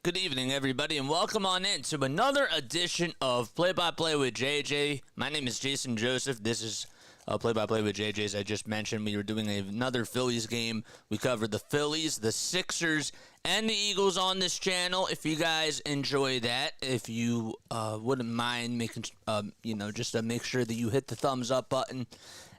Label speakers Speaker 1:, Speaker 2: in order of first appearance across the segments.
Speaker 1: Good evening, everybody, and welcome on in to another edition of Play-by-Play with JJ. My name is Jason Joseph. This is Play-by-Play with JJ, as I just mentioned. We were doing another Phillies game. We covered the Phillies, the Sixers, and the Eagles on this channel. If you guys enjoy that, if you wouldn't mind making, just to make sure that you hit the thumbs up button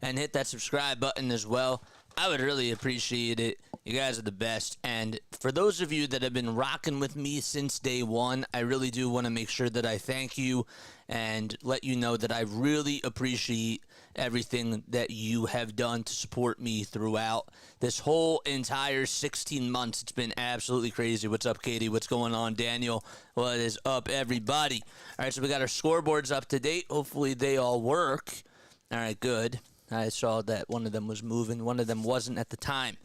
Speaker 1: and hit that subscribe button as well, I would really appreciate it. You guys are the best. And for those of you that have been rocking with me since day one, I really do want to make sure that I thank you and let you know that I really appreciate everything that you have done to support me throughout this whole entire 16 months. It's been absolutely crazy. What's up, Katie? What's going on, Daniel? What is up, everybody? All right, so we got our scoreboards up to date. Hopefully they all work. All right, good. I saw that one of them was moving. One of them wasn't at the time.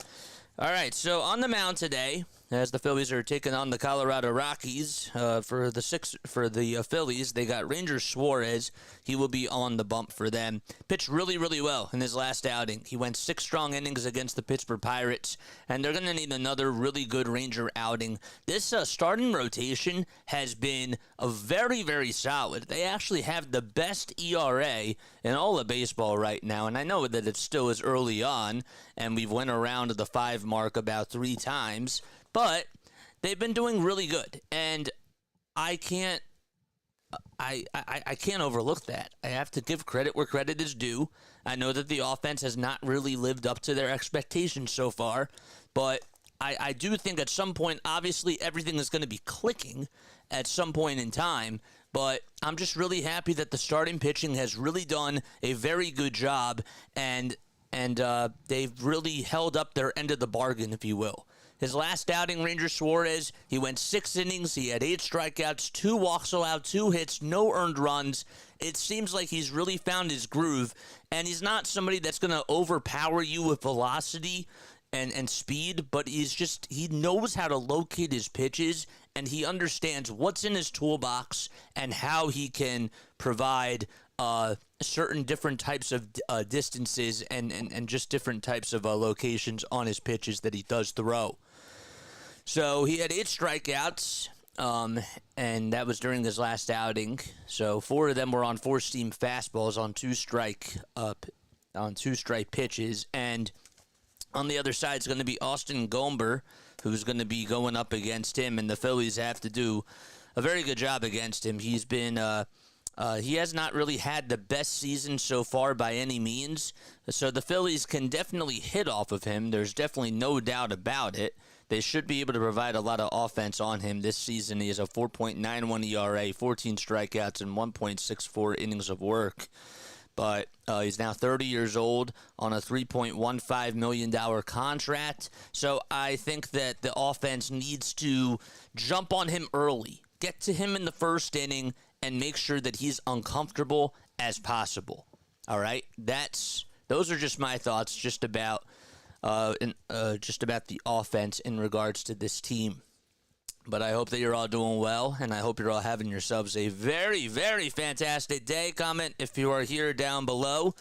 Speaker 1: All right, so on the mound today, as the Phillies are taking on the Colorado Rockies, for the Phillies, they got Ranger Suarez. He will be on the bump for them. Pitched really, really well in his last outing. He went 6 strong innings against the Pittsburgh Pirates, and they're going to need another really good Ranger outing. This starting rotation has been very, very solid. They actually have the best ERA in all of baseball right now, and I know that it still is early on, and we've went around the 5 mark about 3 times, but they've been doing really good, and I can't overlook that. I have to give credit where credit is due. I know that the offense has not really lived up to their expectations so far, but I do think at some point, obviously, everything is going to be clicking at some point in time, but I'm just really happy that the starting pitching has really done a very good job, and they've really held up their end of the bargain, if you will. His last outing, Ranger Suarez, he went 6 innings. He had 8 strikeouts, 2 walks allowed, 2 hits, no earned runs. It seems like he's really found his groove, and he's not somebody that's going to overpower you with velocity and speed, but he knows how to locate his pitches, and he understands what's in his toolbox and how he can provide certain different types of distances and just different types of locations on his pitches that he does throw. So he had 8 strikeouts, and that was during his last outing. So 4 of them were on 4-seam fastballs on 2-strike pitches, and on the other side is going to be Austin Gomber, who's going to be going up against him, and the Phillies have to do a very good job against him. He's been he has not really had the best season so far by any means, so the Phillies can definitely hit off of him. There's definitely no doubt about it. They should be able to provide a lot of offense on him this season. He has a 4.91 ERA, 14 strikeouts, and 1.64 innings of work. But he's now 30 years old on a $3.15 million contract. So I think that the offense needs to jump on him early, get to him in the first inning, and make sure that he's uncomfortable as possible. All right? Those are just my thoughts just about the offense in regards to this team. But I hope that you're all doing well, and I hope you're all having yourselves a very, very fantastic day. Comment if you are here down below.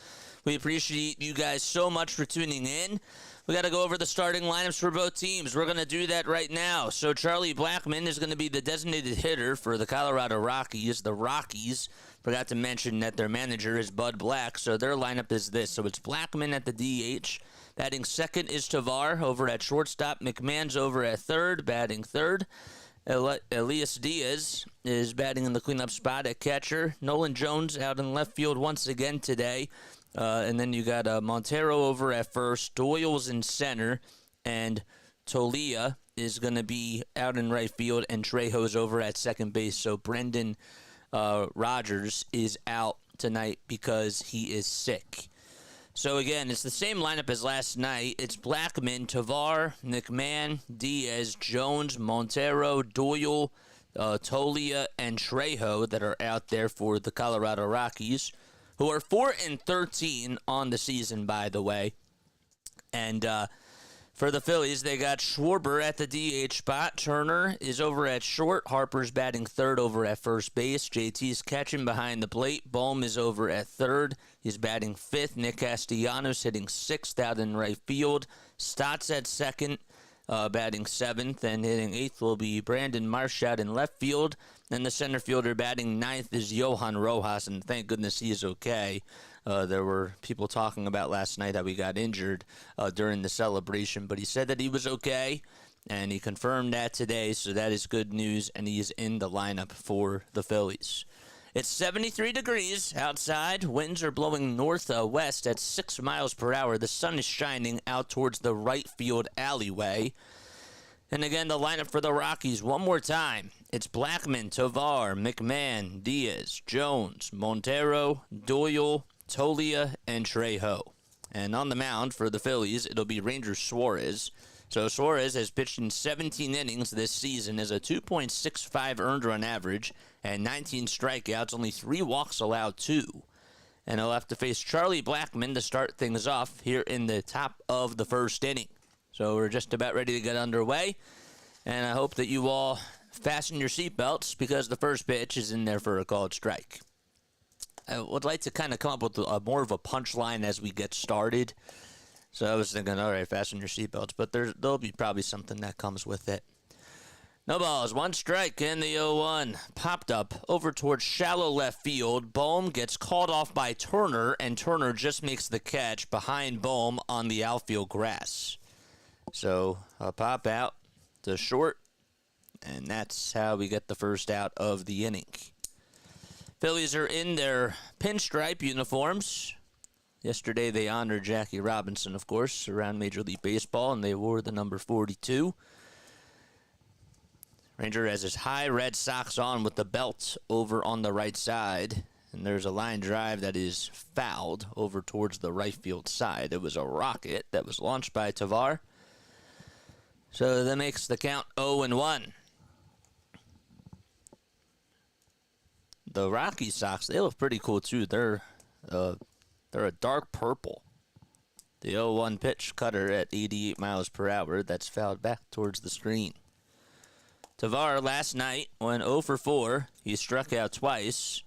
Speaker 1: We appreciate you guys so much for tuning in. We got to go over the starting lineups for both teams. We're going to do that right now. So Charlie Blackmon is going to be the designated hitter for the Colorado Rockies. The Rockies, forgot to mention that their manager is Bud Black, so their lineup is this. So it's Blackmon at the DH. Batting second is Tovar over at shortstop. McMahon's over at third, batting third. Elias Diaz is batting in the cleanup spot at catcher. Nolan Jones out in left field once again today. And then you got Montero over at first. Doyle's in center. And Tolia is going to be out in right field. And Trejo's over at second base. So Brendan Rodgers is out tonight because he is sick. So again, it's the same lineup as last night. It's Blackmon, Tovar, McMahon, Diaz, Jones, Montero, Doyle, Tolia, and Trejo that are out there for the Colorado Rockies, who are 4-13 on the season, by the way. And for the Phillies, they got Schwarber at the DH spot. Turner is over at short. Harper's batting third over at first base. JT's catching behind the plate. Bohm is over at third. He's batting fifth. Nick Castellanos hitting sixth out in right field. Stotts at second. batting 7th, and hitting 8th will be Brandon Marsh out in left field. And the center fielder batting 9th is Johan Rojas, and thank goodness he is okay. There were people talking about last night how he got injured during the celebration, but he said that he was okay, and he confirmed that today, so that is good news, and he is in the lineup for the Phillies. It's 73 degrees outside. Winds are blowing northwest at 6 miles per hour. The sun is shining out towards the right field alleyway. And again, the lineup for the Rockies, one more time. It's Blackmon, Tovar, McMahon, Diaz, Jones, Montero, Doyle, Tolia, and Trejo. And on the mound for the Phillies, it'll be Ranger Suarez. So Suarez has pitched in 17 innings this season, as a 2.65 earned run average and 19 strikeouts, only 3 walks allowed, 2. And he'll have to face Charlie Blackmon to start things off here in the top of the first inning. So we're just about ready to get underway, and I hope that you all fasten your seatbelts because the first pitch is in there for a called strike. I would like to kind of come up with more of a punchline as we get started. So I was thinking, all right, fasten your seatbelts, but there'll be probably something that comes with it. No balls, 1 strike in the 0-1. Popped up over towards shallow left field. Bohm gets called off by Turner, and Turner just makes the catch behind Bohm on the outfield grass. So a pop out to short, and that's how we get the first out of the inning. Phillies are in their pinstripe uniforms. Yesterday they honored Jackie Robinson, of course, around Major League Baseball, and they wore the number 42. Ranger has his high red socks on with the belt over on the right side, and there's a line drive that is fouled over towards the right field side. It was a rocket that was launched by Tovar. So that makes the count 0-1. The Rocky socks, they look pretty cool too. They're a dark purple. The 0-1 pitch cutter at 88 miles per hour. That's fouled back towards the screen. Tovar last night went 0 for 4. He struck out twice.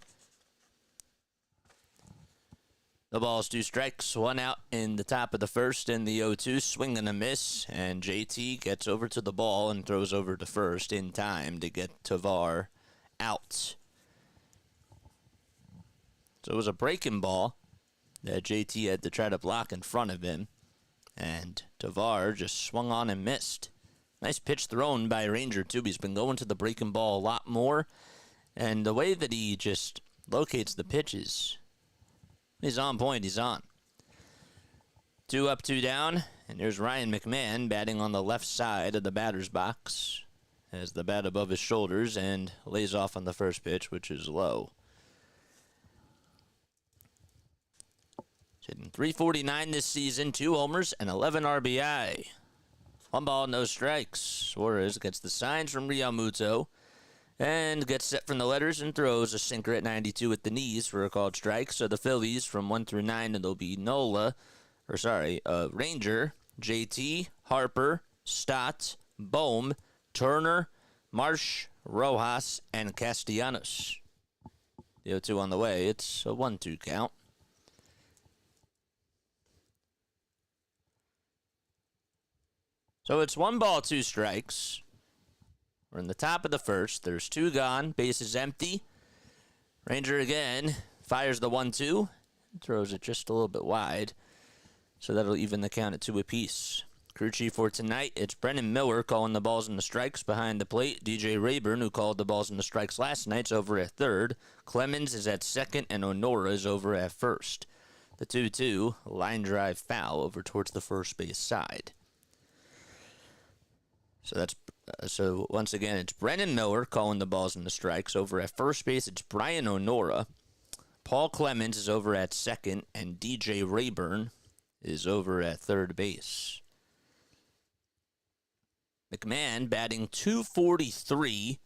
Speaker 1: The ball's 2 strikes, 1 out in the top of the first in the 0-2. Swing and a miss, and JT gets over to the ball and throws over to first in time to get Tovar out. So it was a breaking ball that JT had to try to block in front of him, and Tovar just swung on and missed. Nice pitch thrown by Ranger, too. He's been going to the breaking ball a lot more, and the way that he just locates the pitches, he's on point. He's on. 2 up, 2 down, and there's Ryan McMahon batting on the left side of the batter's box. Has the bat above his shoulders and lays off on the first pitch, which is low. Hitting .349 this season, 2 homers and 11 RBI. 1 ball, no strikes. Suarez gets the signs from Realmuto and gets set from the letters and throws a sinker at 92 at the knees for a called strike. So the Phillies from 1 through 9, it'll be Ranger, JT, Harper, Stott, Bohm, Turner, Marsh, Rojas, and Castellanos. The 0-2 on the way. It's a 1-2 count. So it's 1 ball, 2 strikes. We're in the top of the first. There's 2 gone. Bases empty. Ranger again fires the 1-2. Throws it just a little bit wide. So that'll even the count at 2 apiece. Crew chief for tonight, it's Brennan Miller calling the balls and the strikes behind the plate. DJ Rayburn, who called the balls and the strikes last night, is over at third. Clemens is at second, and Honora is over at first. The 2-2, line drive foul over towards the first base side. So once again, it's Brennan Miller calling the balls and the strikes. Over at first base, it's Brian Honora. Paul Clemens is over at second, and DJ Rayburn is over at third base. McMahon batting .243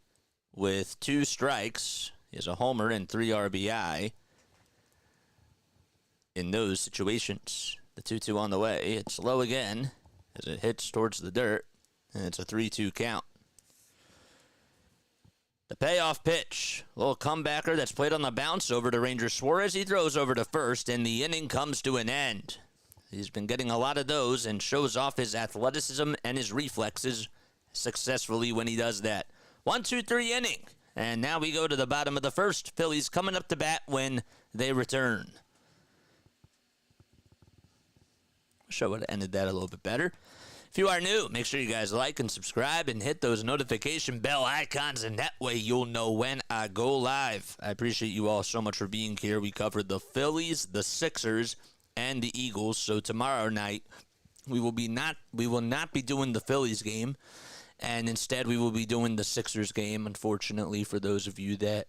Speaker 1: with 2 strikes. He has a homer and 3 RBI in those situations. The 2-2 on the way. It's low again as it hits towards the dirt. And it's a 3-2 count. The payoff pitch. A little comebacker that's played on the bounce over to Ranger Suarez. He throws over to first, and the inning comes to an end. He's been getting a lot of those and shows off his athleticism and his reflexes successfully when he does that. 1-2-3 inning. And now we go to the bottom of the first. Phillies coming up to bat when they return. Wish I would have ended that a little bit better. If you are new, make sure you guys like and subscribe and hit those notification bell icons, and that way you'll know when I go live. I appreciate you all so much for being here. We covered the Phillies, the Sixers, and the Eagles. So tomorrow night, we will not be doing the Phillies game, and instead we will be doing the Sixers game, unfortunately, for those of you that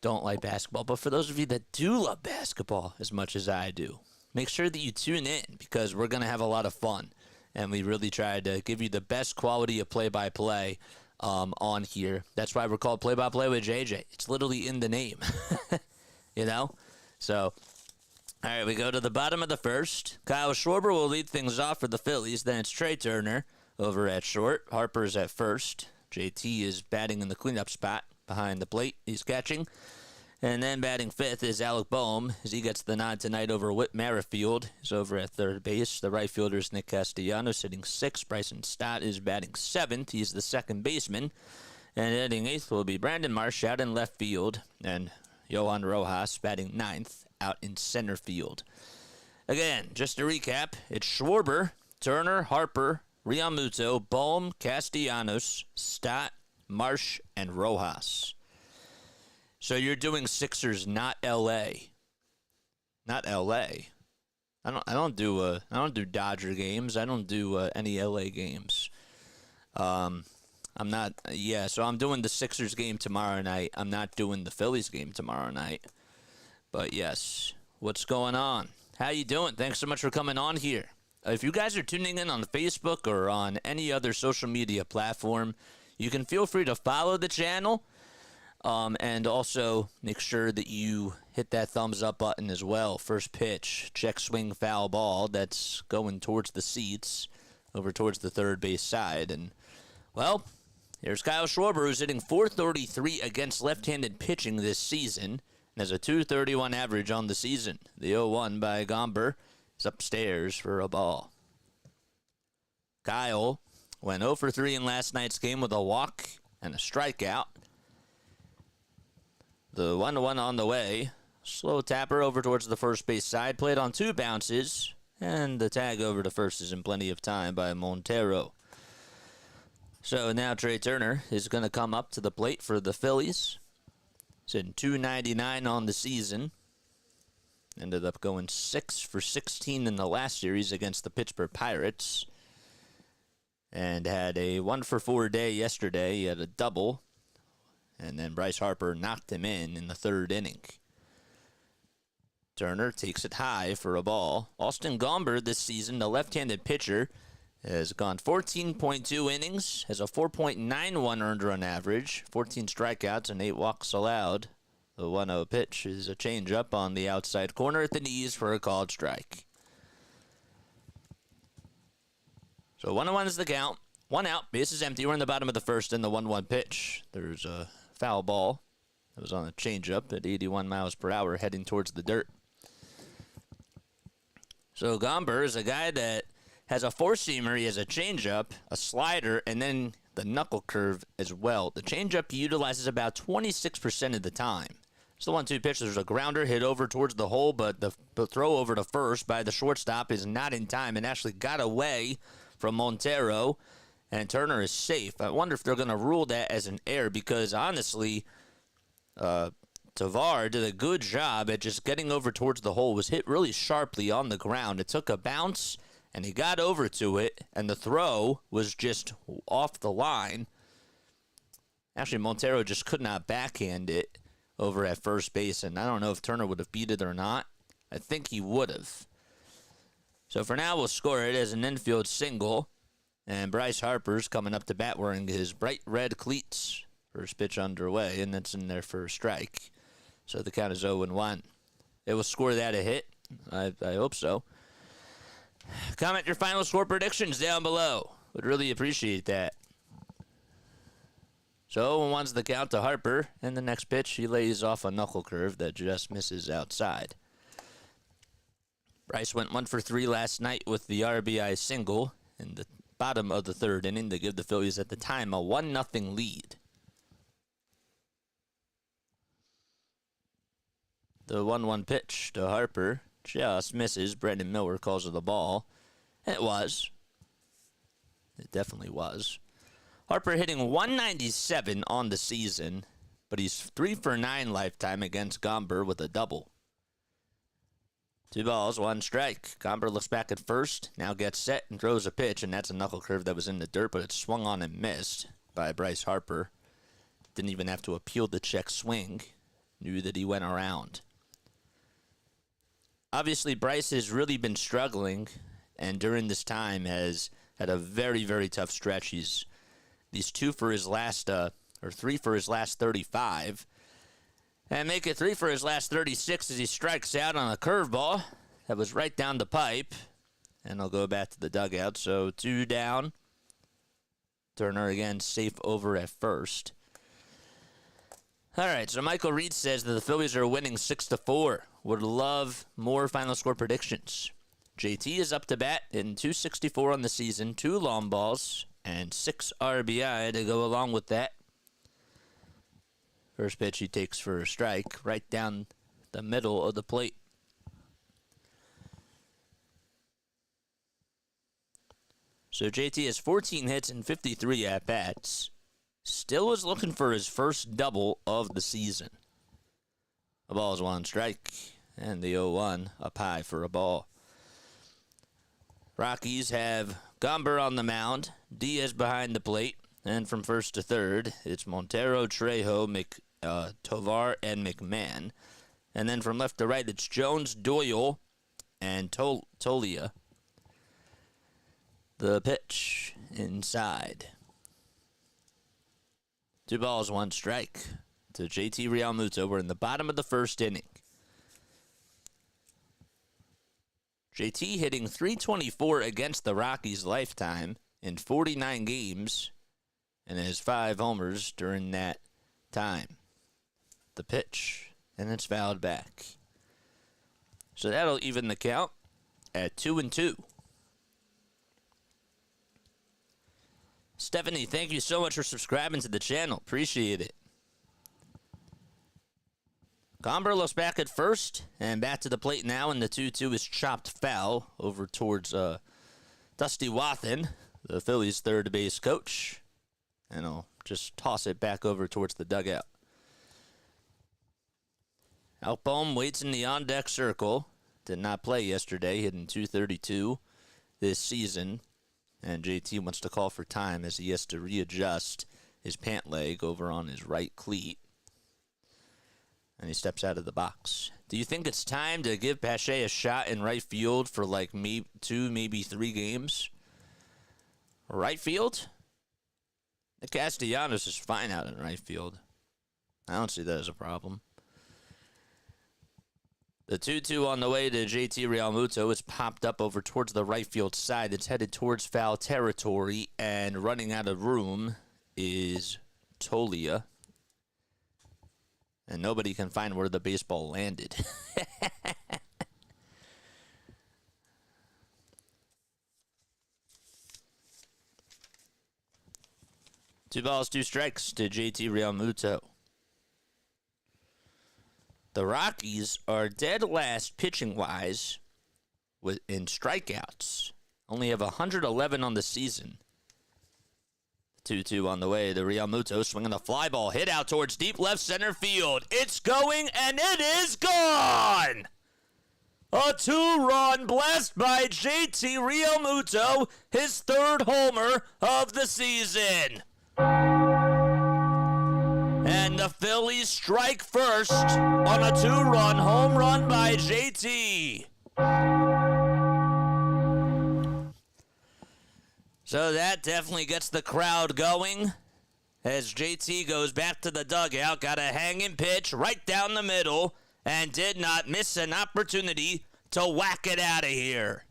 Speaker 1: don't like basketball. But for those of you that do love basketball as much as I do, make sure that you tune in because we're going to have a lot of fun. And we really try to give you the best quality of play-by-play on here. That's why we're called Play-by-Play with JJ. It's literally in the name, you know? So, all right, we go to the bottom of the first. Kyle Schwarber will lead things off for the Phillies. Then it's Trey Turner over at short. Harper's at first. JT is batting in the cleanup spot behind the plate. He's catching. And then batting fifth is Alec Boehm, as he gets the nod tonight over Whit Merrifield. He's over at third base. The right fielder is Nick Castellanos hitting sixth. Bryson Stott is batting seventh. He's the second baseman. And hitting eighth will be Brandon Marsh out in left field. And Johan Rojas batting ninth out in center field. Again, just to recap, it's Schwarber, Turner, Harper, Realmuto, Boehm, Castellanos, Stott, Marsh, and Rojas. So you're doing Sixers, not L.A. Not L.A. I don't do Dodger games. I don't do any L.A. games. I'm not. Yeah, so I'm doing the Sixers game tomorrow night. I'm not doing the Phillies game tomorrow night. But yes, what's going on? How you doing? Thanks so much for coming on here. If you guys are tuning in on Facebook or on any other social media platform, you can feel free to follow the channel. And also make sure that you hit that thumbs up button as well. First pitch, check swing foul ball. That's going towards the seats, over towards the third base side. And, well, here's Kyle Schwarber, who's hitting .433 against left-handed pitching this season. And has a .231 average on the season. The 0-1 by Gomber is upstairs for a ball. Kyle went 0 for 3 in last night's game with a walk and a strikeout. The 1-1 on the way. Slow tapper over towards the first base side. Played on 2 bounces. And the tag over to first is in plenty of time by Montero. So now Trey Turner is going to come up to the plate for the Phillies. He's hitting .299 on the season. Ended up going 6 for 16 in the last series against the Pittsburgh Pirates. And had a 1 for 4 day yesterday. He had a double. And then Bryce Harper knocked him in the third inning. Turner takes it high for a ball. Austin Gomber this season, the left-handed pitcher, has gone 14.2 innings, has a 4.91 earned run average, 14 strikeouts, and 8 walks allowed. The 1-0 pitch is a changeup on the outside corner at the knees for a called strike. So 1-1 is the count. 1 out, bases empty. We're in the bottom of the first in the 1-1 pitch. There's a foul ball. It was on a changeup at 81 miles per hour heading towards the dirt. So Gomber is a guy that has a four-seamer. He has a changeup, a slider, and then the knuckle curve as well. The changeup he utilizes about 26% of the time. So the 1-2 pitch, there's a grounder hit over towards the hole, but the throw over to first by the shortstop is not in time and actually got away from Montero. And Turner is safe. I wonder if they're going to rule that as an error because, honestly, Tavar did a good job at just getting over towards the hole. Was hit really sharply on the ground. It took a bounce, and he got over to it, and the throw was just off the line. Actually, Montero just could not backhand it over at first base, and I don't know if Turner would have beat it or not. I think he would have. So for now, we'll score it as an infield single. And Bryce Harper's coming up to bat wearing his bright red cleats. First pitch underway, and that's in there for a strike. So the count is 0-1. It will score that a hit. I hope so. Comment your final score predictions down below. Would really appreciate that. So 0-1's the count to Harper. And the next pitch, he lays off a knuckle curve that just misses outside. Bryce went 1 for 3 last night with the RBI single in the bottom of the third inning to give the Phillies at the time a 1-0 lead. The 1-1 pitch to Harper just misses. Brandon Miller calls it the ball. It was. It definitely was. Harper hitting 197 on the season, but he's 3 for 9 lifetime against Gomber with a double. 2 balls, 1 strike. Gomber looks back at first, now gets set and throws a pitch, and that's a knuckle curve that was in the dirt, but it swung on and missed by Bryce Harper. Didn't even have to appeal the check swing. Knew that he went around. Obviously, Bryce has really been struggling, and during this time has had a very, very tough stretch. He's 3 for his last 35. And make it 3 for his last 36 as he strikes out on a curveball that was right down the pipe. And he'll go back to the dugout. So 2 down. Turner again safe over at first. All right, so Michael Reed says that the Phillies are winning 6-4. Would love more final score predictions. JT is up to bat in 264 on the season, 2 long balls, and 6 RBI to go along with that. First pitch he takes for a strike right down the middle of the plate. So JT has 14 hits and 53 at-bats. Still is looking for his first double of the season. A ball is 1 strike, and the 0-1 up high for a ball. Rockies have Gomber on the mound, Diaz behind the plate, and from first to third, it's Montero, Trejo, Tovar, and McMahon. And then from left to right, it's Jones, Doyle, and Tolia. The pitch inside. 2 balls, 1 strike to JT Realmuto. We're in the bottom of the first inning. JT hitting .324 against the Rockies lifetime in 49 games and has 5 homers during that time. The pitch, and it's fouled back. So that'll even the count at 2-2. Stephanie, thank you so much for subscribing to the channel. Appreciate it. Gomber looks back at first and back to the plate now, and the 2-2 is chopped foul over towards Dusty Wathan, the Phillies' third base coach. And I'll just toss it back over towards the dugout. Alpome waits in the on-deck circle. Did not play yesterday, hitting .232 this season. And JT wants to call for time as he has to readjust his pant leg over on his right cleat. And he steps out of the box. Do you think it's time to give Pache a shot in right field for like 2, maybe 3 games? Right field? The Castellanos is fine out in right field. I don't see that as a problem. The 2-2 on the way to JT Realmuto is popped up over towards the right field side. It's headed towards foul territory, and running out of room is Tolia. And nobody can find where the baseball landed. 2 balls, 2 strikes to JT Realmuto. The Rockies are dead last pitching-wise in strikeouts. Only have 111 on the season. 2-2 on the way. The Realmuto swinging the fly ball. Hit out towards deep left center field. It's going, and it is gone! A 2-run blast by JT Realmuto. His 3rd homer of the season. And the Phillies strike first on a 2-run home run by JT. So that definitely gets the crowd going as JT goes back to the dugout. Got a hanging pitch right down the middle and did not miss an opportunity to whack it out of here.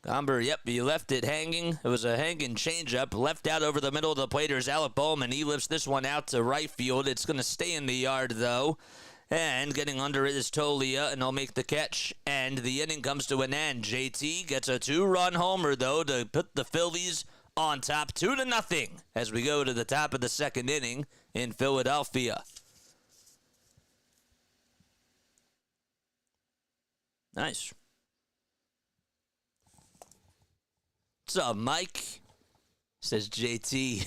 Speaker 1: Gomber, yep, he left it hanging. It was a hanging changeup, left out over the middle of the plate. There's Alec Bowman. He lifts this one out to right field. It's going to stay in the yard, though. And getting under it is Tolia, and he'll make the catch, and the inning comes to an end. JT gets a 2-run homer, though, to put the Phillies on top 2-0 as we go to the top of the second inning in Philadelphia. Nice. What's up, Mike? Says JT.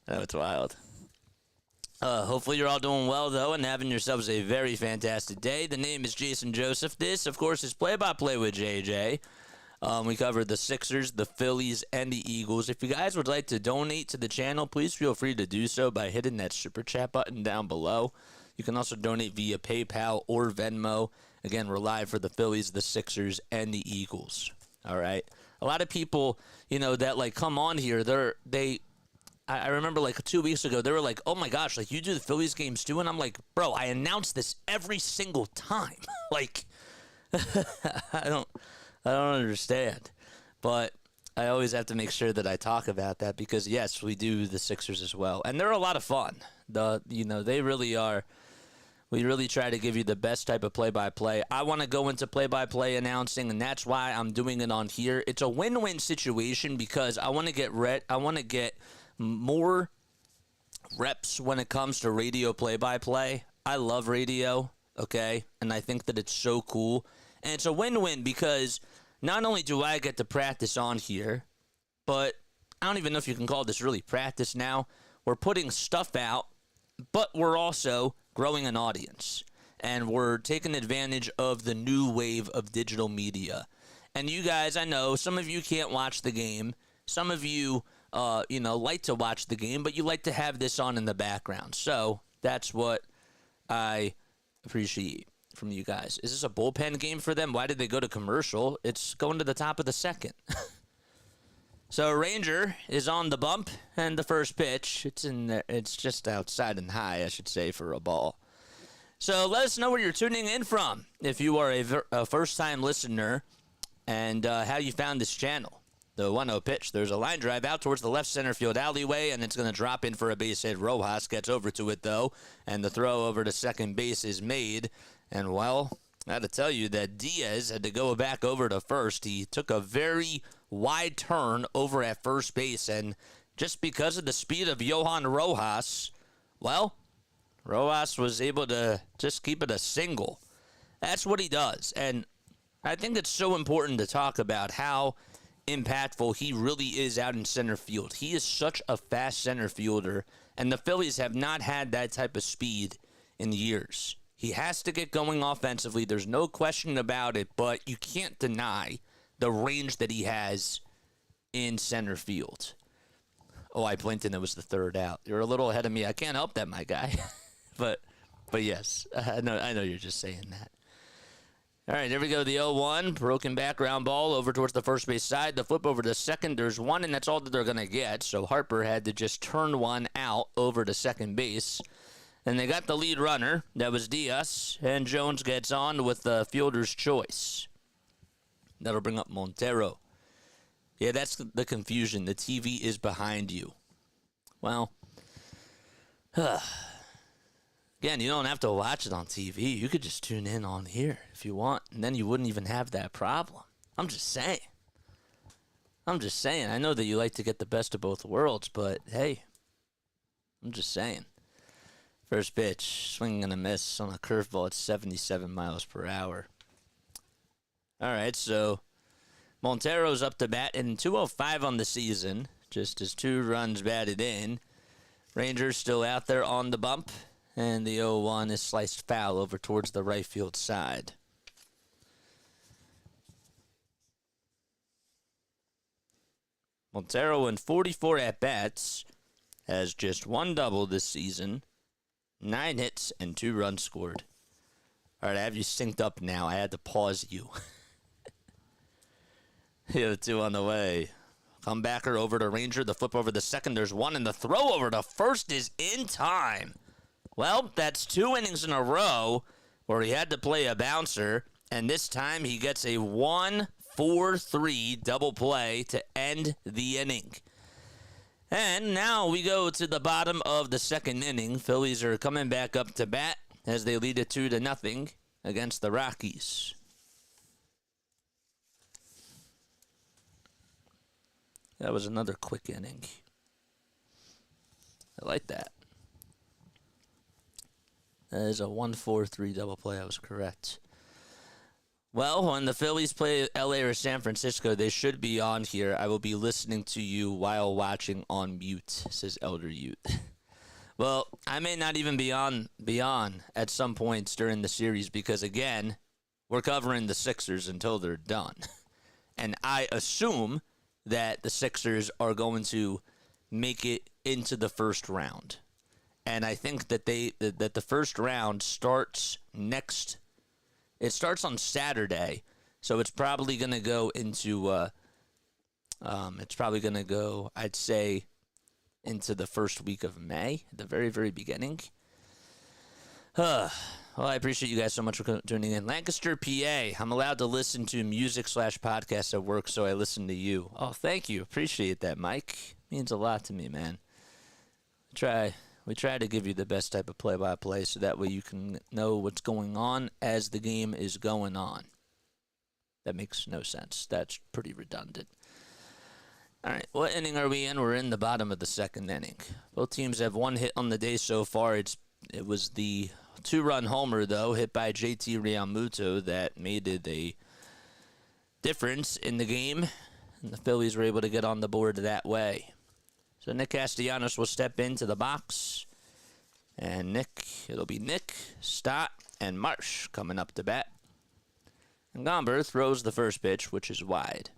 Speaker 1: That's wild. Hopefully you're all doing well, though, and having yourselves a very fantastic day. The name is Jason Joseph. This, of course, is Play-by-Play with JJ. We covered the Sixers, the Phillies, and the Eagles. If you guys would like to donate to the channel, please feel free to do so by hitting that Super Chat button down below. You can also donate via PayPal or Venmo. Again, we're live for the Phillies, the Sixers, and the Eagles. All right? A lot of people, that, come on here, I remember, 2 weeks ago, they were like, oh, my gosh, you do the Phillies games, too? And I'm like, bro, I announce this every single time. I don't understand. But I always have to make sure that I talk about that because, yes, we do the Sixers as well. And they're a lot of fun. They really are. We really try to give you the best type of play-by-play. I want to go into play-by-play announcing, and that's why I'm doing it on here. It's a win-win situation because I want to get more reps when it comes to radio play-by-play. I love radio, okay? And I think that it's so cool. And it's a win-win because not only do I get to practice on here, but I don't even know if you can call this really practice now. We're putting stuff out, but we're also growing an audience. And we're taking advantage of the new wave of digital media. And you guys, I know, some of you can't watch the game. Some of you like to watch the game, but you like to have this on in the background. So that's what I appreciate from you guys. Is this a bullpen game for them? Why did they go to commercial? It's going to the top of the second. So Ranger is on the bump, and the first pitch, it's in there. It's just outside and high, I should say, for a ball. So let us know where you're tuning in from if you are a first-time listener and how you found this channel. The 1-0 pitch. There's a line drive out towards the left center field alleyway, and it's going to drop in for a base hit. Rojas gets over to it, though, and the throw over to second base is made. And, well, I had to tell you that Diaz had to go back over to first. He took a very wide turn over at first base, and just because of the speed of Johan Rojas, well, Rojas was able to just keep it a single. That's what he does, and I think it's so important to talk about how impactful he really is out in center field. He is such a fast center fielder, and the Phillies have not had that type of speed in years. He has to get going offensively. There's no question about it, but you can't deny the range that he has in center field. Oh, I blinked and it was the third out. You're a little ahead of me. I can't help that, my guy. but yes, I know you're just saying that. All right, here we go. The 0-1, broken background ball over towards the first base side. The flip over to second. There's one, and that's all that they're going to get. So Harper had to just turn one out over to second base. And they got the lead runner. That was Diaz. And Jones gets on with the fielder's choice. That'll bring up Montero. Yeah, that's the confusion. The TV is behind you. Well, again, you don't have to watch it on TV. You could just tune in on here if you want, and then you wouldn't even have that problem. I'm just saying. I know that you like to get the best of both worlds, but hey, I'm just saying. First pitch, swinging and a miss on a curveball at 77 miles per hour. All right, so Montero's up to bat in 205 on the season, just as 2 runs batted in. Rangers still out there on the bump. And the 0-1 is sliced foul over towards the right field side. Montero in 44 at-bats has just 1 double this season, 9 hits, and 2 runs scored. All right, I have you synced up now. I had to pause you. The 2 on the way. Comebacker over to Ranger. The flip over the second. There's 1, and the throw over to first is in time. Well, that's 2 innings in a row where he had to play a bouncer, and this time he gets a 1-4-3 double play to end the inning. And now we go to the bottom of the second inning. Phillies are coming back up to bat as they lead it 2-0 against the Rockies. That was another quick inning. I like that. That is a 1-4-3 double play. I was correct. Well, when the Phillies play LA or San Francisco, they should be on here. I will be listening to you while watching on mute, says Elder Ute. Well, I may not even be on at some points during the series because, again, we're covering the Sixers until they're done. And I assume that the Sixers are going to make it into the first round. And I think that that the first round starts next. It starts on Saturday, so it's probably going to go into. I'd say, into the first week of May, at the very, very beginning. Well, I appreciate you guys so much for tuning in. Lancaster, PA. I'm allowed to listen to music/podcasts at work, so I listen to you. Oh, thank you. Appreciate that, Mike. Means a lot to me, man. We try to give you the best type of play-by-play so that way you can know what's going on as the game is going on. That makes no sense. That's pretty redundant. All right, what inning are we in? We're in the bottom of the second inning. Both teams have one hit on the day so far. It was the two-run homer, though, hit by JT Realmuto that made it a difference in the game, and the Phillies were able to get on the board that way. So Nick Castellanos will step into the box. And it'll be Nick, Stott, and Marsh coming up to bat. And Gomber throws the first pitch, which is wide.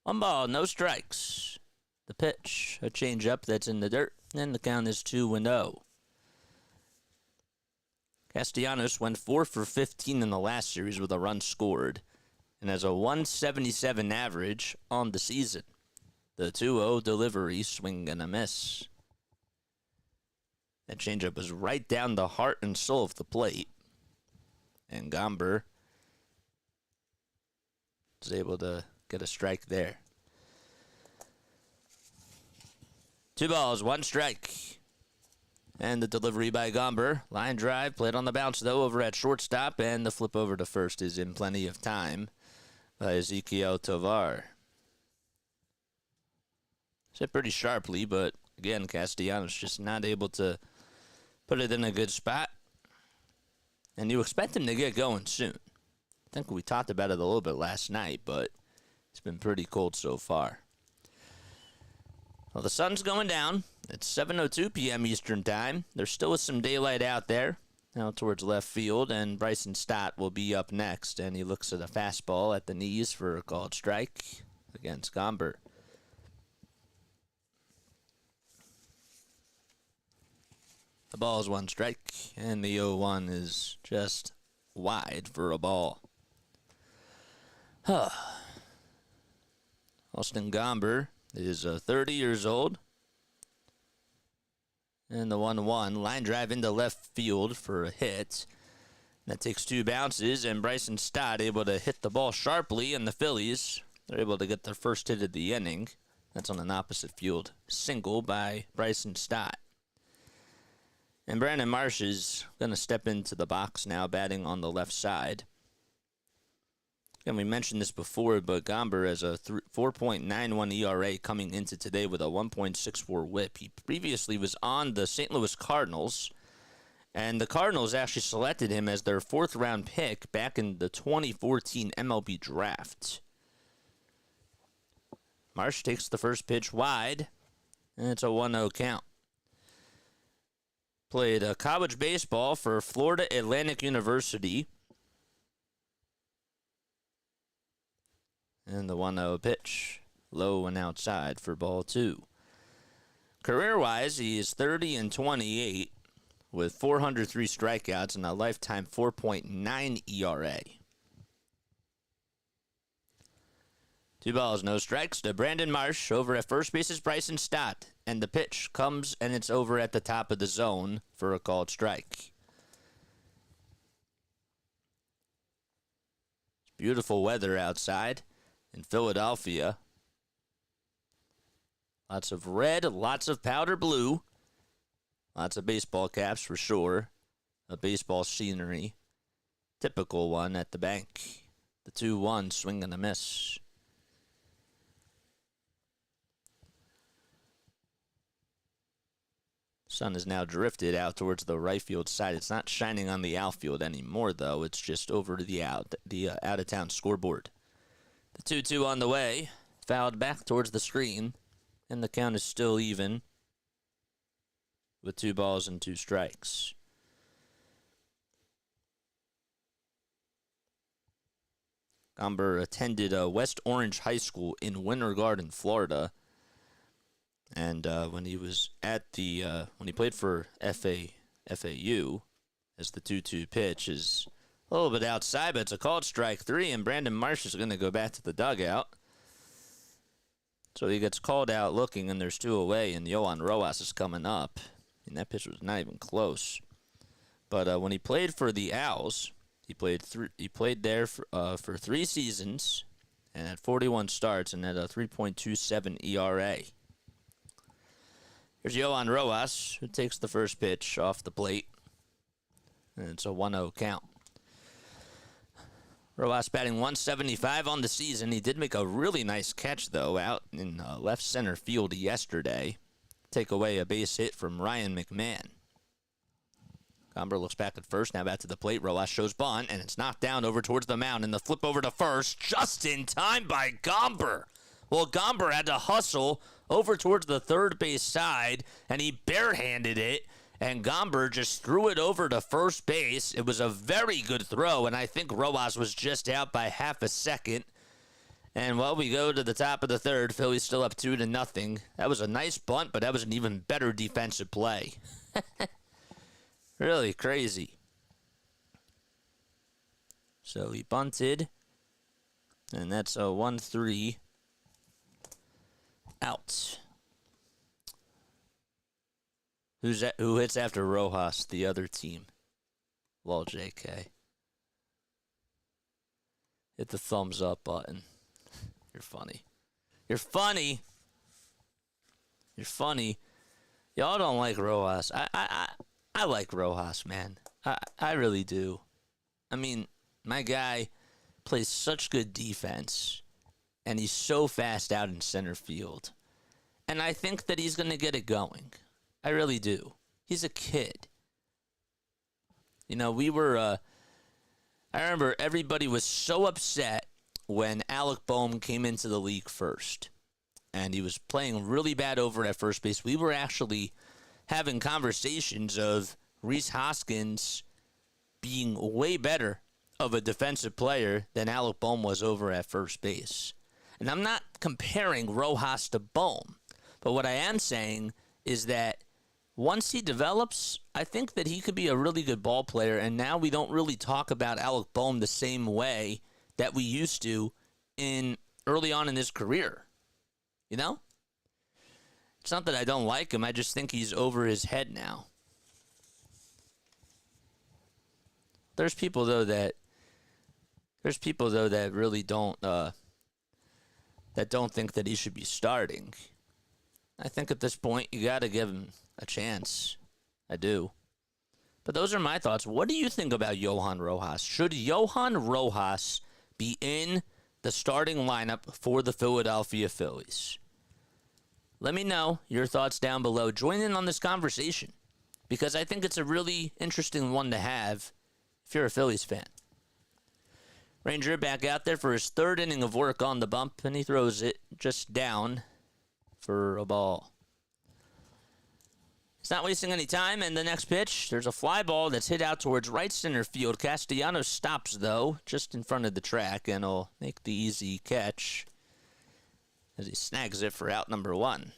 Speaker 1: 1 ball, no strikes. The pitch, a changeup that's in the dirt, and the count is 2-0. Castellanos went 4 for 15 in the last series with a run scored, and has a 177 average on the season. The 2-0 delivery, swing and a miss. That changeup was right down the heart and soul of the plate. And Gomber was able to get a strike there. 2 balls, 1 strike. And the delivery by Gomber. Line drive, played on the bounce, though, over at shortstop. And the flip over to first is in plenty of time by Ezequiel Tovar. Hit pretty sharply, but again, Castellanos just not able to put it in a good spot. And you expect him to get going soon. I think we talked about it a little bit last night, but it's been pretty cold so far. Well, the sun's going down. It's 7:02 p.m. Eastern Time. There still is some daylight out there, now towards left field, and Bryson Stott will be up next, and he looks at a fastball at the knees for a called strike against Gomber. The ball is 1 strike, and the 0-1 is just wide for a ball. Austin Gomber is 30 years old. And the 1-1, line drive into left field for a hit. That takes 2 bounces, and Bryson Stott able to hit the ball sharply, and the Phillies are able to get their first hit of the inning. That's on an opposite field single by Bryson Stott. And Brandon Marsh is going to step into the box now, batting on the left side. And we mentioned this before, but Gomber has a 4.91 ERA coming into today with a 1.64 whip. He previously was on the St. Louis Cardinals, and the Cardinals actually selected him as their 4th-round pick back in the 2014 MLB draft. Marsh takes the first pitch wide, and it's a 1-0 count. Played college baseball for Florida Atlantic University. And the 1-0 pitch, low and outside for ball 2. Career-wise, he is 30-28 with 403 strikeouts and a lifetime 4.9 ERA. 2 balls, no strikes to Brandon Marsh. Over at first base is Bryson Stott. And the pitch comes, and it's over at the top of the zone for a called strike. Beautiful weather outside. in Philadelphia. Lots of red, lots of powder blue. Lots of baseball caps for sure. A baseball scenery. Typical one at the bank. The 2-1 swing and a miss. Sun is now drifted out towards the right field side. It's not shining on the outfield anymore, though. It's just over to the out-of-town scoreboard. The 2-2 on the way. Fouled back towards the screen. And the count is still even with 2 balls and 2 strikes. Gomber attended West Orange High School in Winter Garden, Florida. And when he was at when he played for FAU, as the 2-2 pitch is a little bit outside, but it's a called strike 3, and Brandon Marsh is going to go back to the dugout. So he gets called out looking, and there's 2 away, and Johan Rojas is coming up. And that pitch was not even close. But when he played for the Owls, he played there for 3 seasons, and had 41 starts, and had a 3.27 ERA. Here's Johan Rojas, who takes the first pitch off the plate, and it's a 1-0 count. Rojas batting 175 on the season. He did make a really nice catch, though, out in left center field yesterday. Take away a base hit from Ryan McMahon. Gomber looks back at first, now back to the plate. Rojas shows bunt, and it's knocked down over towards the mound, and the flip over to first, just in time by Gomber. Well, Gomber had to hustle over towards the third base side, and he barehanded it, and Gomber just threw it over to first base. It was a very good throw, and I think Rojas was just out by half a second. And, well, we go to the top of the third. Philly's still up 2-0. That was a nice bunt, but that was an even better defensive play. Really crazy. So he bunted, and that's a 1-3 out. Who hits after Rojas, the other team? Well, JK. Hit the thumbs up button. You're funny. You're funny. You're funny. Y'all don't like Rojas. I like Rojas, man. I really do. I mean, my guy plays such good defense, and he's so fast out in center field. And I think that he's going to get it going. I really do. He's a kid. You know, I remember everybody was so upset when Alec Boehm came into the league first. And he was playing really bad over at first base. We were actually having conversations of Rhys Hoskins being way better of a defensive player than Alec Boehm was over at first base. And I'm not comparing Rojas to Boehm. But what I am saying is that once he develops, I think that he could be a really good ball player. And now we don't really talk about Alec Boehm the same way that we used to early on in his career. You know? It's not that I don't like him. I just think he's over his head now. There's people though that really don't think that he should be starting. I think at this point you got to give him a chance. I do. But those are my thoughts. What do you think about Johan Rojas? Should Johan Rojas be in the starting lineup for the Philadelphia Phillies? Let me know your thoughts down below. Join in on this conversation because I think it's a really interesting one to have if you're a Phillies fan. Ranger back out there for his 3rd inning of work on the bump, and he throws it just down for a ball. He's not wasting any time, and the next pitch, there's a fly ball that's hit out towards right center field. Castellanos stops, though, just in front of the track, and he'll make the easy catch as he snags it for out number 1.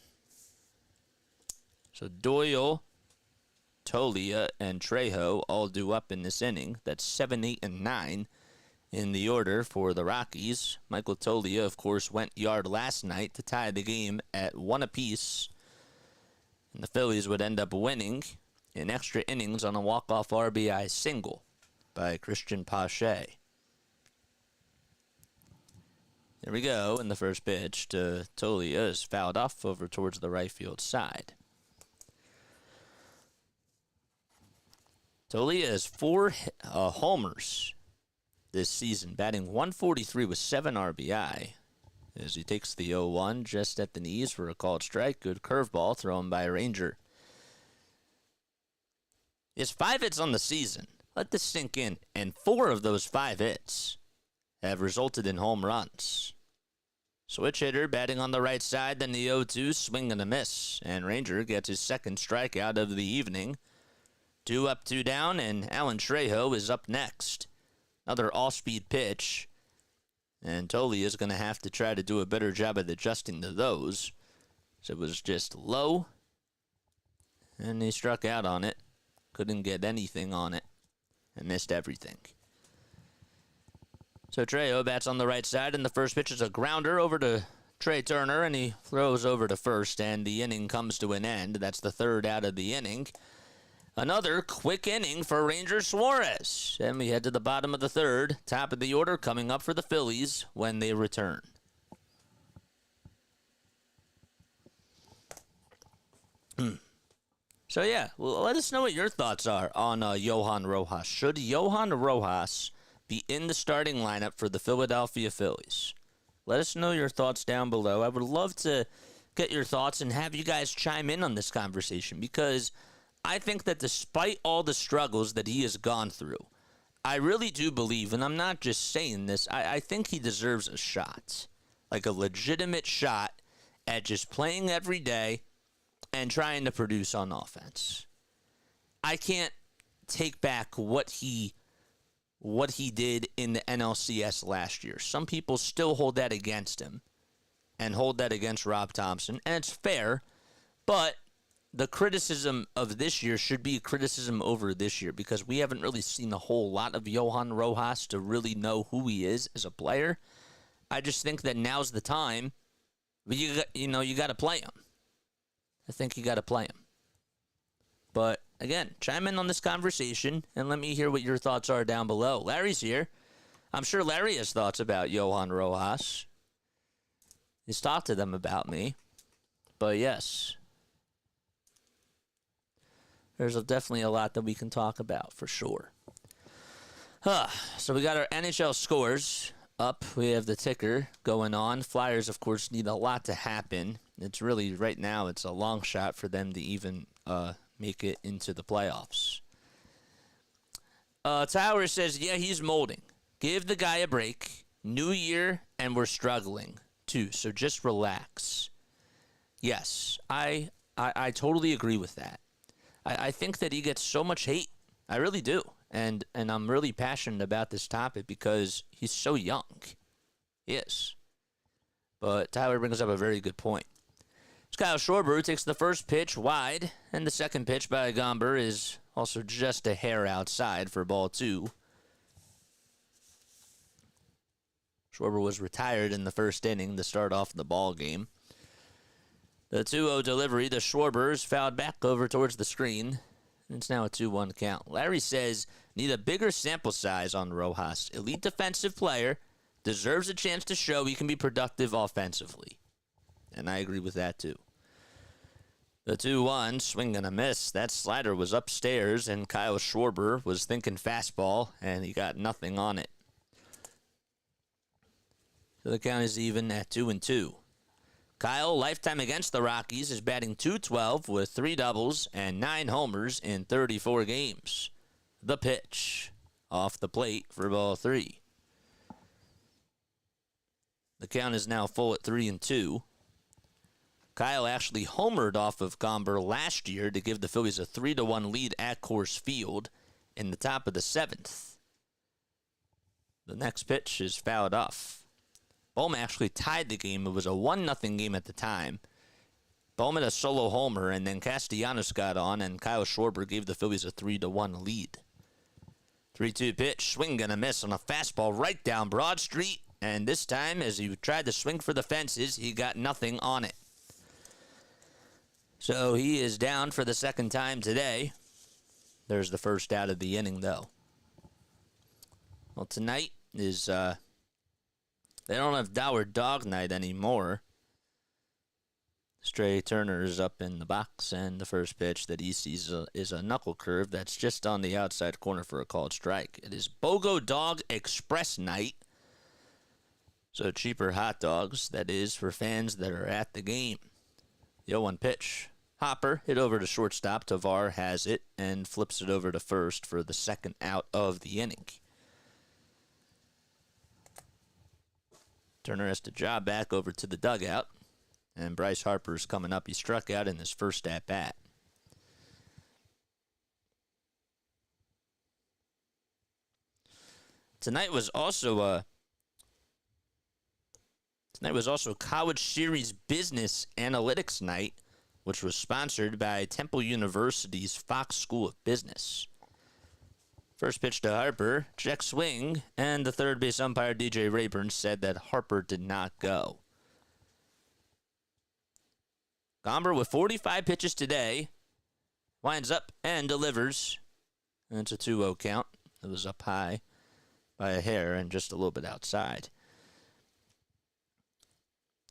Speaker 1: So Doyle, Tolia, and Trejo all due up in this inning. That's 7, 8, and 9 in the order for the Rockies. Michael Tolia, of course, went yard last night to tie the game at 1 apiece. And the Phillies would end up winning in extra innings on a walk-off RBI single by Christian Pache. There we go. And the first pitch to Tolia is fouled off over towards the right field side. Tolia has 4 homers this season, batting 143 with 7 RBI. As he takes the 0-1 just at the knees for a called strike. Good curveball thrown by Ranger. He has 5 hits on the season. Let this sink in. And 4 of those 5 hits have resulted in home runs. Switch hitter batting on the right side, then the 0-2, swing and a miss. And Ranger gets his second strikeout of the evening. 2 up, 2 down, and Alan Trejo is up next. Another all-speed pitch. And Tolia is going to have to try to do a better job at adjusting to those. So it was just low. And he struck out on it. Couldn't get anything on it. And missed everything. So Trejo bats on the right side, and the first pitch is a grounder over to Trey Turner, and he throws over to first, and the inning comes to an end. That's the 3rd out of the inning. Another quick inning for Ranger Suarez. And we head to the bottom of the 3rd. Top of the order coming up for the Phillies when they return. So, yeah, well, let us know what your thoughts are on Johan Rojas. Should Johan Rojas be in the starting lineup for the Philadelphia Phillies? Let us know your thoughts down below. I would love to get your thoughts and have you guys chime in on this conversation, because I think that despite all the struggles that he has gone through, I really do believe, and I'm not just saying this, I think he deserves a shot. Like a legitimate shot at just playing every day and trying to produce on offense. I can't take back what he did in the NLCS last year. Some people still hold that against him and hold that against Rob Thompson, and it's fair, but the criticism of this year should be a criticism over this year, because we haven't really seen a whole lot of Johan Rojas to really know who he is as a player. I just think that now's the time. You got to play him. I think you got to play him. But again, chime in on this conversation and let me hear what your thoughts are down below. Larry's here. I'm sure Larry has thoughts about Johan Rojas. He's talked to them about me. But yes, there's definitely a lot that we can talk about for sure. So we got our NHL scores up. We have the ticker going on. Flyers, of course, need a lot to happen. It's really, right now, it's a long shot for them to even make it into the playoffs. Tower says, yeah, he's molding. Give the guy a break. New year, and we're struggling, too. So just relax. Yes, I totally agree with that. I think that he gets so much hate. I really do. And I'm really passionate about this topic because he's so young. He is. But Tyler brings up a very good point. Kyle Schwarber takes the first pitch wide, and the second pitch by Gomber is also just a hair outside for ball 2. Schwarber was retired in the first inning to start off the ball game. The 2-0 delivery to Schwarber is fouled back over towards the screen. It's now a 2-1 count. Larry says, need a bigger sample size on Rojas. Elite defensive player, deserves a chance to show he can be productive offensively. And I agree with that too. The 2-1, swing and a miss. That slider was upstairs, and Kyle Schwarber was thinking fastball, and he got nothing on it. So the count is even at 2-2. Kyle, lifetime against the Rockies, is batting .212 with 3 doubles and 9 homers in 34 games. The pitch off the plate for ball 3. The count is now full at 3-2. Kyle actually homered off of Gomber last year to give the Phillies a 3-1 lead at Coors Field in the top of the 7th. The next pitch is fouled off. Bowman actually tied the game. It was a 1-0 game at the time. Bowman a solo homer, and then Castellanos got on, and Kyle Schwarber gave the Phillies a 3-1 lead. 3-2 pitch, swing and a miss on a fastball right down Broad Street, and this time, as he tried to swing for the fences, he got nothing on it. So he is down for the second time today. There's the first out of the inning, though. Well, tonight is the They don't have Dower Dog Night anymore. Stray Turner is up in the box, and the first pitch that he sees is a knuckle curve that's just on the outside corner for a called strike. It is BOGO Dog Express Night. So cheaper hot dogs, that is, for fans that are at the game. The 0-1 pitch. Hopper hit over to shortstop. Tovar has it and flips it over to first for the second out of the inning. Turner has to job back over to the dugout. And Bryce Harper's coming up. He struck out in his first at-bat. Tonight was also College Series Business Analytics Night, which was sponsored by Temple University's Fox School of Business. First pitch to Harper, check swing, and the third base umpire, DJ Rayburn, said that Harper did not go. Gomber with 45 pitches today, winds up and delivers. And it's a 2-0 count. It was up high by a hair and just a little bit outside.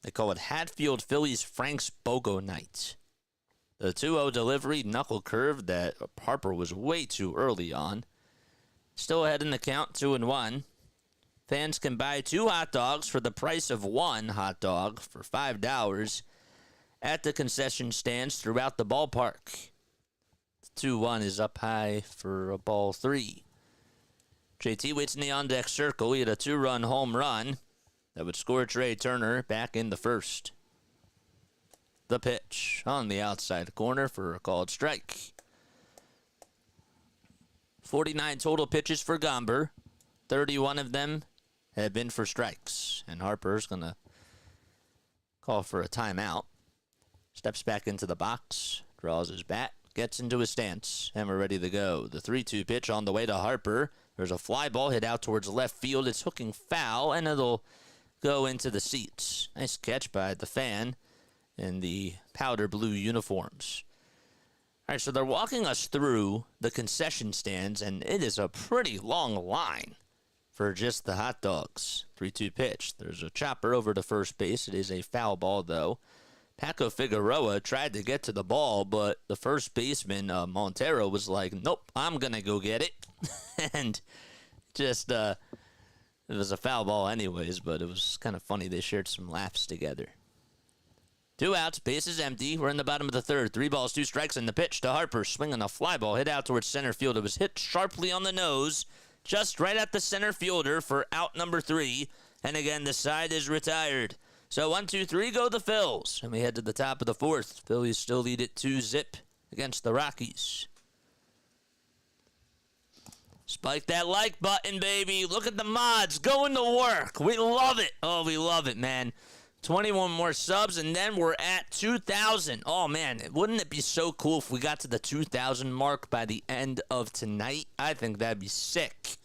Speaker 1: They call it Hatfield Phillies Frank's BOGO Night. The 2-0 delivery knuckle curve that Harper was way too early on. Still ahead in the count, 2-1. Fans can buy 2 hot dogs for the price of 1 hot dog for $5 at the concession stands throughout the ballpark. 2-1 is up high for a ball 3. JT waits in the on-deck circle. He had a 2-run home run that would score Trey Turner back in the first. The pitch on the outside corner for a called strike. 49 total pitches for Gomber. 31 of them have been for strikes. And Harper's going to call for a timeout. Steps back into the box, draws his bat, gets into his stance, and we're ready to go. The 3-2 pitch on the way to Harper. There's a fly ball hit out towards left field. It's hooking foul, and it'll go into the seats. Nice catch by the fan in the powder blue uniforms. All right, so they're walking us through the concession stands, and it is a pretty long line for just the hot dogs. 3-2 pitch. There's a chopper over to first base. It is a foul ball, though. Paco Figueroa tried to get to the ball, but the first baseman, Montero, was like, nope, I'm going to go get it. And just, it was a foul ball anyways, but it was kind of funny. They shared some laughs together. 2 outs, bases empty. We're in the bottom of the third. 3 balls, 2 strikes, and the pitch to Harper. Swinging a fly ball hit out towards center field. It was hit sharply on the nose, just right at the center fielder for out number 3. And again, the side is retired. So 1, 2, 3, go the Phils. And we head to the top of the fourth. Phillies still lead it 2-0 against the Rockies. Spike that like button, baby. Look at the mods going to work. We love it. Oh, we love it, man. 21 more subs, and then we're at 2,000. Oh, man, wouldn't it be so cool if we got to the 2,000 mark by the end of tonight? I think that'd be sick.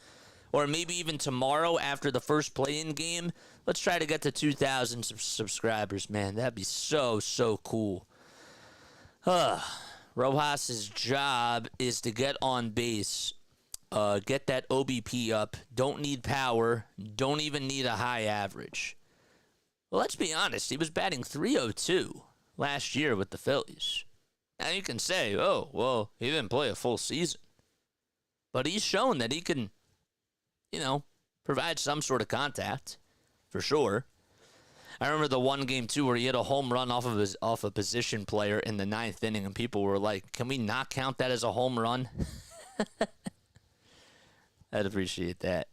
Speaker 1: Or maybe even tomorrow after the first play-in game. Let's try to get to 2,000 subscribers, man. That'd be so, so cool. Rojas's job is to get on base, get that OBP up. Don't need power. Don't even need a high average. Well, let's be honest. He was batting .302 last year with the Phillies. Now you can say, oh, well, he didn't play a full season. But he's shown that he can, provide some sort of contact. For sure. I remember the one game, too, where he hit a home run off a position player in the 9th inning, and people were like, can we not count that as a home run? I'd appreciate that.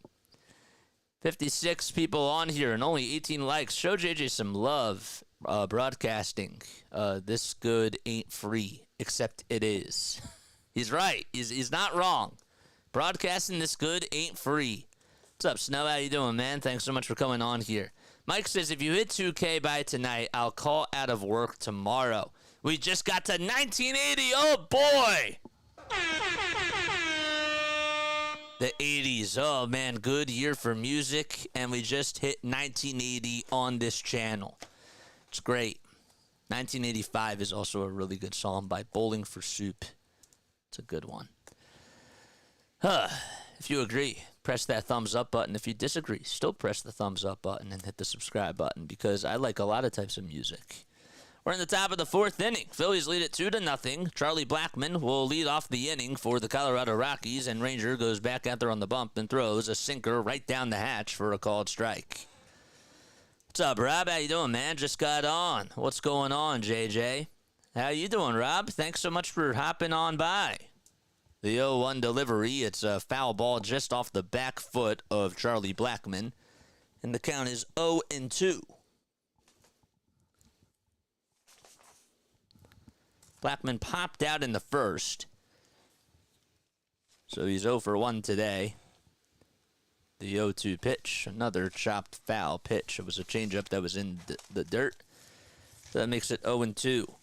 Speaker 1: 56 people on here and only 18 likes. Show JJ some love. Broadcasting this good ain't free, except it is. He's right. He's not wrong. Broadcasting this good ain't free. What's up, Snow? How you doing, man? Thanks so much for coming on here. Mike says, if you hit 2K by tonight, I'll call out of work tomorrow. We just got to 1980. Oh, boy. The 80s. Oh, man, good year for music. And we just hit 1980 on this channel. It's great. 1985 is also a really good song by Bowling for Soup. It's a good one. If you agree, press that thumbs up button. If you disagree, still press the thumbs up button and hit the subscribe button because I like a lot of types of music. We're in the top of the fourth inning. Phillies lead it 2-0. Charlie Blackmon will lead off the inning for the Colorado Rockies, and Ranger goes back out there on the bump and throws a sinker right down the hatch for a called strike. What's up, Rob? How you doing, man? Just got on. What's going on, JJ? How you doing, Rob? Thanks so much for hopping on by. The 0-1 delivery. It's a foul ball just off the back foot of Charlie Blackmon, and the count is 0-2. Blackmon popped out in the first, so he's 0 for 1 today. The 0-2 pitch, another chopped foul pitch. It was a changeup that was in the dirt. So that makes it 0-2.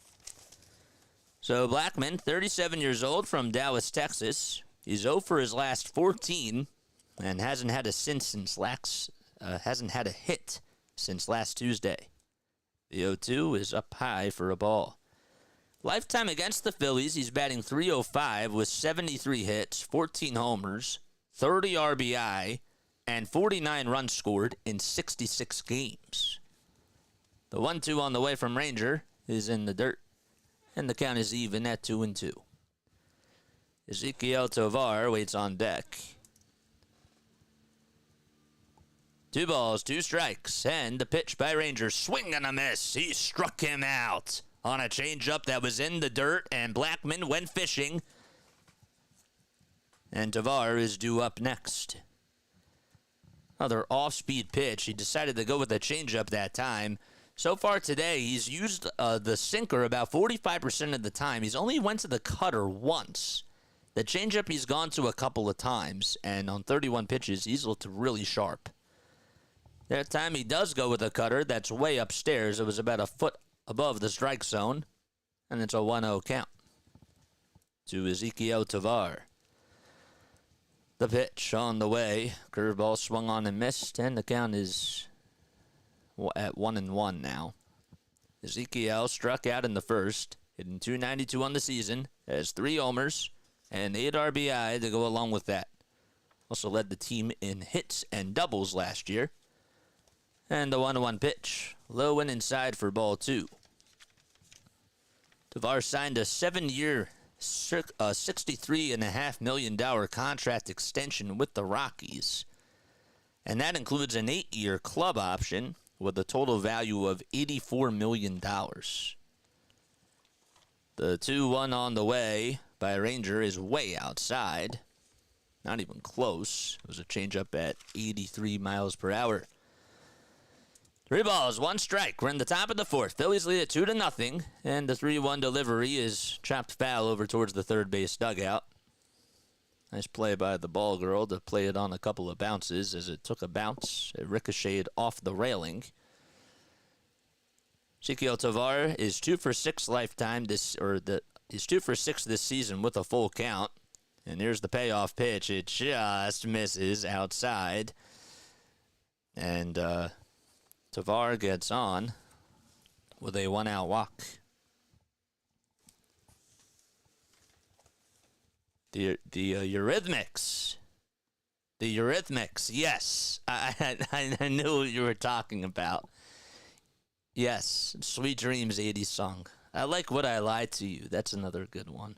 Speaker 1: So Blackmon, 37 years old, from Dallas, Texas. He's 0 for his last 14 and hasn't had a hit since last Tuesday. The 0-2 is up high for a ball. Lifetime against the Phillies, he's batting .305 with 73 hits, 14 homers, 30 RBI, and 49 runs scored in 66 games. The 1-2 on the way from Ranger is in the dirt, and the count is even at 2-2. Ezequiel Tovar waits on deck. 2 balls, 2 strikes, and the pitch by Ranger. Swing and a miss. He struck him out on a changeup that was in the dirt, and Blackmon went fishing. And Tovar is due up next. Another off-speed pitch. He decided to go with a changeup that time. So far today, he's used the sinker about 45% of the time. He's only went to the cutter once. The changeup he's gone to a couple of times, and on 31 pitches, he's looked really sharp. That time he does go with a cutter that's way upstairs. It was about a foot above the strike zone, and it's a 1-0 count to Ezequiel Tovar. The pitch on the way. Curveball swung on and missed, and the count is at 1-1 now. Ezequiel struck out in the first, hitting .292 on the season, has 3 homers and 8 RBI to go along with that. Also led the team in hits and doubles last year. And the 1-1 pitch, low and inside for ball 2. Tovar signed a 7-year, $63.5 million contract extension with the Rockies. And that includes an 8-year club option with a total value of $84 million. The 2-1 on the way by Ranger is way outside. Not even close. It was a changeup at 83 miles per hour. 3 balls, 1 strike. We're in the top of the fourth. Phillies lead it 2-0, and the 3-1 delivery is chopped foul over towards the third base dugout. Nice play by the ball girl to play it on a couple of bounces. As it took a bounce, it ricocheted off the railing. Ezequiel Tovar is 2 for 6 lifetime he's 2 for 6 this season with a full count. And here's the payoff pitch. It just misses outside. And Tovar gets on with a 1-out walk. The Eurythmics. The Eurythmics, yes. I knew what you were talking about. Yes, Sweet Dreams 80s song. I Like What I Lied to You. That's another good one.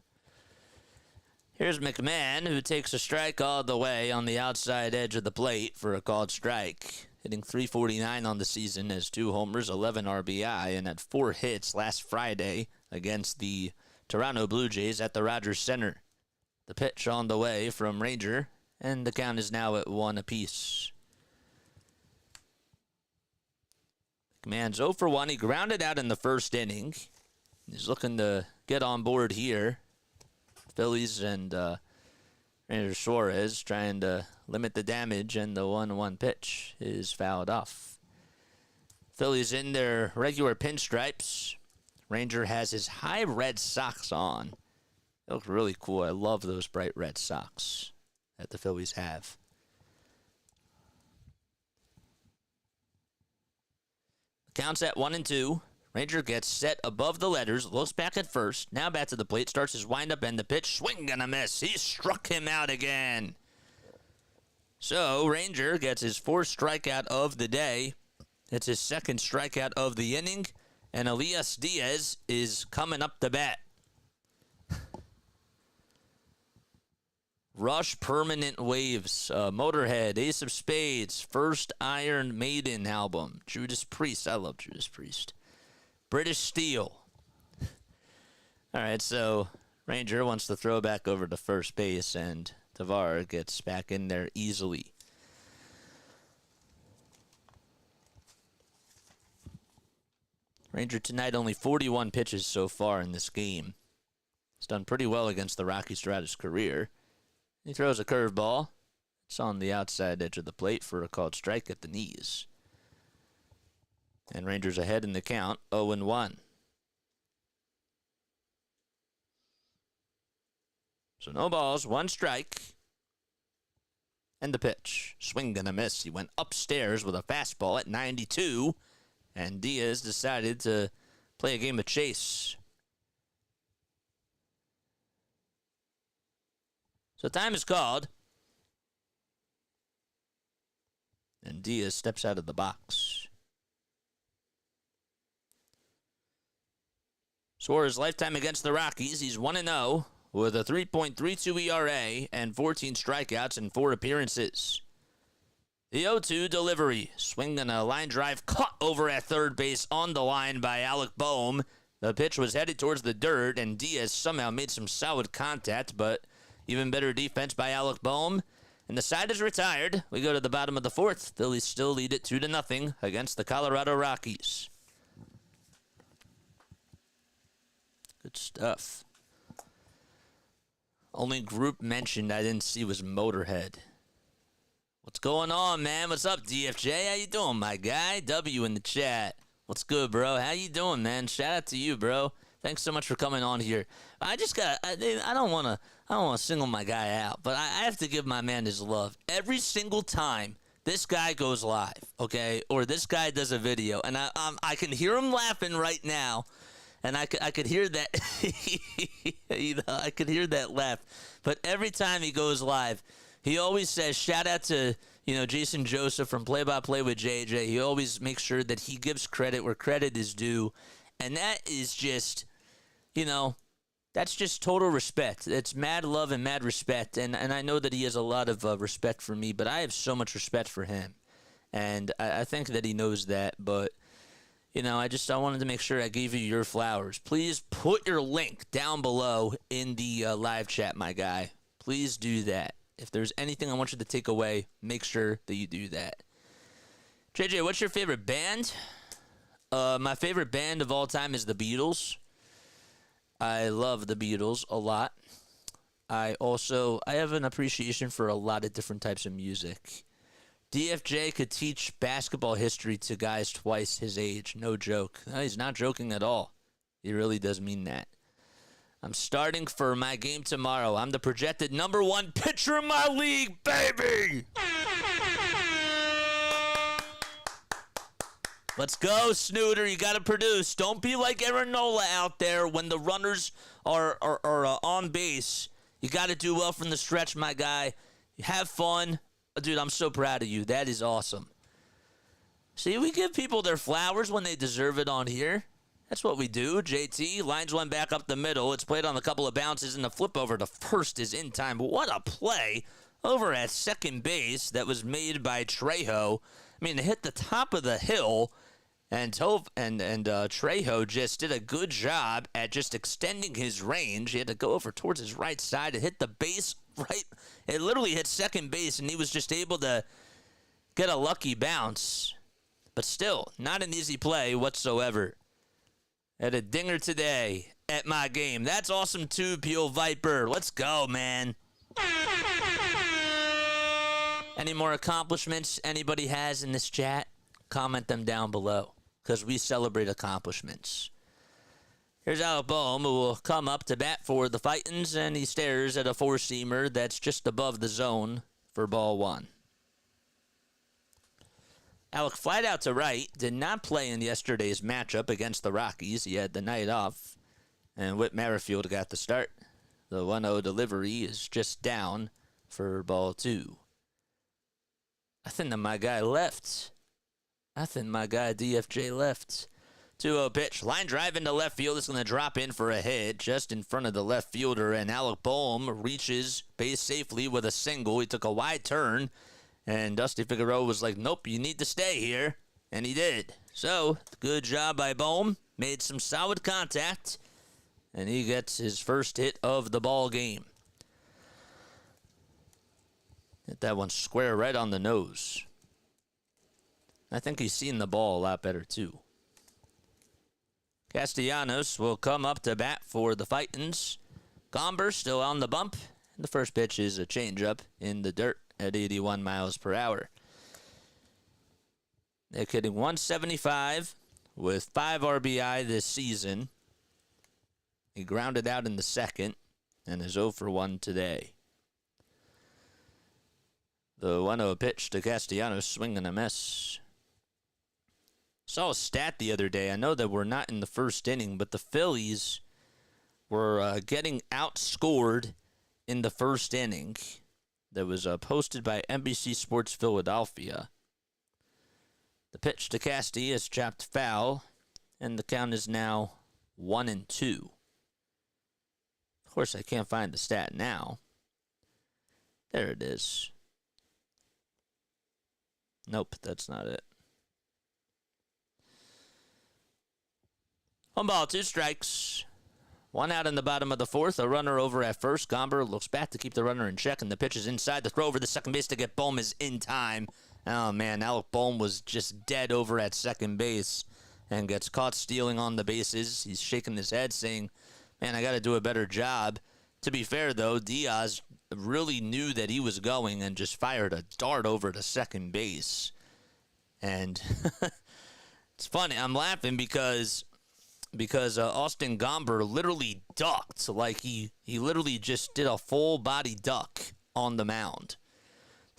Speaker 1: Here's McMahon, who takes a strike all the way on the outside edge of the plate for a called strike. Hitting .349 on the season, has 2 homers, 11 RBI, and had 4 hits last Friday against the Toronto Blue Jays at the Rogers Center. The pitch on the way from Ranger, and the count is now at 1 apiece. McMahon's 0 for 1. He grounded out in the first inning. He's looking to get on board here. Phillies and Ranger Suarez trying to limit the damage, and the 1-1 pitch is fouled off. Phillies in their regular pinstripes. Ranger has his high red socks on. They look really cool. I love those bright red socks that the Phillies have. Counts at 1-2. Ranger gets set above the letters, looks back at first, now back to the plate, starts his windup, and the pitch, swing and a miss. He struck him out again. So Ranger gets his 4th strikeout of the day. It's his 2nd strikeout of the inning. And Elias Diaz is coming up to bat. Rush Permanent Waves, Motorhead, Ace of Spades, First Iron Maiden album, Judas Priest. I love Judas Priest. British Steel. All right, so Ranger wants to throw back over to first base, and Tavar gets back in there easily. Ranger tonight only 41 pitches so far in this game. He's done pretty well against the Rockies throughout his career. He throws a curveball. It's on the outside edge of the plate for a called strike at the knees. And Rangers ahead in the count, 0-1. So no balls, 1 strike. And the pitch. Swing and a miss. He went upstairs with a fastball at 92. And Diaz decided to play a game of chase. So time is called. And Diaz steps out of the box. Suarez lifetime against the Rockies. He's 1-0 with a 3.32 ERA and 14 strikeouts in 4 appearances. The 0-2 delivery. Swing and a line drive caught over at third base on the line by Alec Boehm. The pitch was headed towards the dirt, and Diaz somehow made some solid contact, but even better defense by Alec Boehm. And the side is retired. We go to the bottom of the 4th. Phillies still lead it 2-0 against the Colorado Rockies. Good stuff. Only group mentioned I didn't see was Motorhead. What's going on, man? What's up, DFJ? How you doing, my guy? W in the chat. What's good, bro? How you doing, man? Shout out to you, bro. Thanks so much for coming on here. I don't want to single my guy out, but I have to give my man his love. Every single time this guy goes live, okay, or this guy does a video, and I can hear him laughing right now, and I could hear that, I could hear that laugh. But every time he goes live, he always says, shout out to, Jason Joseph from Play by Play with JJ. He always makes sure that he gives credit where credit is due. And that is just, that's just total respect. It's mad love and mad respect. And I know that he has a lot of respect for me, but I have so much respect for him. And I think that he knows that. But, I wanted to make sure I gave you your flowers. Please put your link down below in the live chat, my guy. Please do that. If there's anything I want you to take away, make sure that you do that. JJ, what's your favorite band? My favorite band of all time is the Beatles. I love the Beatles a lot. I have an appreciation for a lot of different types of music. DFJ could teach basketball history to guys twice his age. No joke. No, he's not joking at all. He really does mean that. I'm starting for my game tomorrow. I'm the projected #1 pitcher in my league, baby! Let's go, Snooter. You got to produce. Don't be like Aaron Nola out there when the runners are on base. You got to do well from the stretch, my guy. Have fun. Dude, I'm so proud of you. That is awesome. See, we give people their flowers when they deserve it on here. That's what we do. JT lines one back up the middle. It's played on a couple of bounces, and the flip over to first is in time. But what a play over at second base that was made by Trejo. I mean, it hit the top of the hill, and Trejo just did a good job at just extending his range. He had to go over towards his right side. It hit the base right. It literally hit second base, and he was just able to get a lucky bounce. But still, not an easy play whatsoever. Had a dinger today at my game. That's awesome too, Peel Viper. Let's go, man. Any more accomplishments anybody has in this chat? Comment them down below, because we celebrate accomplishments. Here's Alec Boehm, who will come up to bat for the Fightins, and he stares at a four-seamer that's just above the zone for ball one. Alec flied out to right, did not play in yesterday's matchup against the Rockies. He had the night off, and Whit Merrifield got the start. The 1-0 delivery is just down for ball two. I think that my guy left. I think my guy DFJ left. 2-0 pitch. Line drive into left field. It's going to drop in for a hit just in front of the left fielder. And Alec Boehm reaches base safely with a single. He took a wide turn. And Dusty Figueroa was like, nope, you need to stay here. And he did. So, good job by Boehm. Made some solid contact. And he gets his first hit of the ball game. Hit that one square right on the nose. I think he's seen the ball a lot better, too. Castellanos will come up to bat for the Fightins. Gomber still on the bump. The first pitch is a changeup in the dirt at 81 miles per hour. They're hitting 175 with 5 RBI this season. He grounded out in the second and is 0 for 1 today. The 1-0 pitch to Castellanos, swing and a miss. Saw a stat the other day. I know that we're not in the first inning, but the Phillies were getting outscored in the first inning. That was posted by NBC Sports Philadelphia. The pitch to Casty is chopped foul, and the count is now 1-2. Of course, I can't find the stat now. There it is. Nope, that's not it. 1 ball, 2 strikes. 1 out in the bottom of the fourth. A runner over at first. Gomber looks back to keep the runner in check, and the pitch is inside. The throw over the second base to get Boehm is in time. Oh, man, Alec Boehm was just dead over at second base and gets caught stealing on the bases. He's shaking his head saying, man, I got to do a better job. To be fair, though, Diaz really knew that he was going and just fired a dart over to second base. And it's funny. I'm laughing because Austin Gomber literally ducked. Like, he literally just did a full body duck on the mound.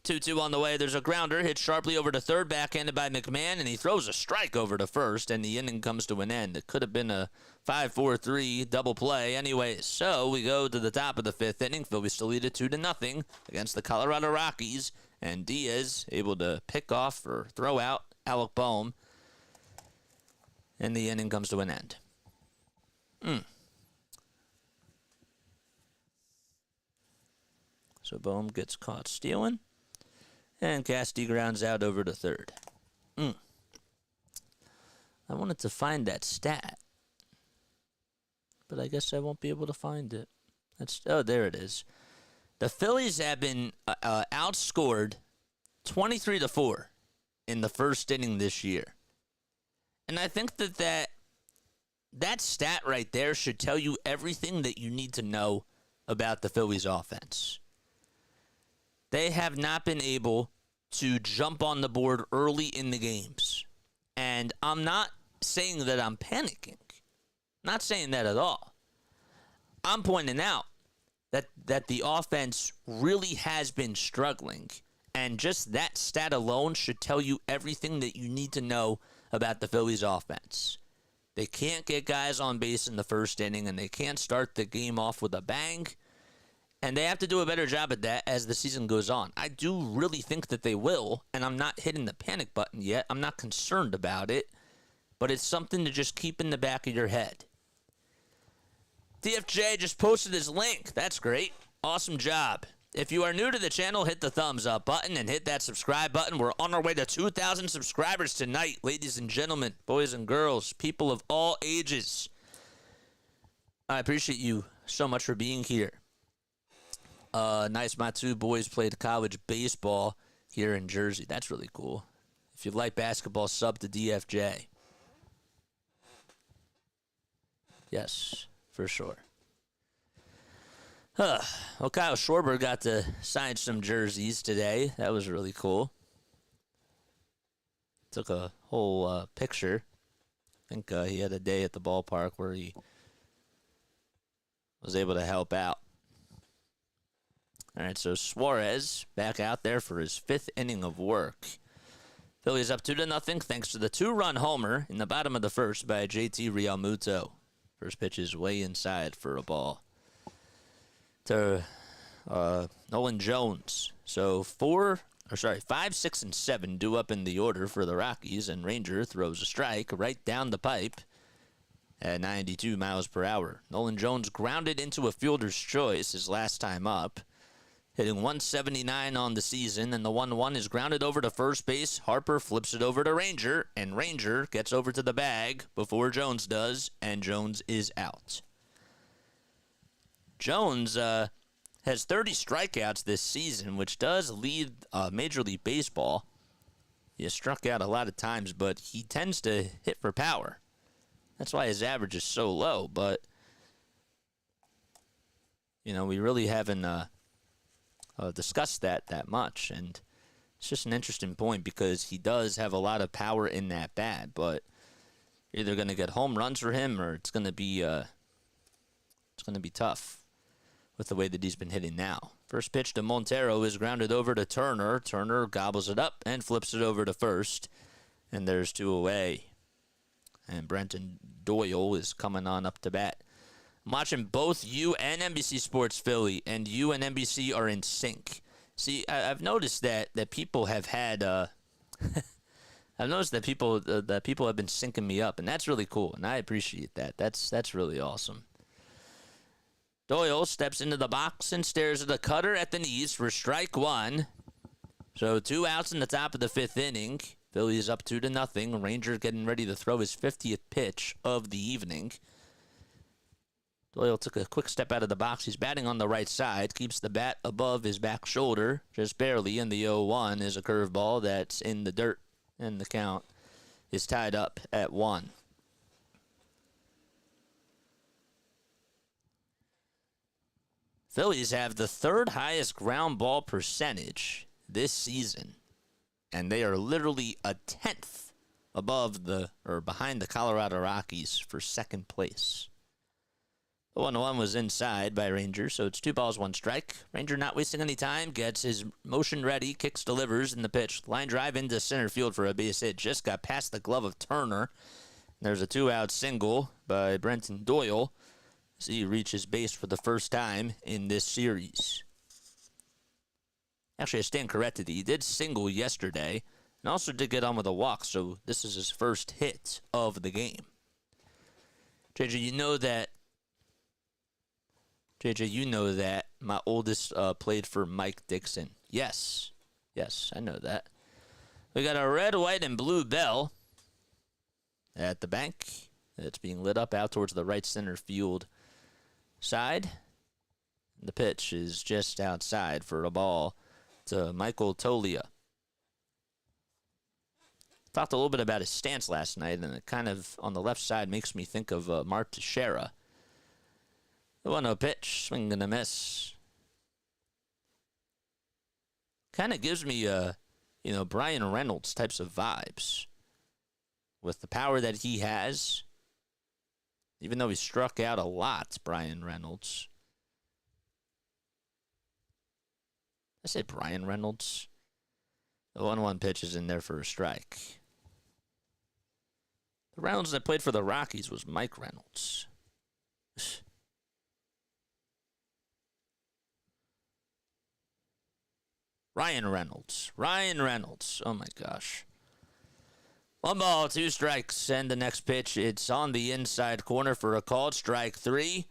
Speaker 1: 2-2 on the way. There's a grounder hit sharply over to third, backhanded by McMahon, and he throws a strike over to first, and the inning comes to an end. It could have been a 5-4-3 double play. Anyways, so we go to the top of the fifth inning. Phillies still lead it 2-0 against the Colorado Rockies, and Diaz able to pick off or throw out Alec Boehm, and the inning comes to an end. So Boehm gets caught stealing. And Casty grounds out over to third. I wanted to find that stat. But I guess I won't be able to find it. Oh, there it is. The Phillies have been outscored 23-4 in the first inning this year. And I think that stat right there should tell you everything that you need to know about the Phillies offense. They have not been able to jump on the board early in the games. And I'm not saying that I'm panicking. Not saying that at all. I'm pointing out that the offense really has been struggling. And just that stat alone should tell you everything that you need to know about the Phillies offense. They can't get guys on base in the first inning, and they can't start the game off with a bang. And they have to do a better job at that as the season goes on. I do really think that they will, and I'm not hitting the panic button yet. I'm not concerned about it, but it's something to just keep in the back of your head. DFJ just posted his link. That's great. Awesome job. If you are new to the channel, hit the thumbs up button and hit that subscribe button. We're on our way to 2,000 subscribers tonight, ladies and gentlemen, boys and girls, people of all ages. I appreciate you so much for being here. Nice, my 2 boys played college baseball here in Jersey. That's really cool. If you like basketball, sub to DFJ. Yes, for sure. Well, Kyle Schwarber got to sign some jerseys today. That was really cool. Took a whole picture. I think he had a day at the ballpark where he was able to help out. All right, so Suarez back out there for his 5th inning of work. Phillies up 2-0 thanks to the 2-run homer in the bottom of the first by JT Realmuto. First pitch is way inside for a ball to Nolan Jones. So 4 5, 6, and 7 due up in the order for the Rockies, and Ranger throws a strike right down the pipe at 92 miles per hour. Nolan Jones grounded into a fielder's choice his last time up, hitting 179 on the season, and the 1-1 is grounded over to first base. Harper flips it over to Ranger, and Ranger gets over to the bag before Jones does, and Jones is out. Jones has 30 strikeouts this season, which does lead Major League Baseball. He has struck out a lot of times, but he tends to hit for power. That's why his average is so low, but, we really haven't discussed that much, and it's just an interesting point because he does have a lot of power in that bat, but you're either going to get home runs for him or it's going to be tough with the way that he's been hitting now. First pitch to Montero is grounded over to Turner. Turner gobbles it up and flips it over to first. And there's 2 away. And Brenton Doyle is coming on up to bat. I'm watching both you and NBC Sports Philly, and you and NBC are in sync. See, I've noticed that people have had... I've noticed that people have been syncing me up, and that's really cool, and I appreciate that. That's really awesome. Doyle steps into the box and stares at the cutter at the knees for strike 1. So 2 outs in the top of the 5th inning. Phillies up 2-0. Ranger getting ready to throw his 50th pitch of the evening. Doyle took a quick step out of the box. He's batting on the right side. Keeps the bat above his back shoulder, just barely. And the 0-1 is a curveball that's in the dirt. And the count is tied up at 1. Phillies have the 3rd highest ground ball percentage this season, and they are literally a 10th behind the Colorado Rockies for 2nd place. The 1-1 was inside by Ranger, so it's 2 balls, 1 strike. Ranger not wasting any time, gets his motion ready, kicks, delivers in the pitch. Line drive into center field for a base hit. Just got past the glove of Turner. There's a 2-out single by Brenton Doyle. He reaches base for the first time in this series. Actually, I stand corrected. He did single yesterday and also did get on with a walk, so this is his first hit of the game. JJ, you know that my oldest played for Mike Dixon. Yes, I know that. We got a red, white, and blue bell at the bank. It's being lit up out towards the right center field side. The pitch is just outside for a ball to Michael Toglia. Talked a little bit about his stance last night, and it kind of, on the left side, makes me think of Mark Teixeira. The 1-0 pitch, swing and a miss. Kind of gives me, Brian Reynolds types of vibes. With the power that he has, even though he struck out a lot, Brian Reynolds. I said Brian Reynolds. The 1-1 pitch is in there for a strike. The Reynolds that played for the Rockies was Mike Reynolds. Ryan Reynolds. Oh, my gosh. 1 ball, 2 strikes, and the next pitch, it's on the inside corner for a called strike 3,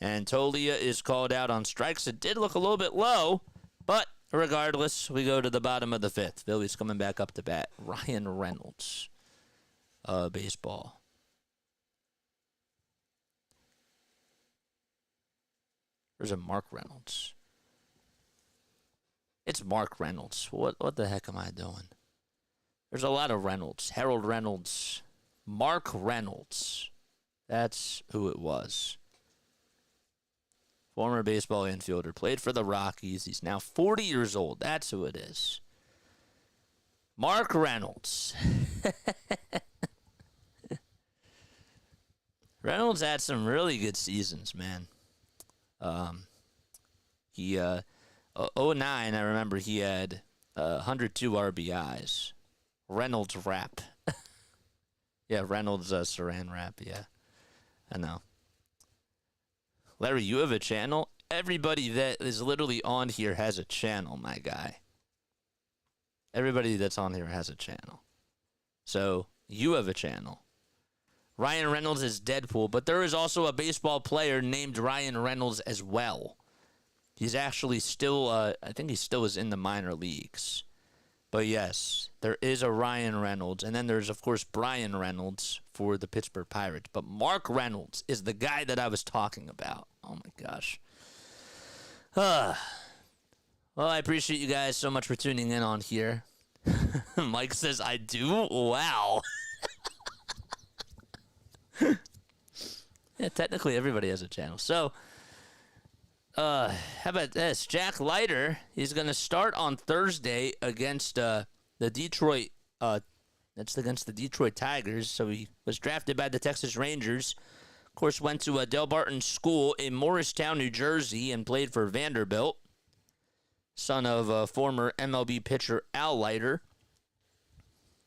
Speaker 1: and Toglia is called out on strikes. It did look a little bit low, but regardless, we go to the bottom of the 5th. Phillies coming back up to bat. Ryan Reynolds, baseball. There's a Mark Reynolds. It's Mark Reynolds. What the heck am I doing? There's a lot of Reynolds. Harold Reynolds. Mark Reynolds. That's who it was. Former baseball infielder. Played for the Rockies. He's now 40 years old. That's who it is. Mark Reynolds. Reynolds had some really good seasons, man. He 09, I remember he had 102 RBIs. Reynolds rap. Yeah, Reynolds Saran rap, yeah. I know. Larry, you have a channel? Everybody that is literally on here has a channel, my guy. Everybody that's on here has a channel. So you have a channel. Ryan Reynolds is Deadpool, but there is also a baseball player named Ryan Reynolds as well. He's actually still, I think he still is in the minor leagues. But yes, there is a Ryan Reynolds. And then there's, of course, Brian Reynolds for the Pittsburgh Pirates. But Mark Reynolds is the guy that I was talking about. Oh, my gosh. Well, I appreciate you guys so much for tuning in on here. Mike says, I do? Wow. Yeah, technically everybody has a channel. So, how about this? Jack Leiter, he's going to start on Thursday against the Detroit, that's against the Detroit Tigers. So he was drafted by the Texas Rangers. Of course, went to Del Barton School in Morristown, New Jersey, and played for Vanderbilt. Son of former MLB pitcher Al Leiter.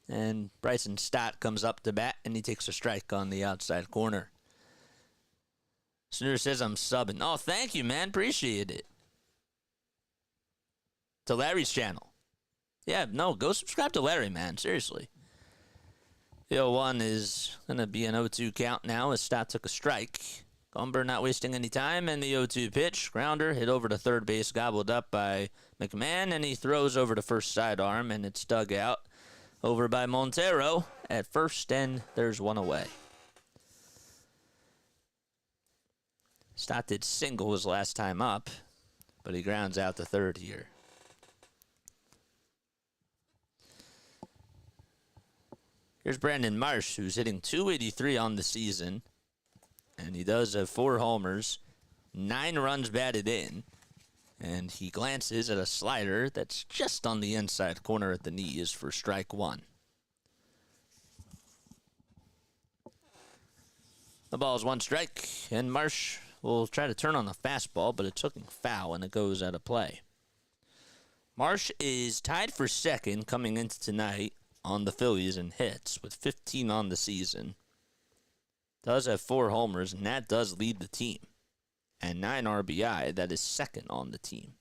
Speaker 1: And Bryson Stott comes up to bat, and he takes a strike on the outside corner. Snoozer says I'm subbing. Oh, thank you, man. Appreciate it. To Larry's channel. Yeah, no, go subscribe to Larry, man. Seriously. The 0-1 is going to be an 0-2 count now as Stott took a strike. Gomber not wasting any time, and the 0-2 pitch. Grounder hit over to third base, gobbled up by McMahon, and he throws over to first sidearm, and it's dug out over by Montero at first, and there's one away. Stott did single his last time up, but he grounds out the third here. Here's Brandon Marsh, who's hitting .283 on the season, and he does have 4 homers, 9 runs batted in, and he glances at a slider that's just on the inside corner at the knees for strike 1. The ball is 1 strike, and Marsh will try to turn on the fastball, but it's hooking foul, and it goes out of play. Marsh is tied for second coming into tonight on the Phillies in hits with 15 on the season. Does have 4 homers, and that does lead the team. And 9 RBI, that is second on the team.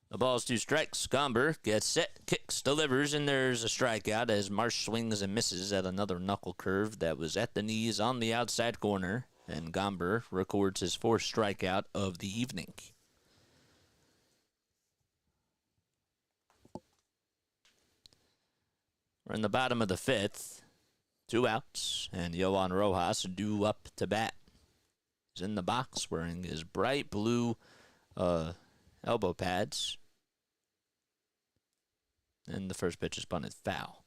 Speaker 1: The ball's 2 strikes. Gomber gets set, kicks, delivers, and there's a strikeout as Marsh swings and misses at another knuckle curve that was at the knees on the outside corner, and Gomber records his 4th strikeout of the evening. We're in the bottom of the 5th. 2 outs, and Yohan Rojas due up to bat. He's in the box wearing his bright blue elbow pads. And the first pitch is bunted foul.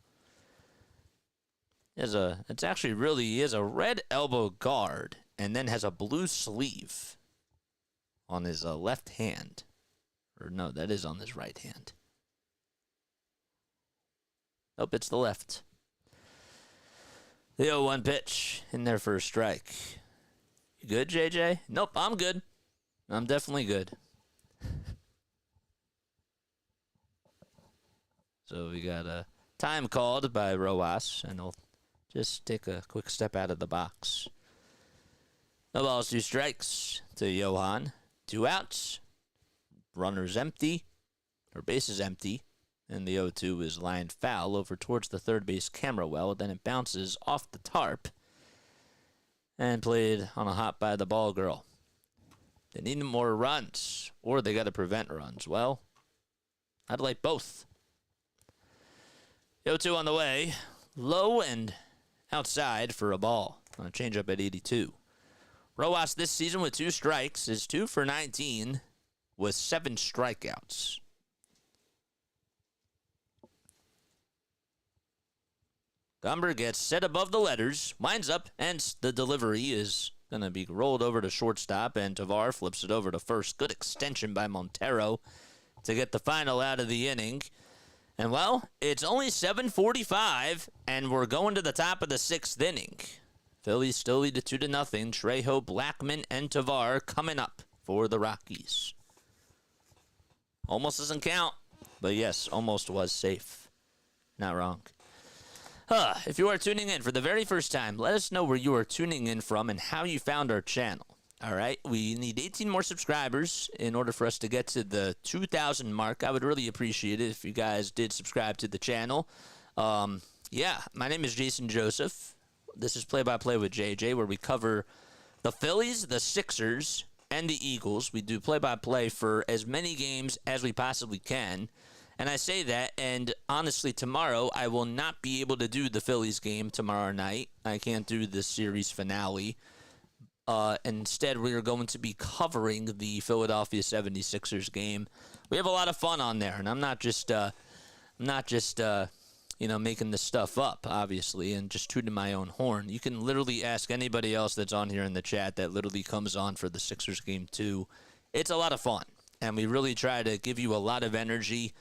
Speaker 1: He is a red elbow guard, and then has a blue sleeve on his left hand. Or no, that is on his right hand. Nope, it's the left. The 0-1 pitch in there for a strike. You good, JJ? Nope, I'm good. I'm definitely good. So we got a time called by Rojas, and he'll just take a quick step out of the box. No balls, 2 strikes to Yohan. 2 outs. Runners empty, or bases empty. And the 0-2 is lined foul over towards the third base camera well. Then it bounces off the tarp and played on a hop by the ball girl. They need more runs, or they got to prevent runs. Well, I'd like both. 0-2 on the way. Low and outside for a ball on a changeup at 82. Rojas this season with 2 strikes is 2 for 19 with 7 strikeouts. Gomber gets set above the letters, winds up, and the delivery is going to be rolled over to shortstop, and Tovar flips it over to first. Good extension by Montero to get the final out of the inning. And, well, it's only 7:45, and we're going to the top of the 6th inning. Phillies still lead it 2-0. Trejo, Blackman, and Tovar coming up for the Rockies. Almost doesn't count, but yes, almost was safe. Not wrong. If you are tuning in for the very first time, let us know where you are tuning in from and how you found our channel. All right, we need 18 more subscribers in order for us to get to the 2,000 mark. I would really appreciate it if you guys did subscribe to the channel. Yeah, my name is Jason Joseph. This is Play by Play with JJ, where we cover the Phillies, the Sixers, and the Eagles. We do play by play for as many games as we possibly can. And I say that, and honestly, tomorrow I will not be able to do the Phillies game tomorrow night. I can't do the series finale. Instead, we are going to be covering the Philadelphia 76ers game. We have a lot of fun on there, and I'm not just making this stuff up, obviously, and just tooting my own horn. You can literally ask anybody else that's on here in the chat that literally comes on for the Sixers game too. It's a lot of fun, and we really try to give you a lot of energy.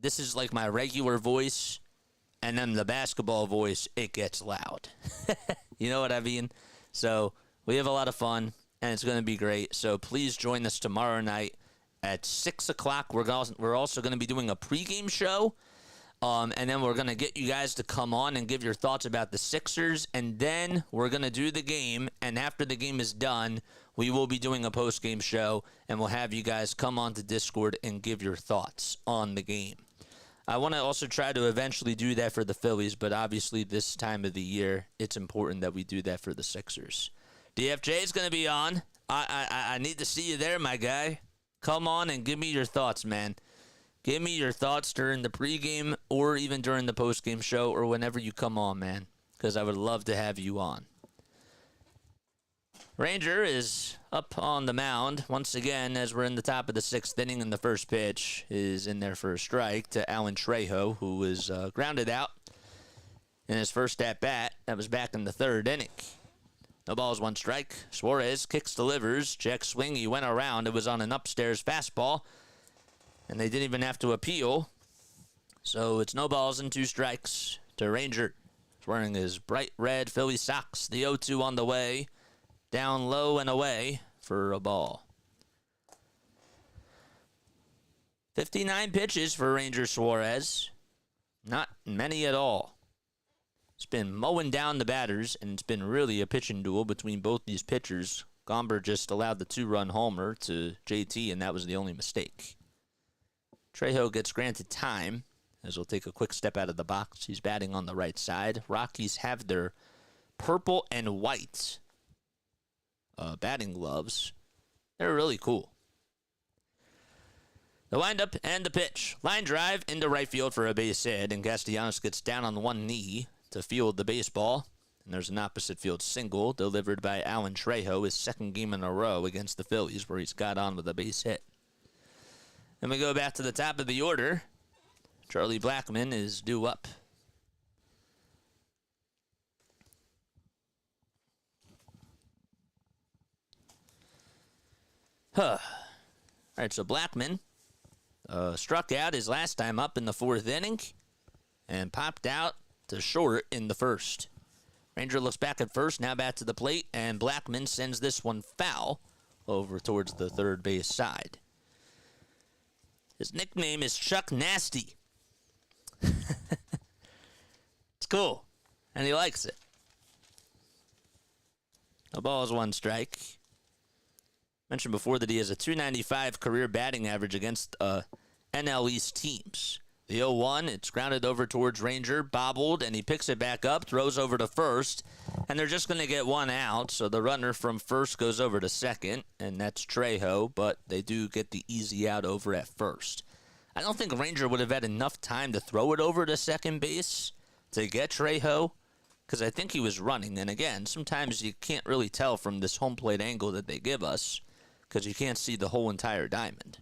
Speaker 1: This is like my regular voice, and then the basketball voice, it gets loud. You know what I mean? So we have a lot of fun, and it's going to be great. So please join us tomorrow night at 6 o'clock. We're also going to be doing a pregame show, and then we're going to get you guys to come on and give your thoughts about the Sixers, and then we're going to do the game, and after the game is done, we will be doing a postgame show, and we'll have you guys come on to Discord and give your thoughts on the game. I want to also try to eventually do that for the Phillies, but obviously this time of the year, it's important that we do that for the Sixers. DFJ is going to be on. I need to see you there, my guy. Come on and give me your thoughts, man. Give me your thoughts during the pregame or even during the postgame show or whenever you come on, man, because I would love to have you on. Ranger is up on the mound once again as we're in the top of the sixth inning, and the first pitch is in there for a strike to Alan Trejo, who was grounded out in his first at-bat. That was back in the third inning. No balls, one strike. Suarez kicks, delivers. Check swing. He went around. It was on an upstairs fastball, and they didn't even have to appeal. So it's no balls and two strikes to Ranger. He's wearing his bright red Philly socks. The 0-2 on the way. Down low and away for a ball. 59 pitches for Ranger Suarez. Not many at all. It's been mowing down the batters, and it's been really a pitching duel between both these pitchers. Gomber just allowed the 2-run homer to JT, and that was the only mistake. Trejo gets granted time, as he'll take a quick step out of the box. He's batting on the right side. Rockies have their purple and white batting gloves. They're really cool. The windup and the pitch. Line drive into right field for a base hit, and Castellanos gets down on one knee to field the baseball. And there's an opposite field single delivered by Alan Trejo, his second game in a row against the Phillies, where he's got on with a base hit. Then we go back to the top of the order. Charlie Blackmon is due up. All right, so Blackmon struck out his last time up in the fourth inning and popped out to short in the first. Ranger looks back at first, now back to the plate, and Blackmon sends this one foul over towards the third base side. His nickname is Chuck Nasty. It's cool, and he likes it. The ball is one strike. Mentioned before that he has a .295 career batting average against NL East teams. The 0-1, it's grounded over towards Ranger, bobbled, and he picks it back up, throws over to first, and they're just going to get one out, so the runner from first goes over to second, and that's Trejo, but they do get the easy out over at first. I don't think Ranger would have had enough time to throw it over to second base to get Trejo, because I think he was running, and again, sometimes you can't really tell from this home plate angle that they give us, because you can't see the whole entire diamond.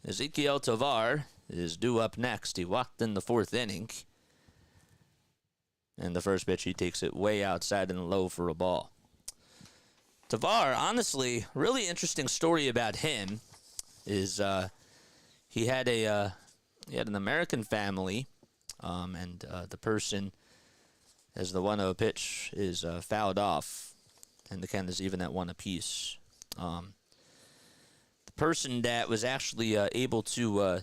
Speaker 1: Ezequiel Tovar is due up next. He walked in the fourth inning. And the first pitch, he takes it way outside and low for a ball. Tovar, honestly, really interesting story about him is he had an American family, and the person, as the 1-0 pitch is fouled off, and the count is even at one apiece. The person that was actually able to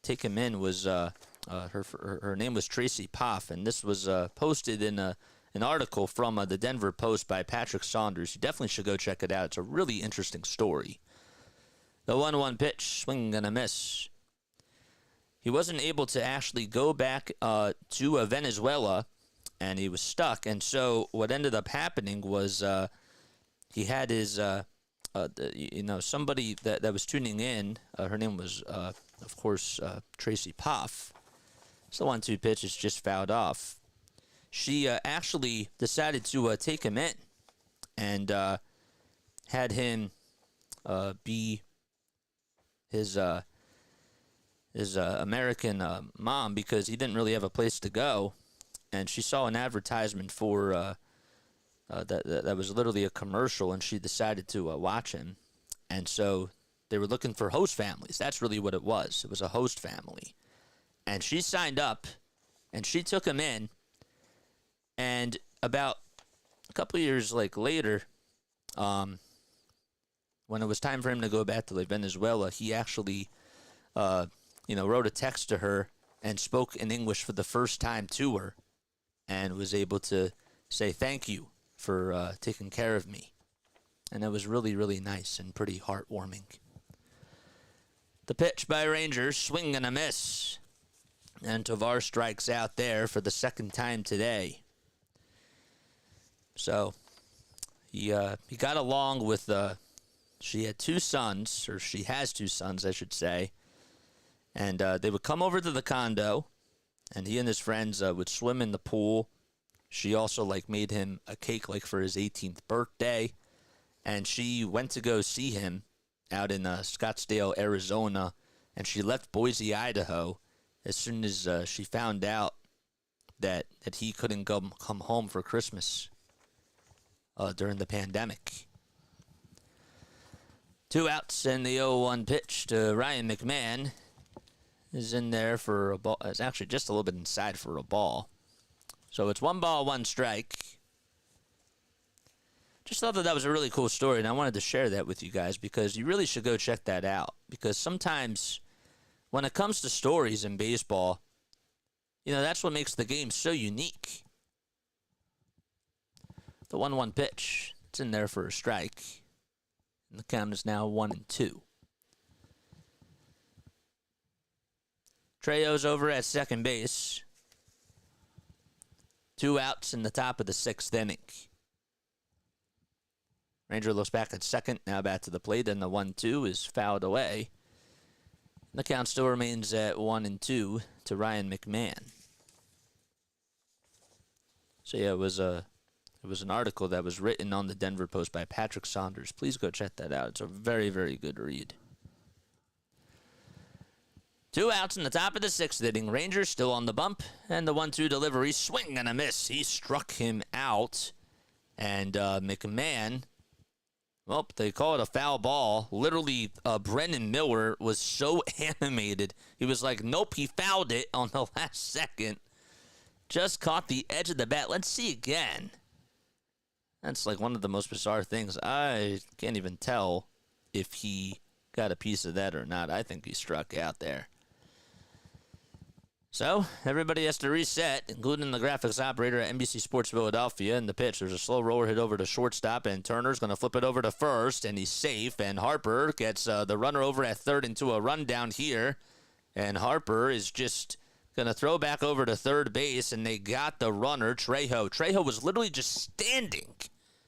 Speaker 1: take him in was her name was Tracy Poff, and this was posted in a an article from the Denver Post by Patrick Saunders. You definitely should go check it out. It's a really interesting story. The 1-1 pitch, swing and a miss. He wasn't able to actually go back to Venezuela, and he was stuck. And so what ended up happening was he had his, somebody that was tuning in. Her name was, of course, Tracy Poff. So the 1-2 pitch is just fouled off. She actually decided to take him in and had him be his American mom, because he didn't really have a place to go. And she saw an advertisement for that was literally a commercial, and she decided to watch him. And so they were looking for host families. That's really what it was. It was a host family. And she signed up, and she took him in. And about a couple of years later, when it was time for him to go back to Venezuela, he actually, wrote a text to her and spoke in English for the first time to her, and was able to say thank you for taking care of me. And it was really, really nice and pretty heartwarming. The pitch by Rangers, swing and a miss. And Tovar strikes out there for the second time today. So he got along with, she had two sons, or she has two sons, I should say. And they would come over to the condo, and he and his friends would swim in the pool. She also made him a cake for his 18th birthday. And she went to go see him out in Scottsdale, Arizona. And she left Boise, Idaho, as soon as she found out that he couldn't come home for Christmas during the pandemic. 2 outs, and the 0-1 pitch to Ryan McMahon is in there for a ball. It's actually just a little bit inside for a ball. So it's 1 ball, 1 strike. Just thought that was a really cool story, and I wanted to share that with you guys, because you really should go check that out. Because sometimes when it comes to stories in baseball, that's what makes the game so unique. The 1-1 pitch, it's in there for a strike. And the count is now 1-2. Trejo's over at second base. 2 outs in the top of the 6th inning. Ranger looks back at second, now back to the plate, and the 1-2 is fouled away. The count still remains at 1-2 to Ryan McMahon. So yeah, it was an article that was written on the Denver Post by Patrick Saunders. Please go check that out. It's a very, very good read. 2 outs in the top of the 6th inning. Rangers still on the bump, and the 1-2 delivery, swing and a miss. He struck him out, and McMahon, well, they call it a foul ball. Literally, Brennan Miller was so animated. He was like, nope, he fouled it on the last second. Just caught the edge of the bat. Let's see again. That's one of the most bizarre things. I can't even tell if he got a piece of that or not. I think he struck out there. So, everybody has to reset, including the graphics operator at NBC Sports Philadelphia. And the pitch, there's a slow roller hit over to shortstop, and Turner's going to flip it over to first, and he's safe. And Harper gets the runner over at third into a rundown here. And Harper is just going to throw back over to third base, and they got the runner, Trejo. Trejo was literally just standing.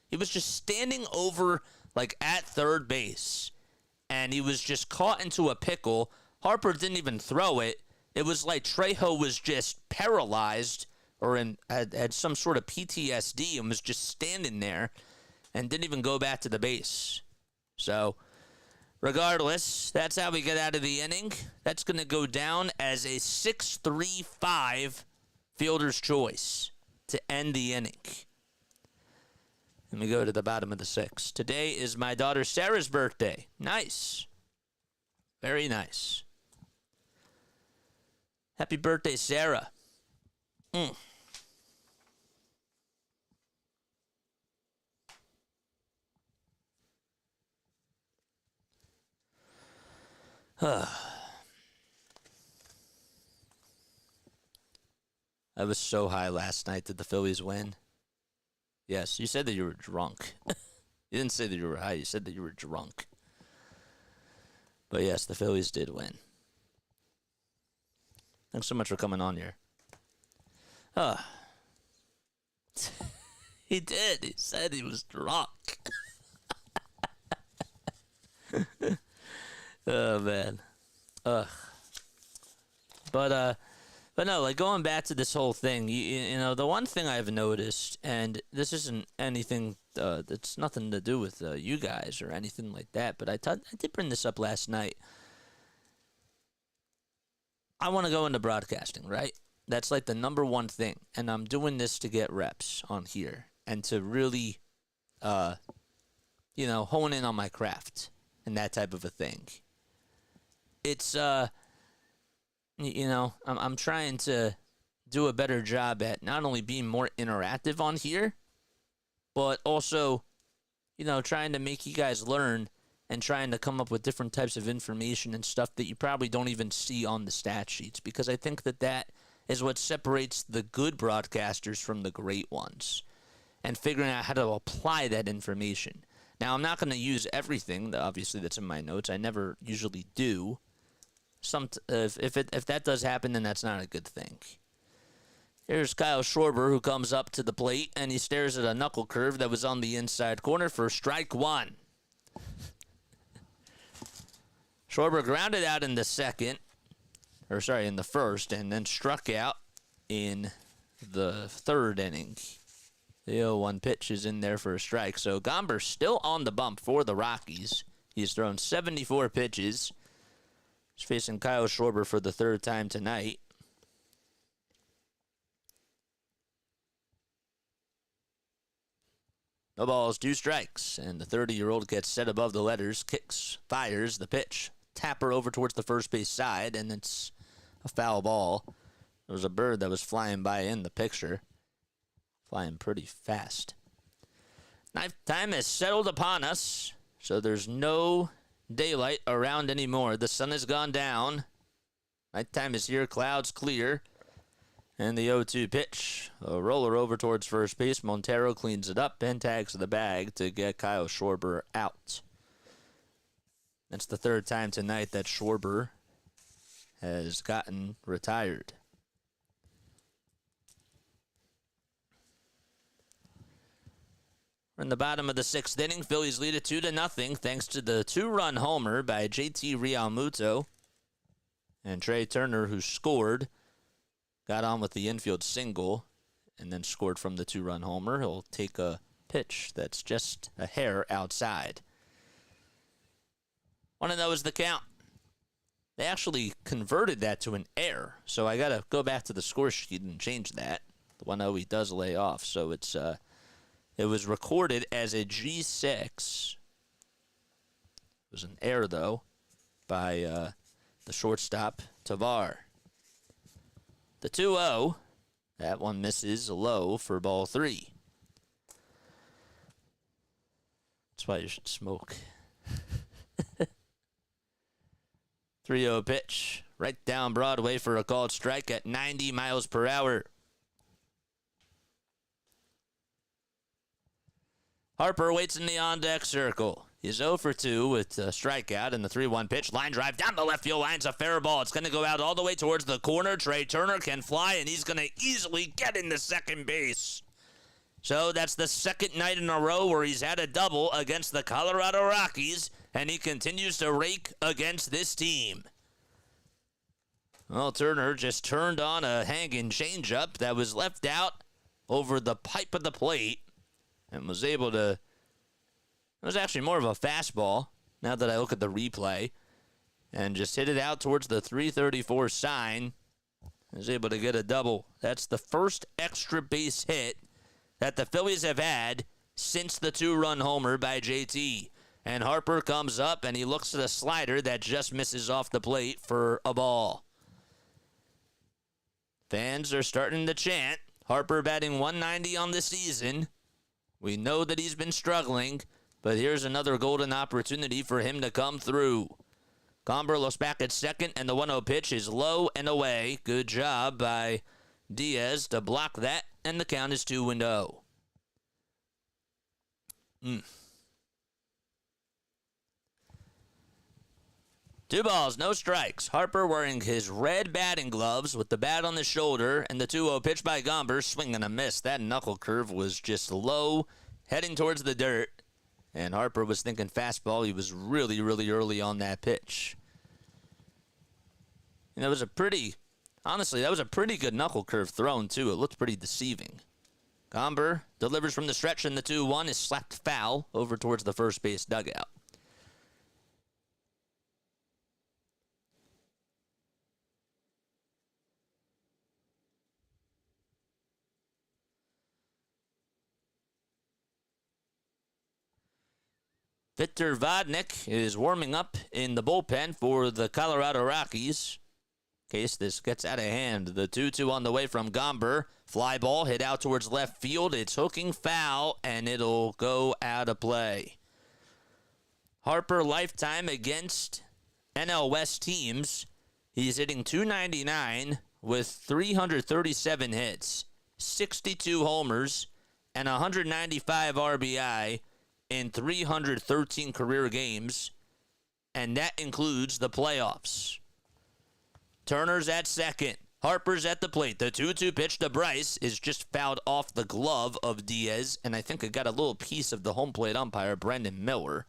Speaker 1: He was just standing over, at third base. And he was just caught into a pickle. Harper didn't even throw it. It was like Trejo was just paralyzed or had some sort of PTSD and was just standing there and didn't even go back to the base. So, regardless, that's how we get out of the inning. That's going to go down as a 6-3-5 fielder's choice to end the inning. And we go to the bottom of the 6th. Today is my daughter Sarah's birthday. Nice. Very nice. Happy birthday, Sarah. I was so high last night. Did the Phillies win? Yes, you said that you were drunk. You didn't say that you were high. You said that you were drunk. But yes, the Phillies did win. Thanks so much for coming on here. He did. He said he was drunk. Oh, man. Ugh. But no, like, going back to this whole thing, you know, the one thing I've noticed, and this isn't anything that's nothing to do with you guys or anything like that, but I did bring this up last night. I want to go into broadcasting, right? That's like the number one thing, and I'm doing this to get reps on here and to really, you know, hone in on my craft and that type of a thing. It's, you know, I'm trying to do a better job at not only being more interactive on here, but also, you know, trying to make you guys learn and trying to come up with different types of information and stuff that you probably don't even see on the stat sheets, because I think that is what separates the good broadcasters from the great ones, and figuring out how to apply that information. Now, I'm not going to use everything, obviously, that's in my notes. I never usually do. If that does happen, then that's not a good thing. Here's Kyle Schwarber, who comes up to the plate, and he stares at a knuckle curve that was on the inside corner for strike one. Schwarber grounded out in the first, and then struck out in the third inning. The 0-1 pitch is in there for a strike. So Gomber still on the bump for the Rockies. He's thrown 74 pitches. He's facing Kyle Schwarber for the third time tonight. No balls, 2 strikes, and the 30-year-old gets set above the letters, kicks, fires the pitch. Tapper over towards the first base side, and it's a foul ball. There was a bird that was flying by in the picture. Flying pretty fast. Night time has settled upon us, so there's no daylight around anymore. The sun has gone down. Nighttime is here, clouds clear. And the 0-2 pitch. A roller over towards first base. Montero cleans it up and tags the bag to get Kyle Schwarber out. That's the third time tonight that Schwarber has gotten retired. We're in the bottom of the 6th inning. Phillies lead it 2-0 thanks to the 2-run homer by JT Realmuto. And Trey Turner, who scored, got on with the infield single and then scored from the 2-run homer. He'll take a pitch that's just a hair outside. 1-0 is the count. They actually converted that to an error, so I got to go back to the score sheet and change that. The 1-0 he does lay off, so it's it was recorded as a G6. It was an error, though, by the shortstop, Tavar. The 2-0, that one misses low for ball 3. That's why you should smoke. 3-0 pitch, right down Broadway for a called strike at 90 miles per hour. Harper waits in the on-deck circle. He's 0 for 2 with a strikeout and the 3-1 pitch. Line drive down the left field line. It's a fair ball. It's going to go out all the way towards the corner. Trey Turner can fly, and he's going to easily get into second base. So that's the second night in a row where he's had a double against the Colorado Rockies, and he continues to rake against this team. Well, Turner just turned on a hanging changeup that was left out over the pipe of the plate and was able to... It was actually more of a fastball, now that I look at the replay, and just hit it out towards the 334 sign. He was able to get a double. That's the first extra base hit that the Phillies have had since the 2-run homer by JT. And Harper comes up, and he looks at a slider that just misses off the plate for a ball. Fans are starting to chant. Harper batting 190 on the season. We know that he's been struggling, but here's another golden opportunity for him to come through. Gomber looks back at second, and the 1-0 pitch is low and away. Good job by Diaz to block that, and the count is 2-0. 2 balls, no strikes. Harper wearing his red batting gloves with the bat on the shoulder, and the 2-0 pitch by Gomber, swing and a miss. That knuckle curve was just low, heading towards the dirt, and Harper was thinking fastball. He was really, really early on that pitch. And that was a pretty good knuckle curve thrown, too. It looked pretty deceiving. Gomber delivers from the stretch, and the 2-1 is slapped foul over towards the first base dugout. Victor Vodnik is warming up in the bullpen for the Colorado Rockies. In case this gets out of hand, the 2-2 on the way from Gomber. Fly ball hit out towards left field. It's hooking foul, and it'll go out of play. Harper lifetime against NL West teams. He's hitting .299 with 337 hits, 62 homers, and 195 RBI. In 313 career games, and that includes the playoffs. Turner's at second. Harper's at the plate. The 2-2 pitch to Bryce is just fouled off the glove of Diaz, and I think it got a little piece of the home plate umpire, Brendan Miller.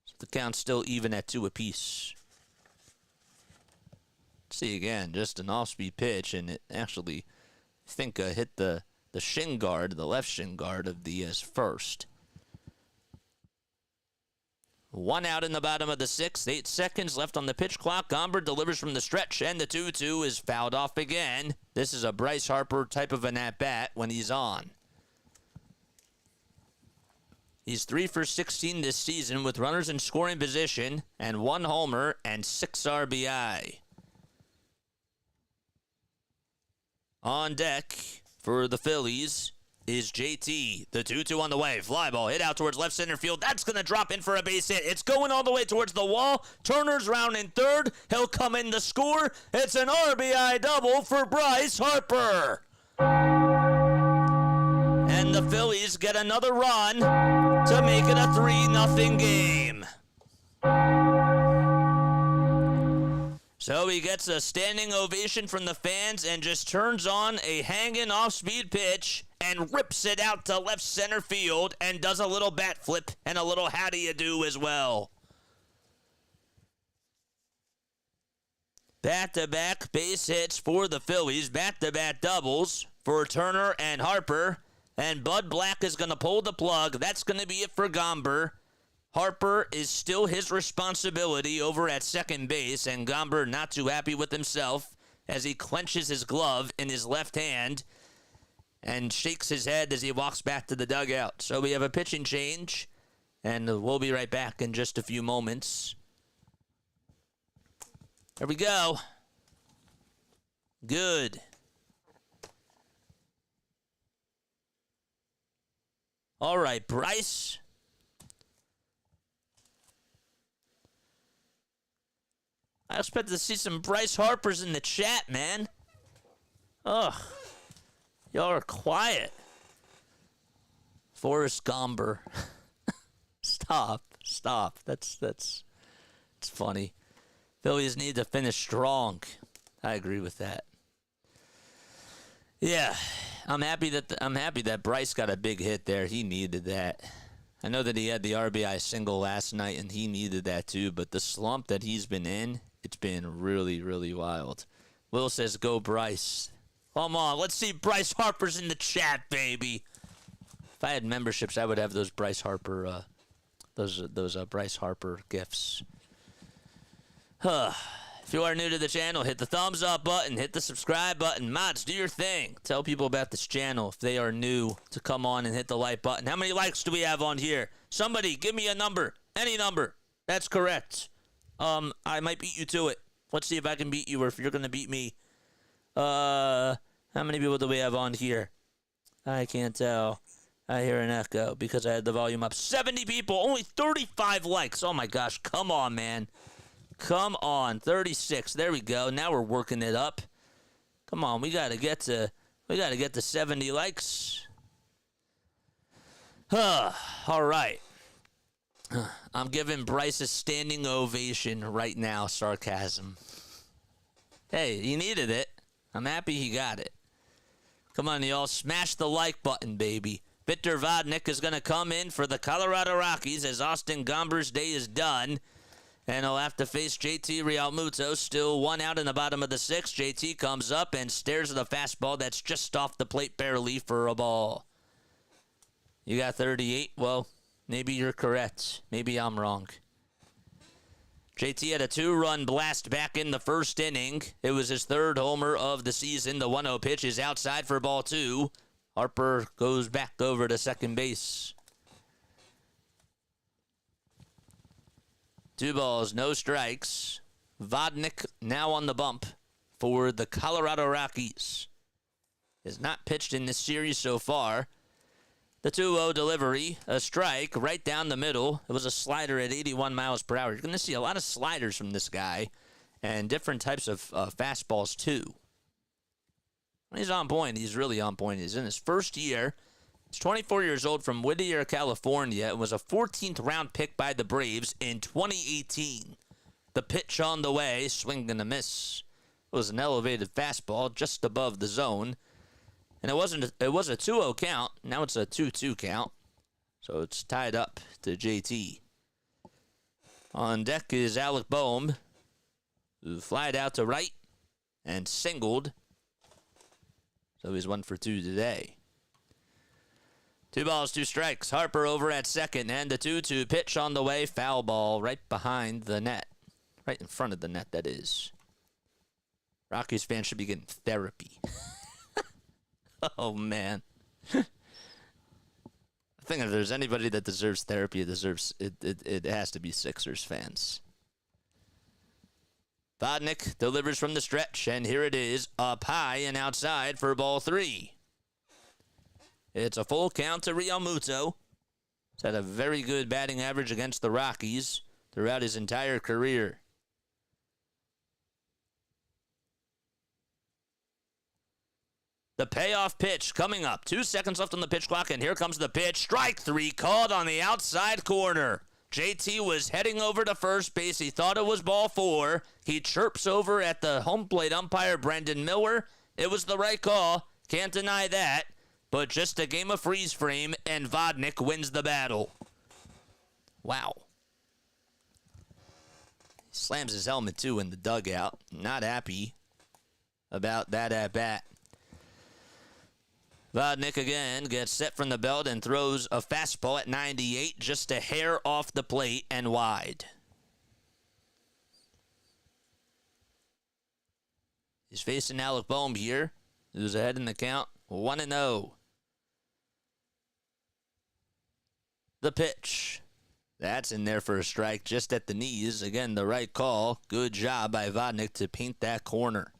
Speaker 1: So the count's still even at 2 apiece. See again, just an off-speed pitch, and it actually, I think, hit the shin guard, the left shin guard of Diaz first. 1 out in the bottom of the 6th. 8 seconds left on the pitch clock. Gomber delivers from the stretch, and the 2-2 is fouled off again. This is a Bryce Harper type of an at-bat when he's on. He's 3 for 16 this season with runners in scoring position and 1 homer and 6 RBI. On deck for the Phillies is JT. The 2-2 on the way. Fly ball hit out towards left center field. That's going to drop in for a base hit. It's going all the way towards the wall. Turner's rounding third. He'll come in to score. It's an RBI double for Bryce Harper. And the Phillies get another run to make it a 3-0 game. So he gets a standing ovation from the fans and just turns on a hanging off-speed pitch and rips it out to left center field and does a little bat flip and a little how do you do as well. Back-to-back base hits for the Phillies. Back-to-back doubles for Turner and Harper. And Bud Black is going to pull the plug. That's going to be it for Gomber. Harper is still his responsibility over at second base, and Gomber not too happy with himself as he clenches his glove in his left hand and shakes his head as he walks back to the dugout. So we have a pitching change, and we'll be right back in just a few moments. There we go. Good. All right, Bryce. I expect to see some Bryce Harpers in the chat, man. Ugh. Y'all are quiet. Forrest Gomber. Stop. It's funny. Phillies need to finish strong. I agree with that. Yeah, I'm happy that Bryce got a big hit there. He needed that. I know that he had the RBI single last night, and he needed that too. But the slump that he's been in, it's been really, really wild. Will says, "Go Bryce." Come on, let's see Bryce Harper's in the chat, baby. If I had memberships, I would have those Bryce Harper, Bryce Harper gifts. If you are new to the channel, hit the thumbs up button, hit the subscribe button. Mods, do your thing. Tell people about this channel if they are new to come on and hit the like button. How many likes do we have on here? Somebody, give me a number. Any number. That's correct. I might beat you to it. Let's see if I can beat you or if you're going to beat me. How many people do we have on here? I can't tell. I hear an echo because I had the volume up. 70 people, only 35 likes. Oh my gosh, come on, man. Come on, 36. There we go. Now we're working it up. Come on, we gotta get to 70 likes. All right. I'm giving Bryce a standing ovation right now, sarcasm. Hey, he needed it. I'm happy he got it. Come on, y'all. Smash the like button, baby. Victor Vodnik is going to come in for the Colorado Rockies as Austin Gomber's day is done. And he'll have to face JT Realmuto. Still one out in the bottom of the sixth. JT comes up and stares at the fastball that's just off the plate barely for a ball. You got 38? Well, maybe you're correct. Maybe I'm wrong. JT had a 2-run blast back in the first inning. It was his third homer of the season. The 1-0 pitch is outside for ball 2. Harper goes back over to second base. 2 balls, no strikes. Vodnik now on the bump for the Colorado Rockies. Has not pitched in this series so far. The 2-0 delivery, a strike right down the middle. It was a slider at 81 miles per hour. You're going to see a lot of sliders from this guy and different types of fastballs too. When he's on point, he's really on point. He's in his first year. He's 24 years old from Whittier, California, and was a 14th round pick by the Braves in 2018. The pitch on the way, swing and a miss. It was an elevated fastball just above the zone. And it was a 2-0 count. Now it's a 2-2 count. So it's tied up to JT. On deck is Alec Boehm, who flied out to right and singled. So he's 1 for 2 today. 2 balls, 2 strikes. Harper over at second, and the 2-2 pitch on the way. Foul ball right behind the net. Right in front of the net, that is. Rockies fans should be getting therapy. Oh, man. I think if there's anybody that deserves therapy, it has to be Sixers fans. Vodnik delivers from the stretch, and here it is, up high and outside for ball 3. It's a full count to Realmuto. He's had a very good batting average against the Rockies throughout his entire career. The payoff pitch coming up. 2 seconds left on the pitch clock, and here comes the pitch. Strike 3 called on the outside corner. JT was heading over to first base. He thought it was ball 4. He chirps over at the home plate umpire, Brendan Miller. It was the right call. Can't deny that. But just a game of freeze frame, and Vodnik wins the battle. Wow. He slams his helmet, too, in the dugout. Not happy about that at-bat. Vodnik again gets set from the belt and throws a fastball at 98, just a hair off the plate and wide. He's facing Alec Boehm here, who's ahead in the count, 1-0. The pitch. That's in there for a strike just at the knees. Again, the right call. Good job by Vodnik to paint that corner.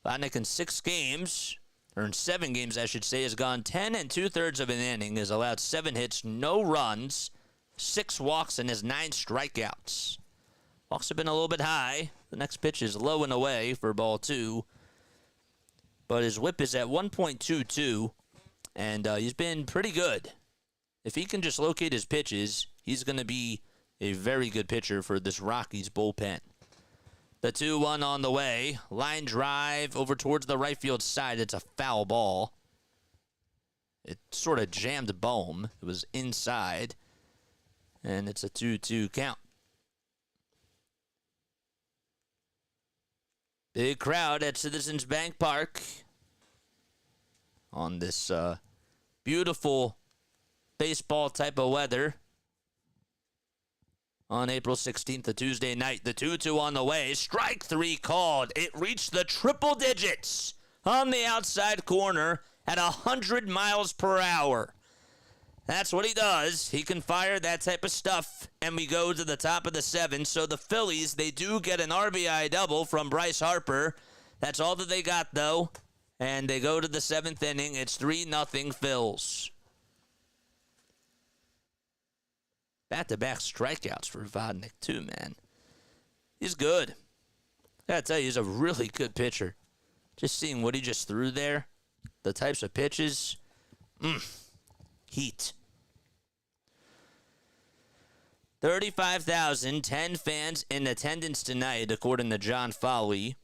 Speaker 1: Vodnik in 6 games, or in 7 games, I should say, has gone 10 2/3 of an inning, has allowed 7 hits, no runs, 6 walks, and has 9 strikeouts. Walks have been a little bit high. The next pitch is low and away for ball 2. But his whip is at 1.22, and he's been pretty good. If he can just locate his pitches, he's going to be a very good pitcher for this Rockies bullpen. The 2-1 on the way. Line drive over towards the right field side. It's a foul ball. It sort of jammed Boehm. It was inside. And it's a 2-2 count. Big crowd at Citizens Bank Park on this beautiful baseball type of weather. On April 16th, a Tuesday night, the 2-2 on the way. Strike 3 called. It reached the triple digits on the outside corner at 100 miles per hour. That's what he does. He can fire that type of stuff, and we go to the top of the 7th. So the Phillies, they do get an RBI double from Bryce Harper. That's all that they got, though. And they go to the 7th inning. It's 3-0 Phils. Back-to-back strikeouts for Vodnik, too, man. He's good. I gotta tell you, he's a really good pitcher. Just seeing what he just threw there, the types of pitches, Heat. 35,010 fans in attendance tonight, according to John Foley,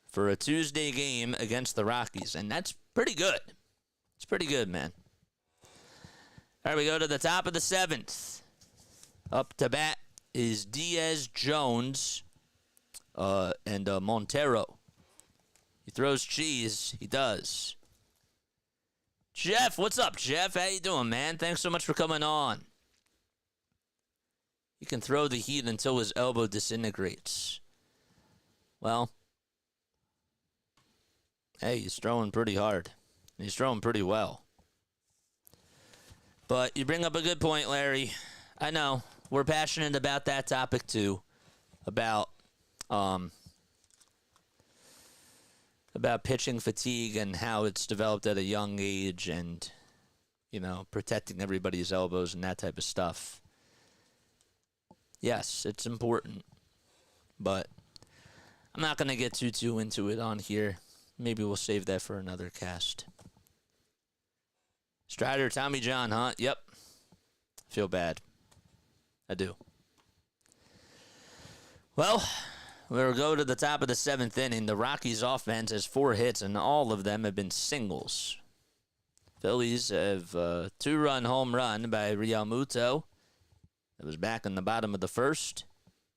Speaker 1: for a Tuesday game against the Rockies. And that's pretty good. It's pretty good, man. All right, we go to the top of the 7th. Up to bat is Diaz, Jones, and Montero. He throws cheese. He does. Jeff, what's up, Jeff? How you doing, man? Thanks so much for coming on. He can throw the heat until his elbow disintegrates. Well, hey, he's throwing pretty hard. He's throwing pretty well. But you bring up a good point, Larry. I know. We're passionate about that topic, too. About pitching fatigue and how it's developed at a young age and, you know, protecting everybody's elbows and that type of stuff. Yes, it's important, but I'm not going to get too into it on here. Maybe we'll save that for another cast. Strider, Tommy John, huh? Yep. Feel bad. I do. Well, we'll go to the top of the 7th inning. The Rockies offense has 4 hits, and all of them have been singles. Phillies have a 2-run home run by Real Muto. It was back in the bottom of the 1st.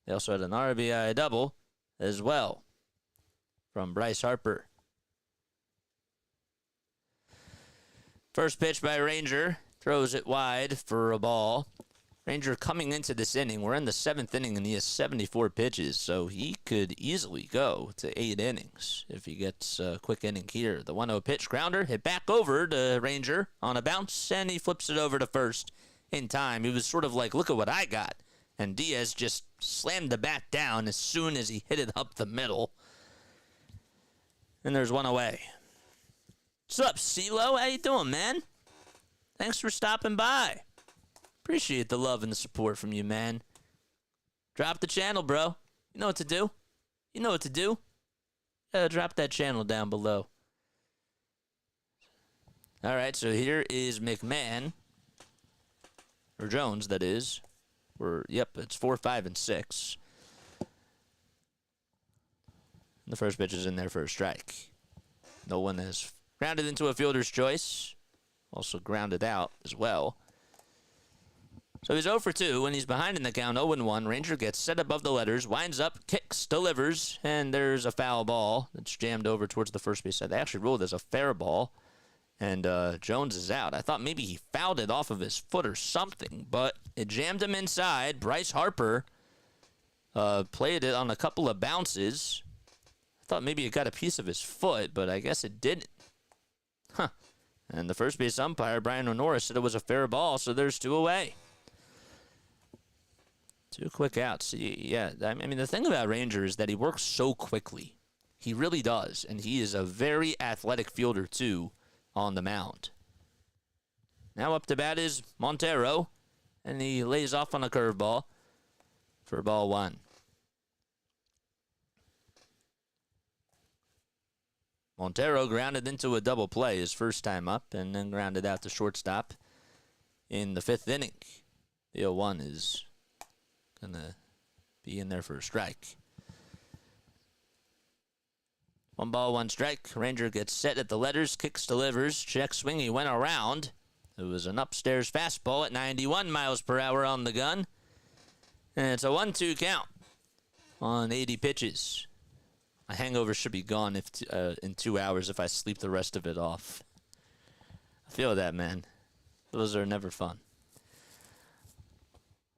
Speaker 1: They also had an RBI double as well from Bryce Harper. First pitch by Ranger. Throws it wide for a ball. Ranger coming into this inning. We're in the 7th inning, and he has 74 pitches, so he could easily go to 8 innings if he gets a quick inning here. The 1-0 pitch, grounder, hit back over to Ranger on a bounce, and he flips it over to first. In time, he was sort of like, look at what I got. And Diaz just slammed the bat down as soon as he hit it up the middle. And there's one away. What's up, CeeLo? How you doing, man? Thanks for stopping by. Appreciate the love and the support from you, man. Drop the channel, bro. You know what to do. You know what to do. Drop that channel down below. All right, so here is McMahon. Or Jones, that is. It's 4, 5, and 6. The first pitch is in there for a strike. No one has grounded into a fielder's choice. Also grounded out as well. So he's 0 for 2. When he's behind in the count, 0-1. Ranger gets set above the letters, winds up, kicks, delivers, and there's a foul ball that's jammed over towards the first base side. They actually ruled as a fair ball. And Jones is out. I thought maybe he fouled it off of his foot or something, but it jammed him inside. Bryce Harper played it on a couple of bounces. I thought maybe it got a piece of his foot, but I guess it didn't. Huh. And the first base umpire, Brian Honora, said it was a fair ball, so there's 2 away. 2 quick outs. Yeah, I mean, the thing about Ranger is that he works so quickly. He really does, and he is a very athletic fielder, too, on the mound. Now up to bat is Montero, and he lays off on a curveball for ball 1. Montero grounded into a double play his first time up, and then grounded out to shortstop in the 5th inning. The 0-1 is going to be in there for a strike. 1 ball, 1 strike. Ranger gets set at the letters, kicks, delivers, check swing. He went around. It was an upstairs fastball at 91 miles per hour on the gun. And it's a 1-2 count on 80 pitches. My hangover should be gone in 2 hours if I sleep the rest of it off. I feel that, man. Those are never fun.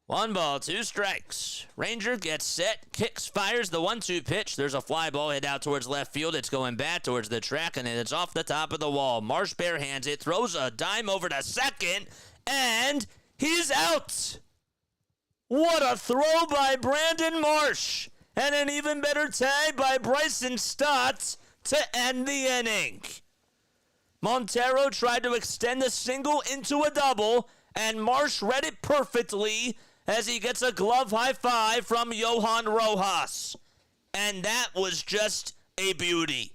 Speaker 1: 1 ball, 2 strikes. Ranger gets set, kicks, fires the 1-2 pitch. There's a fly ball hit out towards left field. It's going back towards the track, and it's off the top of the wall. Marsh barehands it, throws a dime over to second, and he's out. What a throw by Brandon Marsh, and an even better tag by Bryson Stott to end the inning. Montero tried to extend the single into a double, and Marsh read it perfectly as he gets a glove high five from Johan Rojas. And that was just a beauty.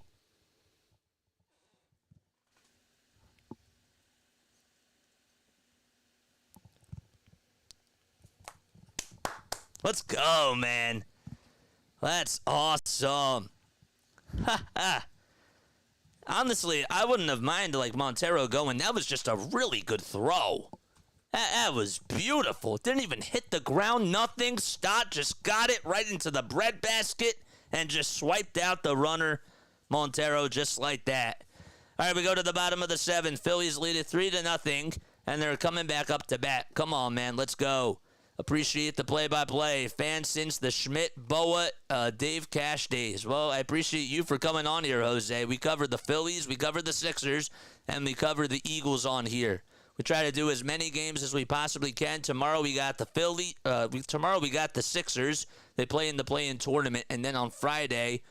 Speaker 1: Let's go, man. That's awesome. Ha ha. Honestly, I wouldn't have minded like Montero going. That was just a really good throw. That was beautiful. Didn't even hit the ground, nothing. Stott just got it right into the breadbasket and just swiped out the runner, Montero, just like that. All right, we go to the bottom of the seventh. Phillies lead it 3-0, and they're coming back up to bat. Come on, man, let's go. Appreciate the play-by-play. Fan since the Schmidt, Boa, Dave Cash days. Well, I appreciate you for coming on here, Jose. We covered the Phillies, we covered the Sixers, and we covered the Eagles on here. We try to do as many games as we possibly can. Tomorrow we got the tomorrow we got the Sixers. They play in the play-in tournament, and then on Friday,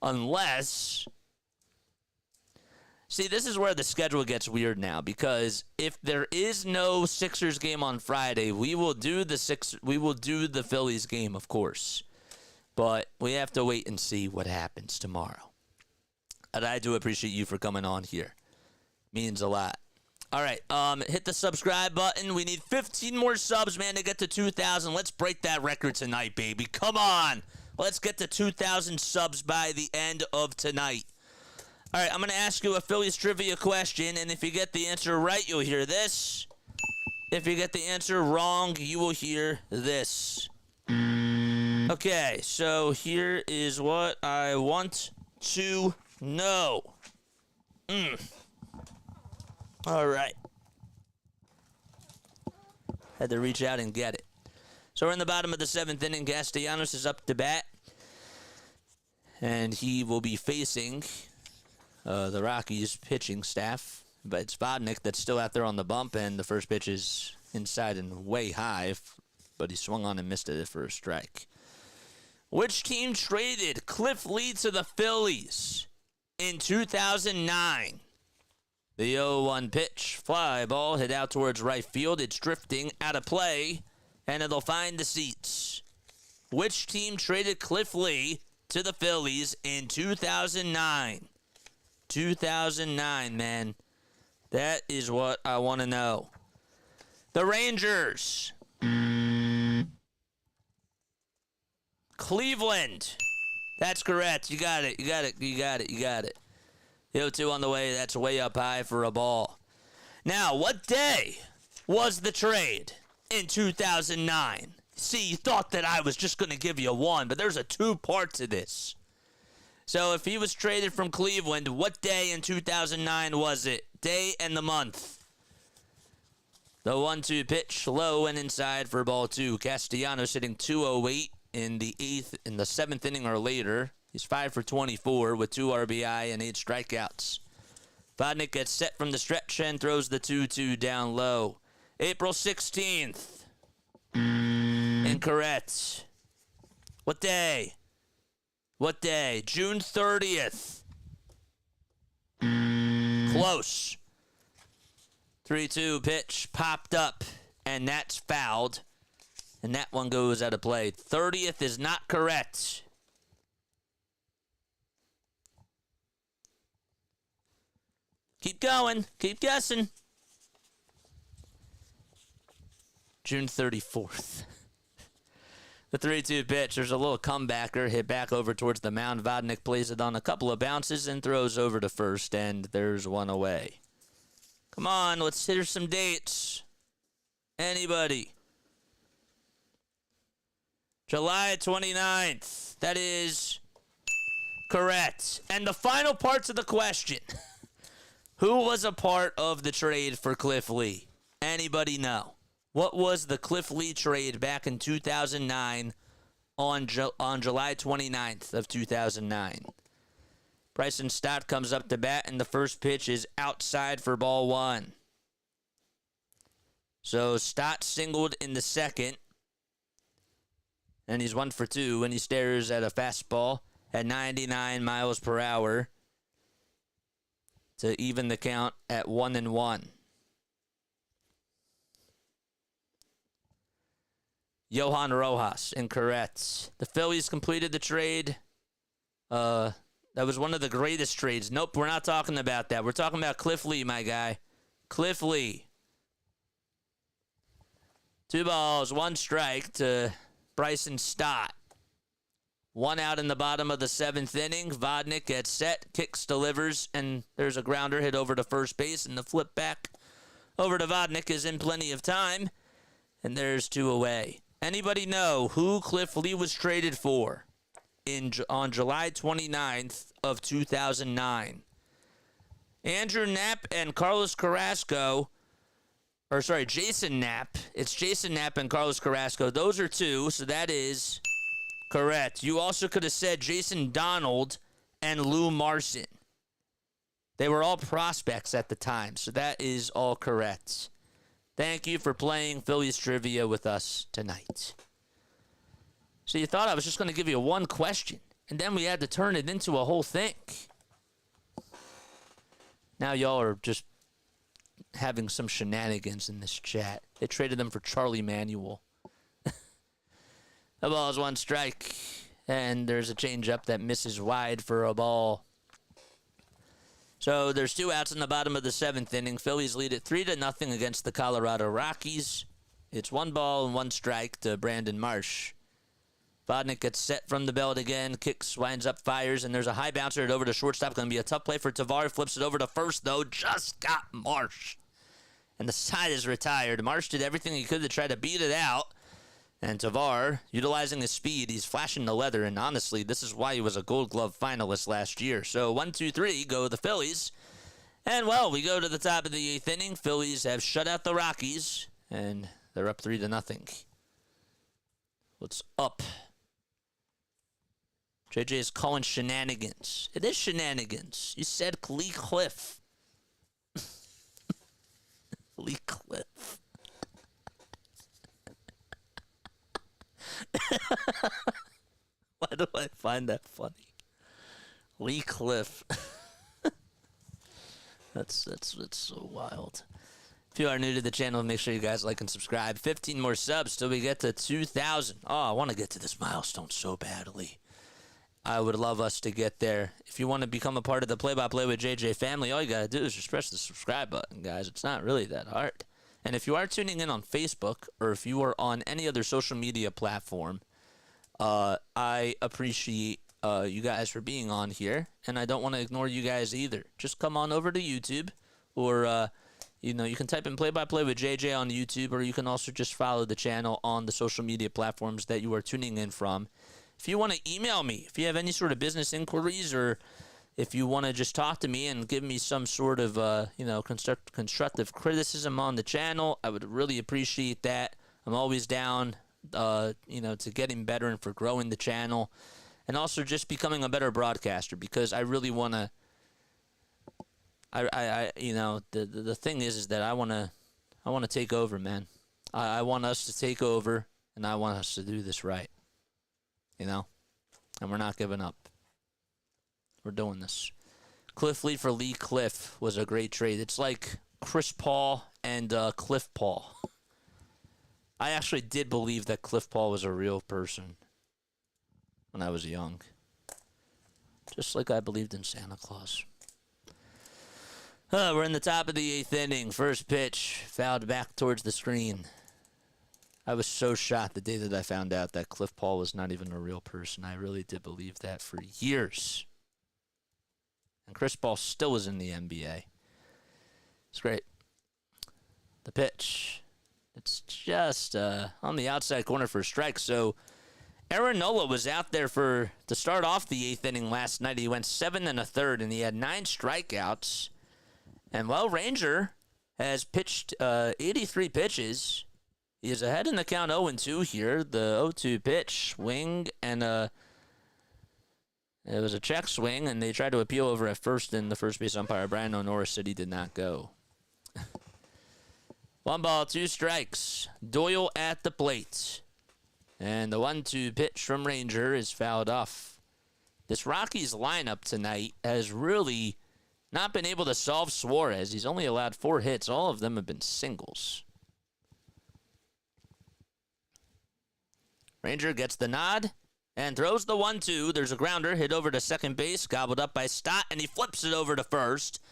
Speaker 1: unless. See, this is where the schedule gets weird now, because if there is no Sixers game on Friday, we will do the Phillies game, of course. But we have to wait and see what happens tomorrow. And I do appreciate you for coming on here. Means a lot. All right, hit the subscribe button. We need 15 more subs, man, to get to 2,000. Let's break that record tonight, baby. Come on. Let's get to 2,000 subs by the end of tonight. All right, I'm going to ask you a Phillies trivia question, and if you get the answer right, you'll hear this. If you get the answer wrong, you will hear this. Okay, so here is what I want to know. All right. Had to reach out and get it. So we're in the bottom of the seventh inning. Castellanos is up to bat, and he will be facing the Rockies pitching staff. But it's Vodnik that's still out there on the bump, and the first pitch is inside and way high, but he swung on and missed it for a strike. Which team traded Cliff Lee to the Phillies in 2009? The 0-1 pitch, fly ball, hit out towards right field. It's drifting out of play, and it'll find the seats. Which team traded Cliff Lee to the Phillies in 2009? 2009, man. That is what I want to know. The Rangers. Cleveland. That's correct. You got it. You got it. You got it. You got it. The 0-2 on the way. That's way up high for a ball. Now, what day was the trade in 2009? See, you thought that I was just going to give you one, but there's a two-part to this. So if he was traded from Cleveland, what day in 2009 was it? Day and the month. The 1-2 pitch, low and inside for ball two. Castellanos hitting 208 in the seventh inning or later. He's 5 for 24 with 2 RBI and 8 strikeouts. Vodnik gets set from the stretch and throws the 2-2 down low. April 16th. Incorrect. What day? What day? June 30th. Close. 3-2 pitch popped up, and that's fouled. And that one goes out of play. 30th is not correct. Keep going. Keep guessing. June 34th. The 3-2 pitch. There's a little comebacker. Hit back over towards the mound. Vodnik plays it on a couple of bounces and throws over to first. And there's one away. Come on. Let's hit some dates. Anybody? July 29th. That is correct. And the final parts of the question. Who was a part of the trade for Cliff Lee? Anybody know? What was the Cliff Lee trade back in 2009 on July 29th of 2009? Bryson Stott comes up to bat, and the first pitch is outside for ball one. So Stott singled in the second, and he's 1 for 2, and he stares at a fastball at 99 miles per hour to even the count at 1-1. Johan Rojas, incorrect. The Phillies completed the trade. That was one of the greatest trades. Nope, we're not talking about that. We're talking about Cliff Lee, my guy. Cliff Lee. 2 balls, 1 strike to Bryson Stott. 1 out in the bottom of the 7th inning. Vodnik gets set, kicks, delivers, and there's a grounder hit over to first base, and the flip back over to Vodnik is in plenty of time, and there's 2 away. Anybody know who Cliff Lee was traded for on July 29th of 2009? Andrew Knapp and Carlos Carrasco, or sorry, Jason Knapp. It's Jason Knapp and Carlos Carrasco. Those are 2, so that is correct. You also could have said Jason Donald and Lou Marson. They were all prospects at the time, so that is all correct. Thank you for playing Phillies Trivia with us tonight. So you thought I was just going to give you one question, and then we had to turn it into a whole thing. Now y'all are just having some shenanigans in this chat. They traded them for Charlie Manuel. The ball is 1 strike, and there's a changeup that misses wide for a ball. So there's 2 outs in the bottom of the 7th inning. Phillies lead it 3-0 against the Colorado Rockies. It's 1 ball and 1 strike to Brandon Marsh. Vodnik gets set from the belt again, kicks, winds up, fires, and there's a high bouncer over to shortstop. Going to be a tough play for Tavar. Flips it over to first, though. Just got Marsh. And the side is retired. Marsh did everything he could to try to beat it out. And Tavar, utilizing his speed, he's flashing the leather. And honestly, this is why he was a Gold Glove finalist last year. So 1, 2, 3, go the Phillies. And, well, we go to the top of the 8th inning. Phillies have shut out the Rockies, and they're up 3-0. What's up? JJ is calling shenanigans. It is shenanigans. You said Lee Cliff. Lee Cliff. Why do I find that funny? Lee Cliff. That's so wild. If you are new to the channel, make sure you guys like and subscribe. 15 more subs till we get to 2,000. Oh, I want to get to this milestone so badly. I would love us to get there. If you want to become a part of the Play-by-Play with JJ family, all you got to do is just press the subscribe button, guys. It's not really that hard. And if you are tuning in on Facebook, or if you are on any other social media platform, I appreciate you guys for being on here, and I don't want to ignore you guys either. Just come on over to YouTube, or you can type in Play-by-Play with JJ on YouTube, or you can also just follow the channel on the social media platforms that you are tuning in from. If you want to email me, if you have any sort of business inquiries, or if you want to just talk to me and give me some sort of, constructive criticism on the channel, I would really appreciate that. I'm always down, to getting better and for growing the channel, and also just becoming a better broadcaster, because I really want to. The thing is that I want to take over, man. I want us to take over, and I want us to do this right. And we're not giving up. We're doing this. Cliff Lee for Lee Cliff was a great trade. It's like Chris Paul and Cliff Paul. I actually did believe that Cliff Paul was a real person when I was young. Just like I believed in Santa Claus. We're in the top of the 8th inning. First pitch, fouled back towards the screen. I was so shocked the day that I found out that Cliff Paul was not even a real person. I really did believe that for years. And Chris Paul still is in the NBA. It's great. The pitch. It's just on the outside corner for a strike. So Aaron Nola was out there to start off the 8th inning last night. He went 7 1/3, and he had 9 strikeouts. And, Ranger has pitched 83 pitches. He is ahead in the count 0-2 here. The 0-2 pitch, swing, and it was a check swing, and they tried to appeal over at first, and the first base umpire, Brian O'Nora, said he did not go. 1 ball, 2 strikes. Doyle at the plate. And the 1-2 pitch from Ranger is fouled off. This Rockies lineup tonight has really not been able to solve Suarez. He's only allowed 4 hits. All of them have been singles. Ranger gets the nod and throws the 1-2. There's a grounder hit over to second base, gobbled up by Stott, and he flips it over to first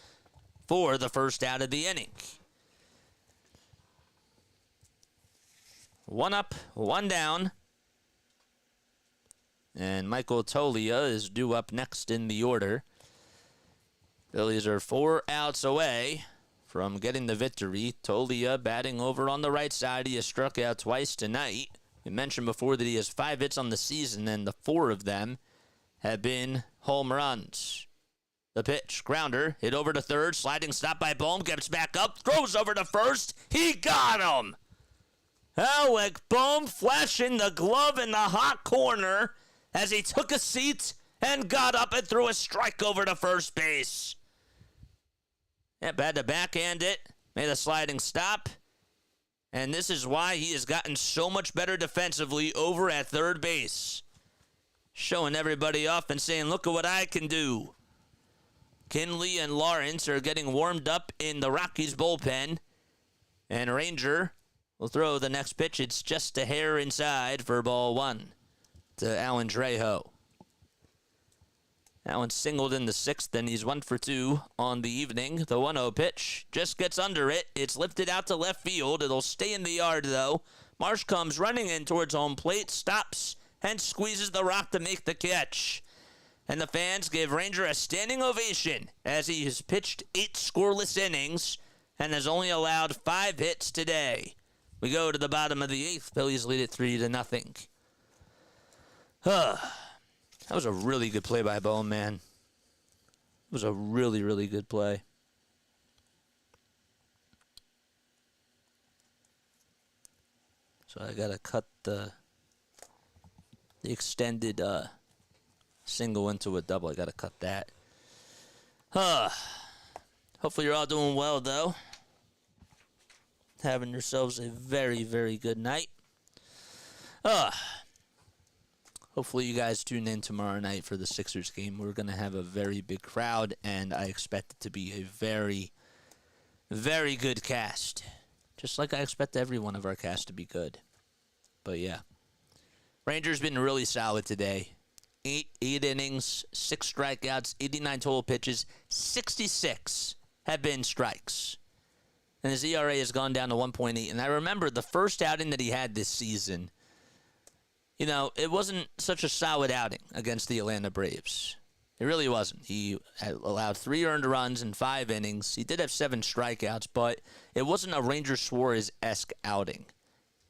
Speaker 1: for the first out of the inning. 1 up, 1 down. And Michael Toglia is due up next in the order. Phillies are 4 outs away from getting the victory. Toglia batting over on the right side. He has struck out twice tonight. We mentioned before that he has 5 hits on the season, and the 4 of them have been home runs. The pitch, grounder, hit over to third, sliding stop by Bohm, gets back up, throws over to first. He got him! Alec Bohm flashing the glove in the hot corner as he took a seat and got up and threw a strike over to first base. Yep, had to backhand it, made a sliding stop, and this is why he has gotten so much better defensively over at third base. Showing everybody off and saying, look at what I can do. Kinley and Lawrence are getting warmed up in the Rockies bullpen. And Ranger will throw the next pitch. It's just a hair inside for ball 1 to Alan Trejo. Allen singled in the 6th, and he's 1 for 2 on the evening. The 1-0 pitch just gets under it. It's lifted out to left field. It'll stay in the yard, though. Marsh comes running in towards home plate, stops, and squeezes the rock to make the catch. And the fans give Ranger a standing ovation as he has pitched 8 scoreless innings and has only allowed 5 hits today. We go to the bottom of the 8th. Phillies lead it 3-0. That was a really good play by Bohm, man. It was a really, really good play. So I gotta cut the extended single into a double. I gotta cut that. Hopefully you're all doing well, though. Having yourselves a very, very good night. Hopefully you guys tune in tomorrow night for the Sixers game. We're gonna have a very big crowd, and I expect it to be a very, very good cast. Just like I expect every one of our casts to be good. But yeah. Rangers been really solid today. 8 innings, 6 strikeouts, 89 total pitches, 66 have been strikes. And his ERA has gone down to 1.8. And I remember the first outing that he had this season, you know, it wasn't such a solid outing against the Atlanta Braves. It really wasn't. He had allowed 3 earned runs in 5 innings. He did have 7 strikeouts, but it wasn't a Ranger Suarez-esque outing.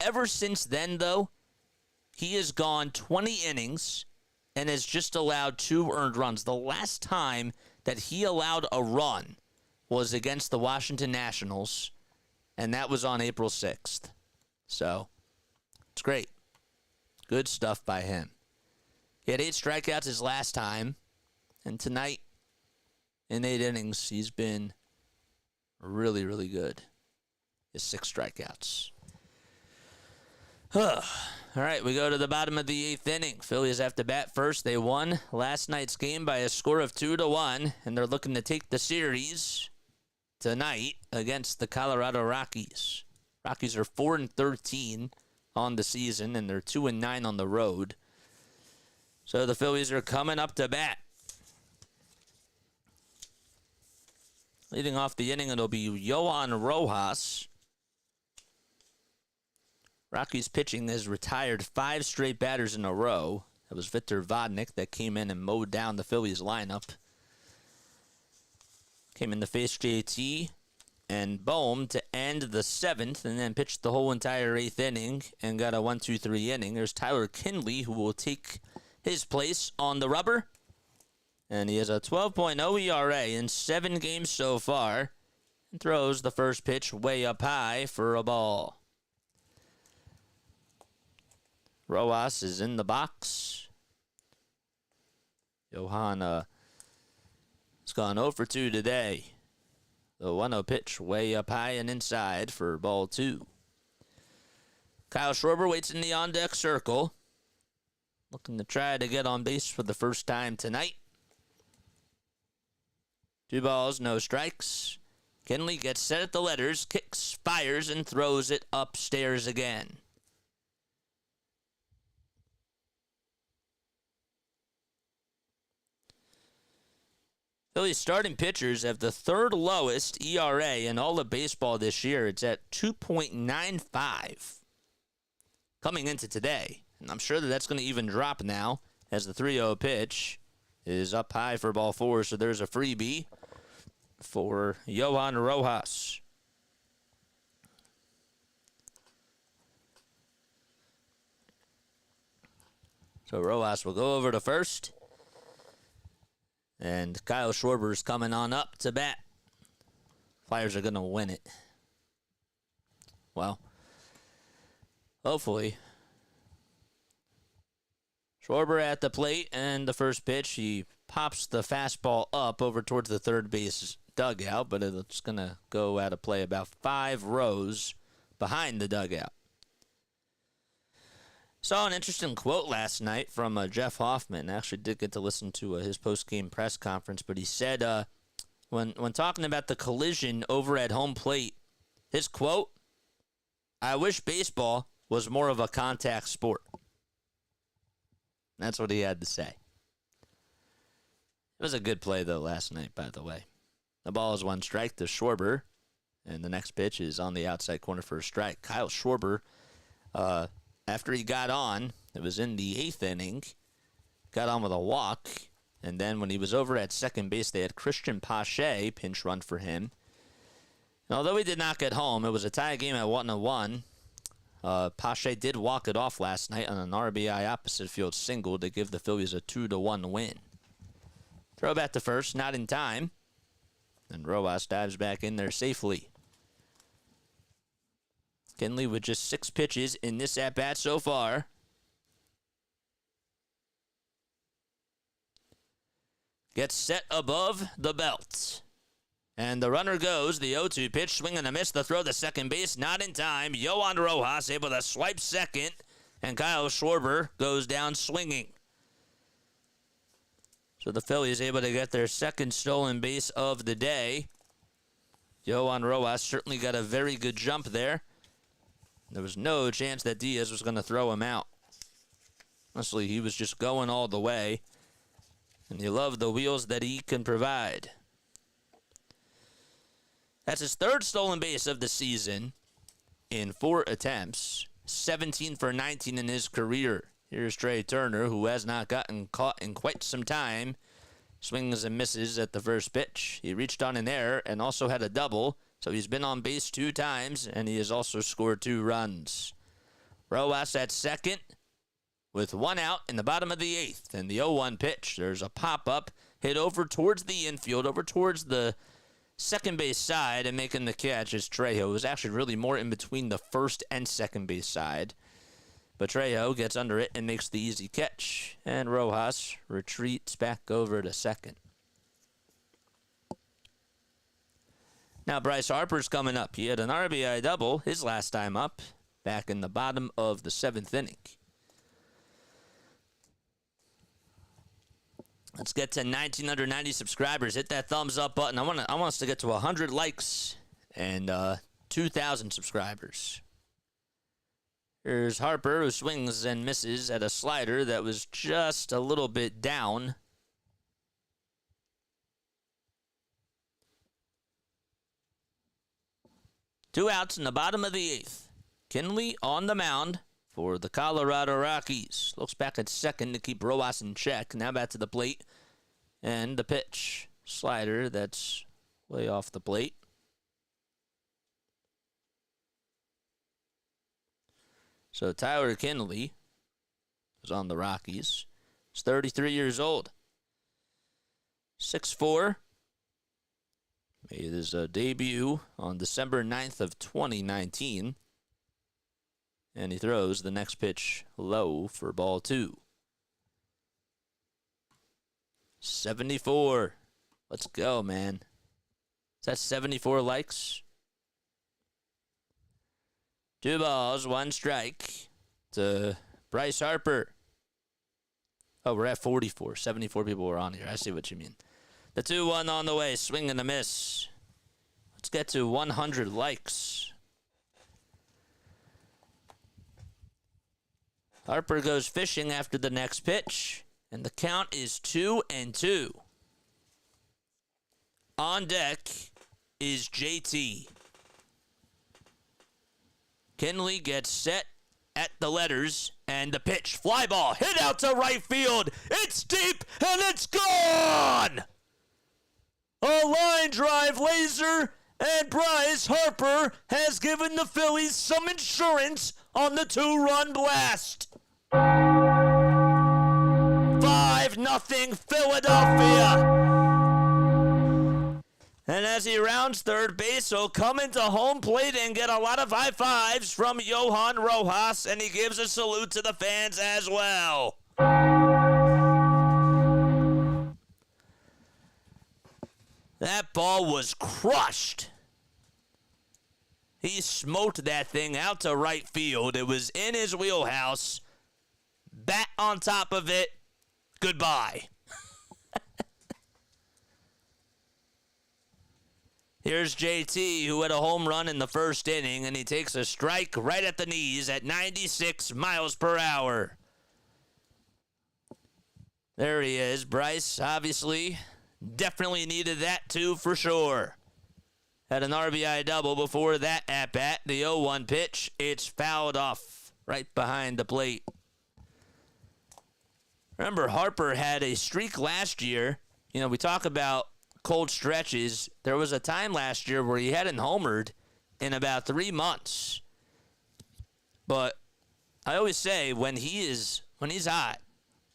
Speaker 1: Ever since then, though, he has gone 20 innings and has just allowed 2 earned runs. The last time that he allowed a run was against the Washington Nationals, and that was on April 6th. So, it's great. Good stuff by him. He had 8 strikeouts his last time, and tonight, in 8 innings, he's been really, really good. His 6 strikeouts. All right, we go to the bottom of the 8th inning. Phillies have to bat first. They won last night's game by a score of 2-1, and they're looking to take the series tonight against the Colorado Rockies. Rockies are 4-13 on the season, and they're 2-9 on the road. So the Phillies are coming up to bat. Leading off the inning, it'll be Johan Rojas. Rockies pitching has retired 5 straight batters in a row. That was Victor Vodnik that came in and mowed down the Phillies lineup. Came in to face JT and Bohm to end the 7th, and then pitched the whole entire 8th inning and got a 1-2-3 inning. There's Tyler Kinley, who will take his place on the rubber. And he has a 12.0 ERA in 7 games so far. And throws the first pitch way up high for a ball. Rojas is in the box. Johan has gone 0 for 2 today. The 1-0 pitch way up high and inside for ball 2. Kyle Schwarber waits in the on-deck circle. Looking to try to get on base for the first time tonight. 2 balls, no strikes. Kinley gets set at the letters, kicks, fires, and throws it upstairs again. Phillies starting pitchers have the 3rd lowest ERA in all of baseball this year. It's at 2.95 coming into today. And I'm sure that that's going to even drop now as the 3-0 pitch is up high for ball 4. So there's a freebie for Johan Rojas. So Rojas will go over to first. And Kyle Schwarber's coming on up to bat. Flyers are going to win it. Well, hopefully. Schwarber at the plate, and the first pitch, he pops the fastball up over towards the third base dugout, but it's going to go out of play about 5 rows behind the dugout. Saw an interesting quote last night from Jeff Hoffman. I actually did get to listen to his post-game press conference, but he said when talking about the collision over at home plate, his quote, "I wish baseball was more of a contact sport." That's what he had to say. It was a good play, though, last night, by the way. The ball is 1 strike to Schwarber, and the next pitch is on the outside corner for a strike. Kyle Schwarber, after he got on, it was in the 8th inning, got on with a walk, and then when he was over at second base, they had Christian Pache pinch run for him. And although he did not get home, it was a tie game at 1-1. Pache did walk it off last night on an RBI opposite field single to give the Phillies a 2-1 win. Throw back to first, not in time. And Rojas dives back in there safely. Kinley with just 6 pitches in this at-bat so far. Gets set above the belt. And the runner goes, the 0-2 pitch, swing and a miss, the throw to second base, not in time. Johan Rojas able to swipe second, and Kyle Schwarber goes down swinging. So the Phillies able to get their second stolen base of the day. Johan Rojas certainly got a very good jump there. There was no chance that Diaz was going to throw him out. Honestly, he was just going all the way. And you love the wheels that he can provide. That's his 3rd stolen base of the season in 4 attempts. 17 for 19 in his career. Here's Trey Turner, who has not gotten caught in quite some time. Swings and misses at the first pitch. He reached on an error and also had a double. So he's been on base 2 times, and he has also scored 2 runs. Rojas at second with 1 out in the bottom of the 8th. And the 0-1 pitch, there's a pop-up hit over towards the infield, over towards the second base side, and making the catch is Trejo. It was actually really more in between the first and second base side. But Trejo gets under it and makes the easy catch. And Rojas retreats back over to second. Now Bryce Harper's coming up. He had an RBI double his last time up, back in the bottom of the 7th inning. Let's get to 1,990 subscribers. Hit that thumbs up button. I want us to get to 100 likes and 2,000 subscribers. Here's Harper, who swings and misses at a slider that was just a little bit down. Two outs in the bottom of the 8th. Kinley on the mound for the Colorado Rockies. Looks back at second to keep Rojas in check. Now back to the plate. And the pitch. Slider that's way off the plate. So Tyler Kinley is on the Rockies. He's 33 years old. 6'4". Made his debut on December 9th of 2019. And he throws the next pitch low for ball 2. 74. Let's go, man. Is that 74 likes? 2 balls, 1 strike to Bryce Harper. Oh, we're at 44. 74 people were on here. I see what you mean. The 2-1 on the way. Swing and a miss. Let's get to 100 likes. Harper goes fishing after the next pitch. And the count is 2-2. On deck is JT. Kinley gets set at the letters And the pitch, fly ball, hit out to right field. It's deep, and it's gone! A line drive laser, and Bryce Harper has given the Phillies some insurance on the 2-run blast. 5-0 Philadelphia. And as he rounds third base, he'll come into home plate and get a lot of high fives from Johan Rojas, and he gives a salute to the fans as well. That ball was crushed. He smoked that thing out to right field. It was in his wheelhouse. Bat on top of it. Goodbye. Here's JT, who had a home run in the first inning, and he takes a strike right at the knees at 96 miles per hour. There he is. Bryce, obviously, definitely needed that too, for sure. Had an RBI double before that at-bat. The 0-1 pitch, it's fouled off right behind the plate. Remember, Harper had a streak last year. You know, we talk about cold stretches. There was a time last year where he hadn't homered in about 3 months. But I always say when he's hot,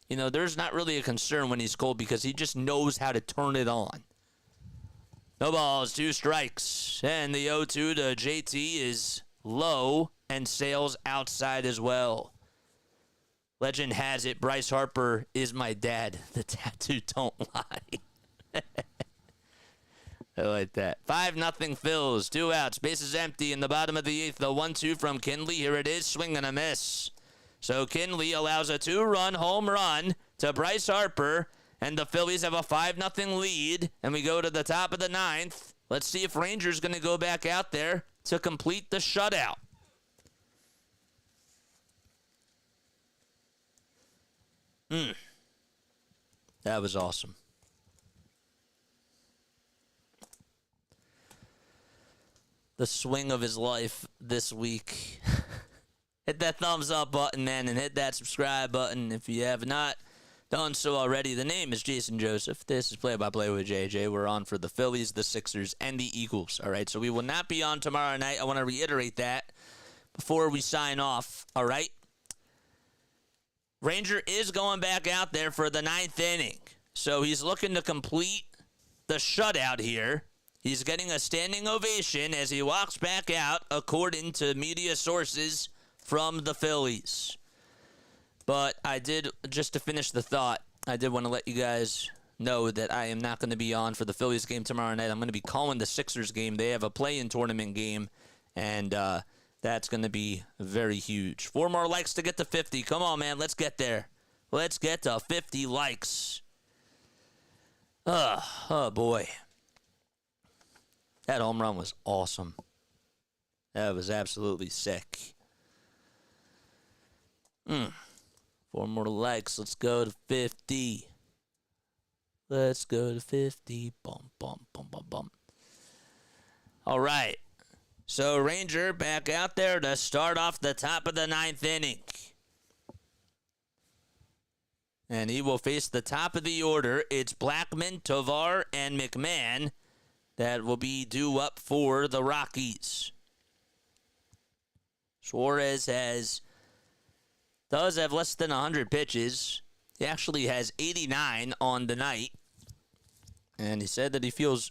Speaker 1: you know, there's not really a concern when he's cold because he just knows how to turn it on. No balls, 2 strikes. And the 0-2 to JT is low and sails outside as well. Legend has it, Bryce Harper is my dad. The tattoo don't lie. I like that. 5-0 Phils. 2 outs. Bases empty in the bottom of the 8th. The 1-2 from Kinley. Here it is. Swing and a miss. So Kinley allows a 2-run home run to Bryce Harper. And the Phillies have a 5-0 lead. And we go to the top of the 9th. Let's see if Ranger's going to go back out there to complete the shutout. That was awesome. The swing of his life this week. Hit that thumbs up button, man, and hit that subscribe button if you have not done so already. The name is Jason Joseph. This is Play by Play with JJ. We're on for the Phillies, the Sixers, and the Eagles. All right, so we will not be on tomorrow night. I want to reiterate that before we sign off. All right. Ranger is going back out there for the 9th inning. So he's looking to complete the shutout here. He's getting a standing ovation as he walks back out, according to media sources from the Phillies. But I did, just to finish the thought, I did want to let you guys know that I am not going to be on for the Phillies game tomorrow night. I'm going to be calling the Sixers game. They have a play-in tournament game, and that's going to be very huge. 4 more likes to get to 50. Come on, man. Let's get there. Let's get to 50 likes. Oh, boy. That home run was awesome. That was absolutely sick. 4 more likes. Let's go to 50. Let's go to 50. Bum, bum, bum, bum, bum. All right. So Ranger back out there to start off the top of the 9th inning. And he will face the top of the order. It's Blackmon, Tovar, and McMahon that will be due up for the Rockies. Suarez does have less than 100 pitches. He actually has 89 on the night. And he said that he feels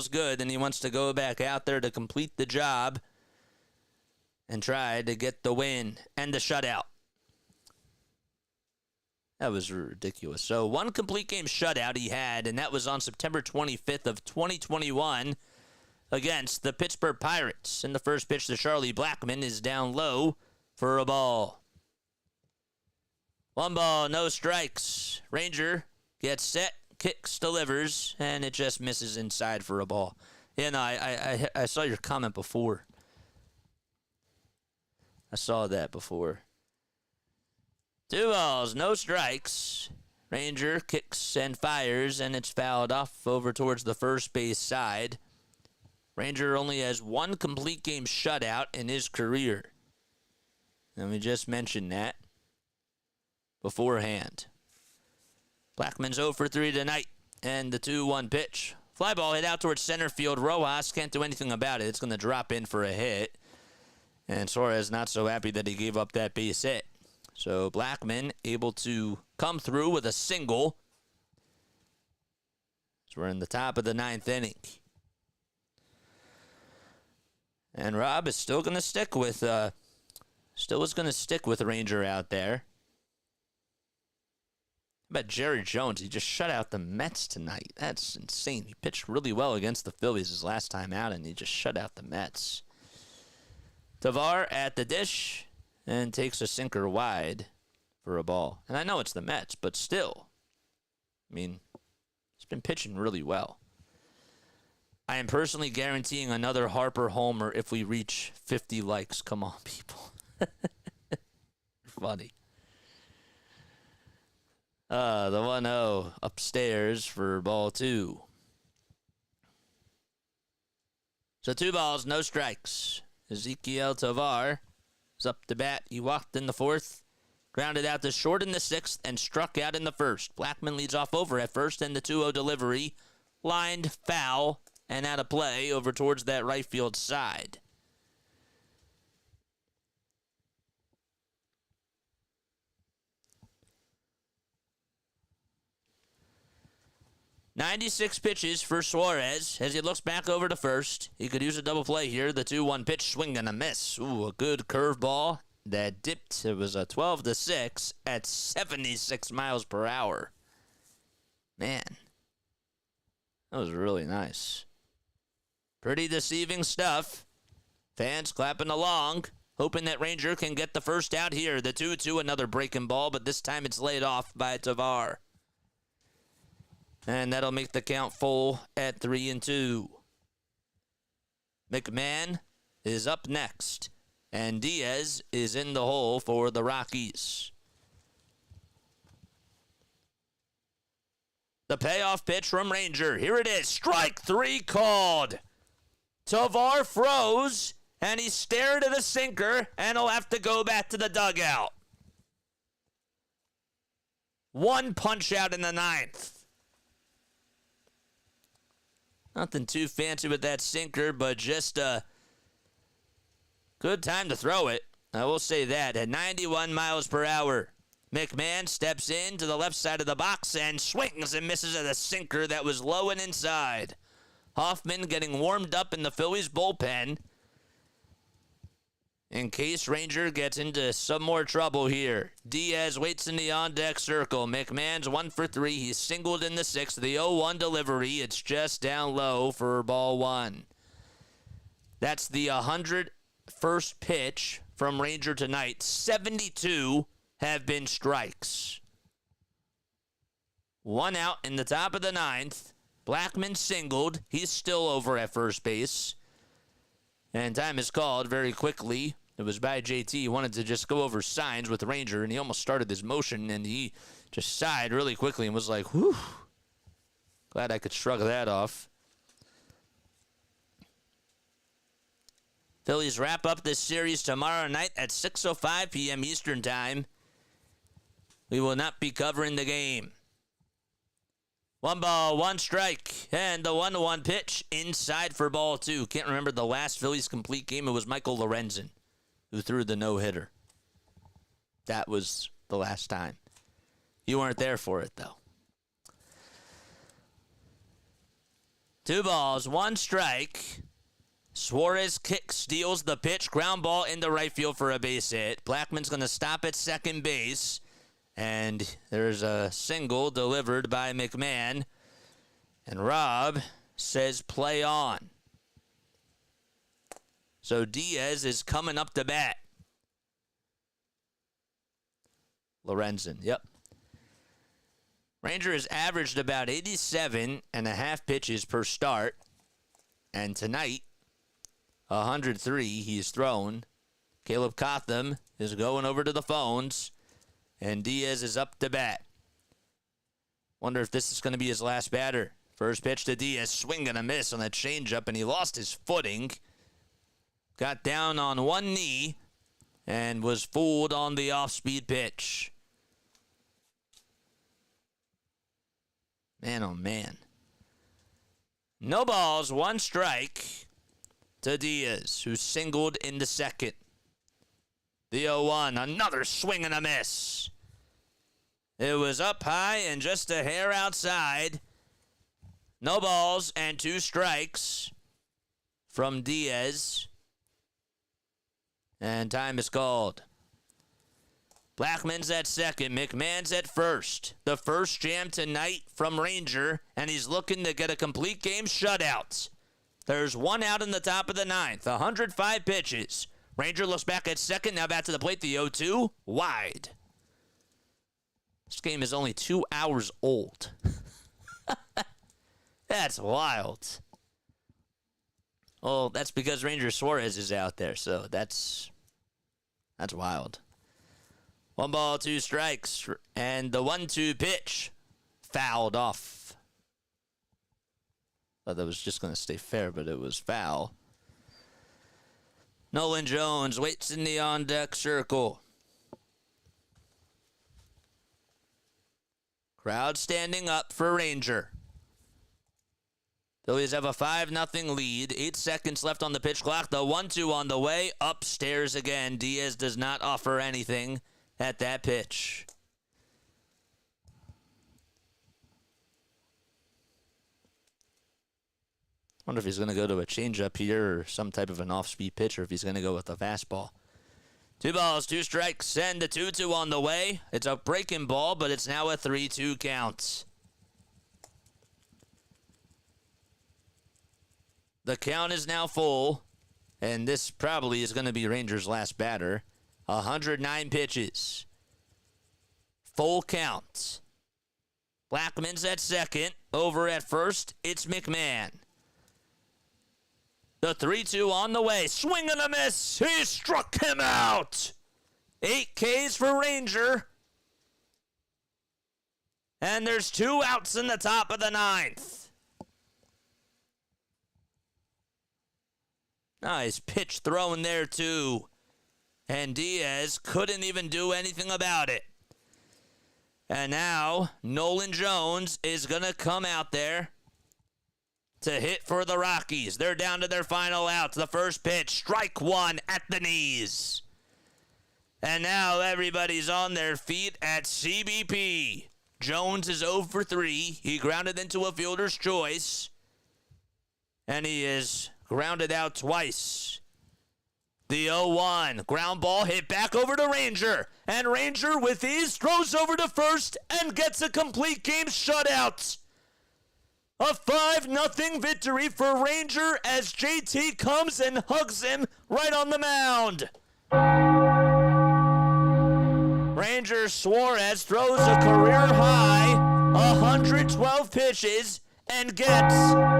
Speaker 1: good and he wants to go back out there to complete the job and try to get the win and the shutout. That was ridiculous. So 1 complete game shutout he had, and that was on September 25th of 2021 against the Pittsburgh Pirates. In the first pitch to Charlie Blackmon is down low for a ball. 1 ball, no strikes. Ranger gets set, kicks, delivers, and it just misses inside for a ball. Yeah, no, I saw your comment before. I saw that before. 2 balls, no strikes. Ranger kicks and fires, and it's fouled off over towards the first base side. Ranger only has 1 complete game shutout in his career. And we just mentioned that. beforehand. Blackman's 0 for 3 tonight, and the 2-1 pitch. Fly ball hit out towards center field. Rojas can't do anything about it. It's going to drop in for a hit. And Suarez not so happy that he gave up that base hit. So Blackman able to come through with a single. So we're in the top of the 9th inning. And Rob is still going to stick with Ranger out there. How about Jerry Jones? He just shut out the Mets tonight. That's insane. He pitched really well against the Phillies his last time out, and he just shut out the Mets. Tovar at the dish and takes a sinker wide for a ball. And I know it's the Mets, but still. I mean, he's been pitching really well. I am personally guaranteeing another Harper homer if we reach 50 likes. Come on, people. Funny. The 1-0 upstairs for ball 2. So 2 balls, no strikes. Ezequiel Tovar is up to bat. He walked in the 4th, grounded out to short in the 6th, and struck out in the 1st. Blackman leads off over at first, and the 2-0 delivery. Lined foul and out of play over towards that right field side. "96 pitches for Suarez as he looks back over to first. He could use a double play here. The 2-1 pitch, swing and a miss. Ooh, a good curveball that dipped. It was a 12-6 at 76 miles per hour. Man, that was really nice. Pretty deceiving stuff. Fans clapping along, hoping that Ranger can get the first out here. The 2-2, another breaking ball, but this time it's laid off by Tovar. And that'll make the count full at 3-2. McMahon is up next. And Diaz is in the hole for the Rockies. The payoff pitch from Ranger. Here it is. Strike 3 called. Tovar froze, and he stared at the sinker, and he'll have to go back to the dugout. 1 punch out in the 9th. Nothing too fancy with that sinker, but just a good time to throw it. I will say that. At 91 miles per hour, McMahon steps in to the left side of the box and swings and misses at a sinker that was low and inside. Hoffman getting warmed up in the Phillies bullpen in case Ranger gets into some more trouble here. Diaz waits in the on-deck circle. McMahon's 1 for 3. He's singled in the 6th. The 0-1 delivery. It's just down low for ball 1. That's the 101st pitch from Ranger tonight. 72 have been strikes. 1 out in the top of the 9th. Blackman singled. He's still over at first base. And time is called very quickly. It was by JT. He wanted to just go over signs with Ranger, and he almost started his motion, and he just sighed really quickly and was like, whew. Glad I could shrug that off. Phillies wrap up this series tomorrow night at 6:05 p.m. Eastern Time. We will not be covering the game. 1 ball, 1 strike, and the 1-1 pitch inside for ball 2. Can't remember the last Phillies complete game. It was Michael Lorenzen who threw the no-hitter. That was the last time. You weren't there for it, though. 2 balls, 1 strike. Suarez kick steals the pitch. Ground ball into right field for a base hit. Blackman's going to stop at second base. And there's a single delivered by McMahon. And Rob says play on. So Diaz is coming up to bat. Lorenzen, yep. Ranger has averaged about 87 and a half pitches per start. And tonight, 103 he's thrown. Caleb Cotham is going over to the phones. And Diaz is up to bat. Wonder if this is going to be his last batter. First pitch to Diaz, swing and a miss on that changeup, and he lost his footing. Got down on one knee and was fooled on the off-speed pitch. Man, oh man. No balls, 1 strike to Diaz, who singled in the second. The 0-1, another swing and a miss. It was up high and just a hair outside. No balls and 2 strikes from Diaz. And time is called. Blackman's at second. McMahon's at first. The first jam tonight from Ranger, and he's looking to get a complete game shutout. There's 1 out in the top of the 9th. 105 pitches. Ranger looks back at second. Now back to the plate. The 0-2. Wide. This game is only 2 hours old. That's wild. Well, that's because Ranger Suarez is out there, so that's wild. 1 ball, 2 strikes, and the 1-2 pitch fouled off. Thought that was just going to stay fair, but it was foul. Nolan Jones waits in the on-deck circle. Crowd standing up for Ranger. Phillies have a 5-0 lead. 8 seconds left on the pitch clock. The 1-2 on the way. Upstairs again. Diaz does not offer anything at that pitch. I wonder if he's going to go to a changeup here or some type of an off-speed pitch, or if he's going to go with a fastball. 2 balls, 2 strikes, and the 2-2 on the way. It's a breaking ball, but it's now a 3-2 count. The count is now full, and this probably is going to be Rangers' last batter. 109 pitches. Full count. Blackman's at second. Over at first, it's McMahon. The 3-2 on the way. Swing and a miss. He struck him out. 8 Ks for Ranger. And there's 2 outs in the top of the 9th. Nice pitch thrown there, too. And Diaz couldn't even do anything about it. And now, Nolan Jones is going to come out there to hit for the Rockies. They're down to their final outs. The first pitch, strike 1 at the knees. And now everybody's on their feet at CBP. Jones is 0 for 3. He grounded into a fielder's choice. And he is grounded out twice. The 0-1. Ground ball hit back over to Ranger. And Ranger, with ease, throws over to first and gets a complete game shutout. A 5-0 victory for Ranger as JT comes and hugs him right on the mound. Ranger Suarez throws a career-high 112 pitches and gets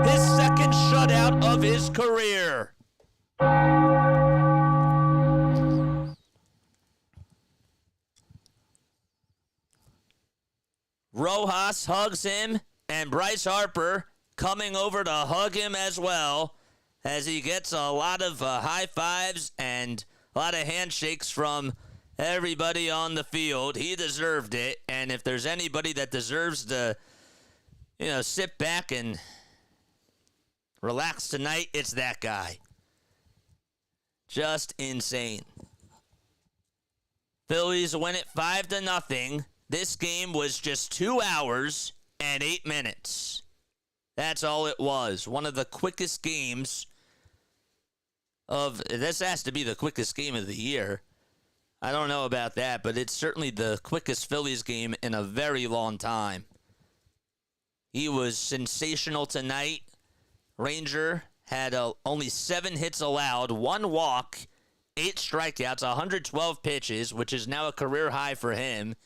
Speaker 1: his second shutout of his career. Rojas hugs him, and Bryce Harper coming over to hug him as well, as he gets a lot of high fives and a lot of handshakes from everybody on the field. He deserved it, and if there's anybody that deserves to, sit back and relax tonight, it's that guy. Just insane. Phillies win it 5-0. This game was just 2 hours and 8 minutes. That's all it was. One of the quickest games this has to be the quickest game of the year. I don't know about that, but it's certainly the quickest Phillies game in a very long time. He was sensational tonight. Ranger had only 7 hits allowed, 1 walk, 8 strikeouts, 112 pitches, which is now a career high for him,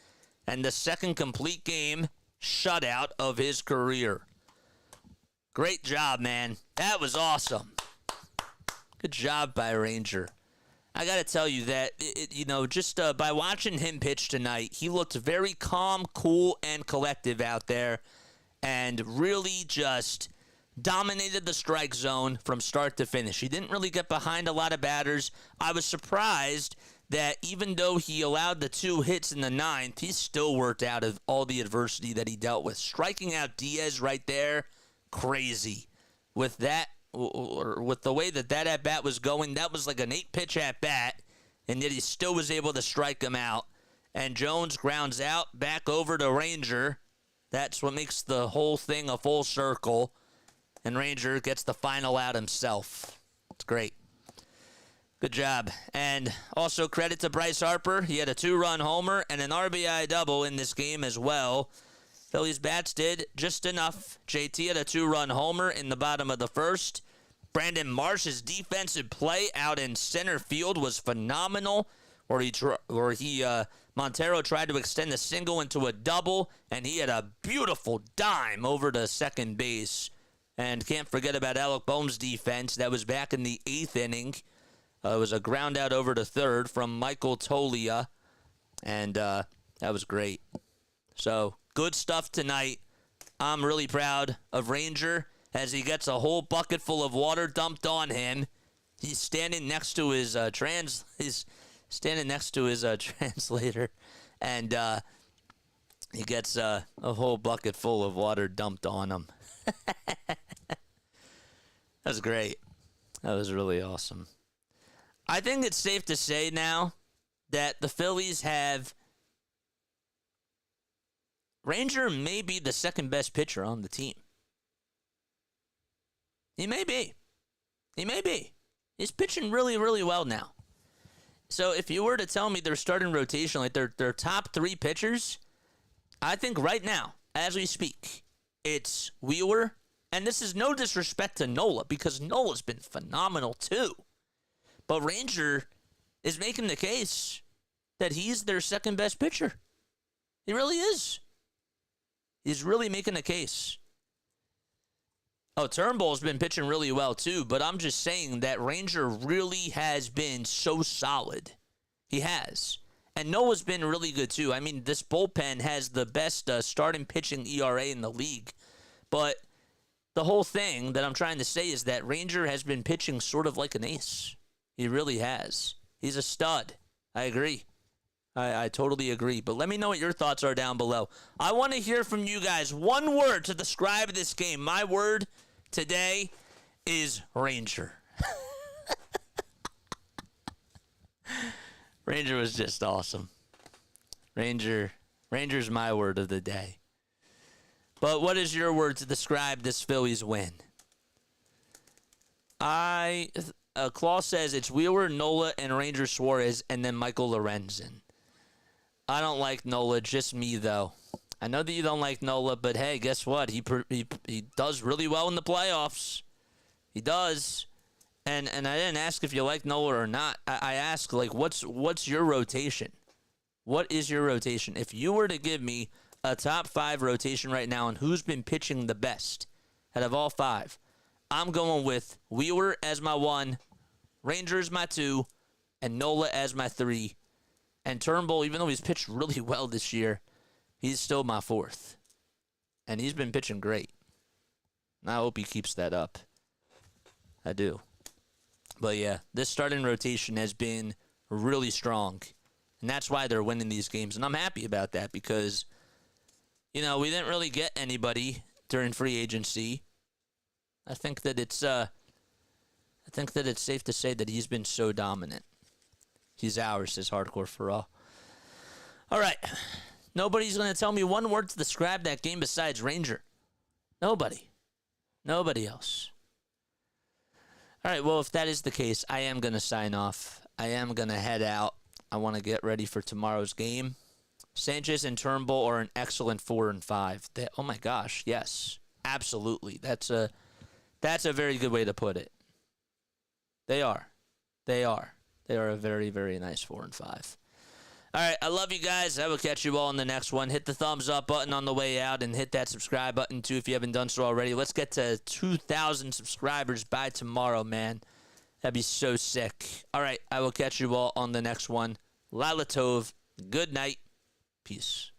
Speaker 1: and the second complete game shutout of his career. Great job, man. That was awesome. Good job by Ranger. I got to tell you that, just by watching him pitch tonight, he looked very calm, cool, and collective out there, and really just dominated the strike zone from start to finish. He didn't really get behind a lot of batters. I was surprised that even though he allowed the 2 hits in the 9th, he still worked out of all the adversity that he dealt with. Striking out Diaz right there, crazy. With that, or with the way that at-bat was going, that was like an 8-pitch at-bat, and yet he still was able to strike him out. And Jones grounds out back over to Ranger. That's what makes the whole thing a full circle. And Ranger gets the final out himself. It's great. Good job. And also credit to Bryce Harper. He had a 2-run homer and an RBI double in this game as well. Phillies bats did just enough. JT had a 2-run homer in the bottom of the first. Brandon Marsh's defensive play out in center field was phenomenal. Montero tried to extend the single into a double, and he had a beautiful dime over to second base. And can't forget about Alec Boehm's defense. That was back in the 8th inning. It was a ground out over to third from Michael Tolia, and that was great. So, good stuff tonight. I'm really proud of Ranger as he gets a whole bucket full of water dumped on him. He's standing next to his translator, and he gets a whole bucket full of water dumped on him. That was great. That was really awesome. I think it's safe to say now that the Phillies have Ranger may be the second best pitcher on the team. He may be. He may be. He's pitching really, really well now. So if you were to tell me their starting rotation, like their top 3 pitchers, I think right now, as we speak, it's Wheeler. And this is no disrespect to Nola, because Nola's been phenomenal too. But Ranger is making the case that he's their second best pitcher. He really is. He's really making the case. Oh, Turnbull's been pitching really well too, but I'm just saying that Ranger really has been so solid. He has. And Noah's been really good too. I mean, this bullpen has the best starting pitching ERA in the league. But the whole thing that I'm trying to say is that Ranger has been pitching sort of like an ace. He really has. He's a stud. I agree. I totally agree. But let me know what your thoughts are down below. I want to hear from you guys. One word to describe this game. My word today is Ranger. Ranger was just awesome. Ranger's my word of the day. But what is your word to describe this Phillies win? Claw says it's Wheeler, Nola, and Ranger Suarez, and then Michael Lorenzen. I don't like Nola, just me, though. I know that you don't like Nola, but hey, guess what? He does really well in the playoffs. He does. And I didn't ask if you like Nola or not. I asked, like, what's your rotation? What is your rotation? If you were to give me a top 5 rotation right now and who's been pitching the best out of all 5, I'm going with Wheeler as my 1, Ranger as my 2, and Nola as my 3. And Turnbull, even though he's pitched really well this year, he's still my 4th. And he's been pitching great. And I hope he keeps that up. I do. But yeah, this starting rotation has been really strong. And that's why they're winning these games. And I'm happy about that because, we didn't really get anybody during free agency. I think that it's safe to say that he's been so dominant. He's ours, says Hardcore for All. All right. Nobody's going to tell me one word to describe that game besides Ranger. Nobody. Nobody else. All right, well, if that is the case, I am going to sign off. I am going to head out. I want to get ready for tomorrow's game. Sanchez and Turnbull are an excellent 4 and 5. Oh, my gosh, yes. Absolutely. That's a very good way to put it. They are. They are a very, very nice 4 and 5. All right, I love you guys. I will catch you all in the next one. Hit the thumbs up button on the way out and hit that subscribe button, too, if you haven't done so already. Let's get to 2,000 subscribers by tomorrow, man. That'd be so sick. All right, I will catch you all on the next one. Lila Tov. Good night. Peace.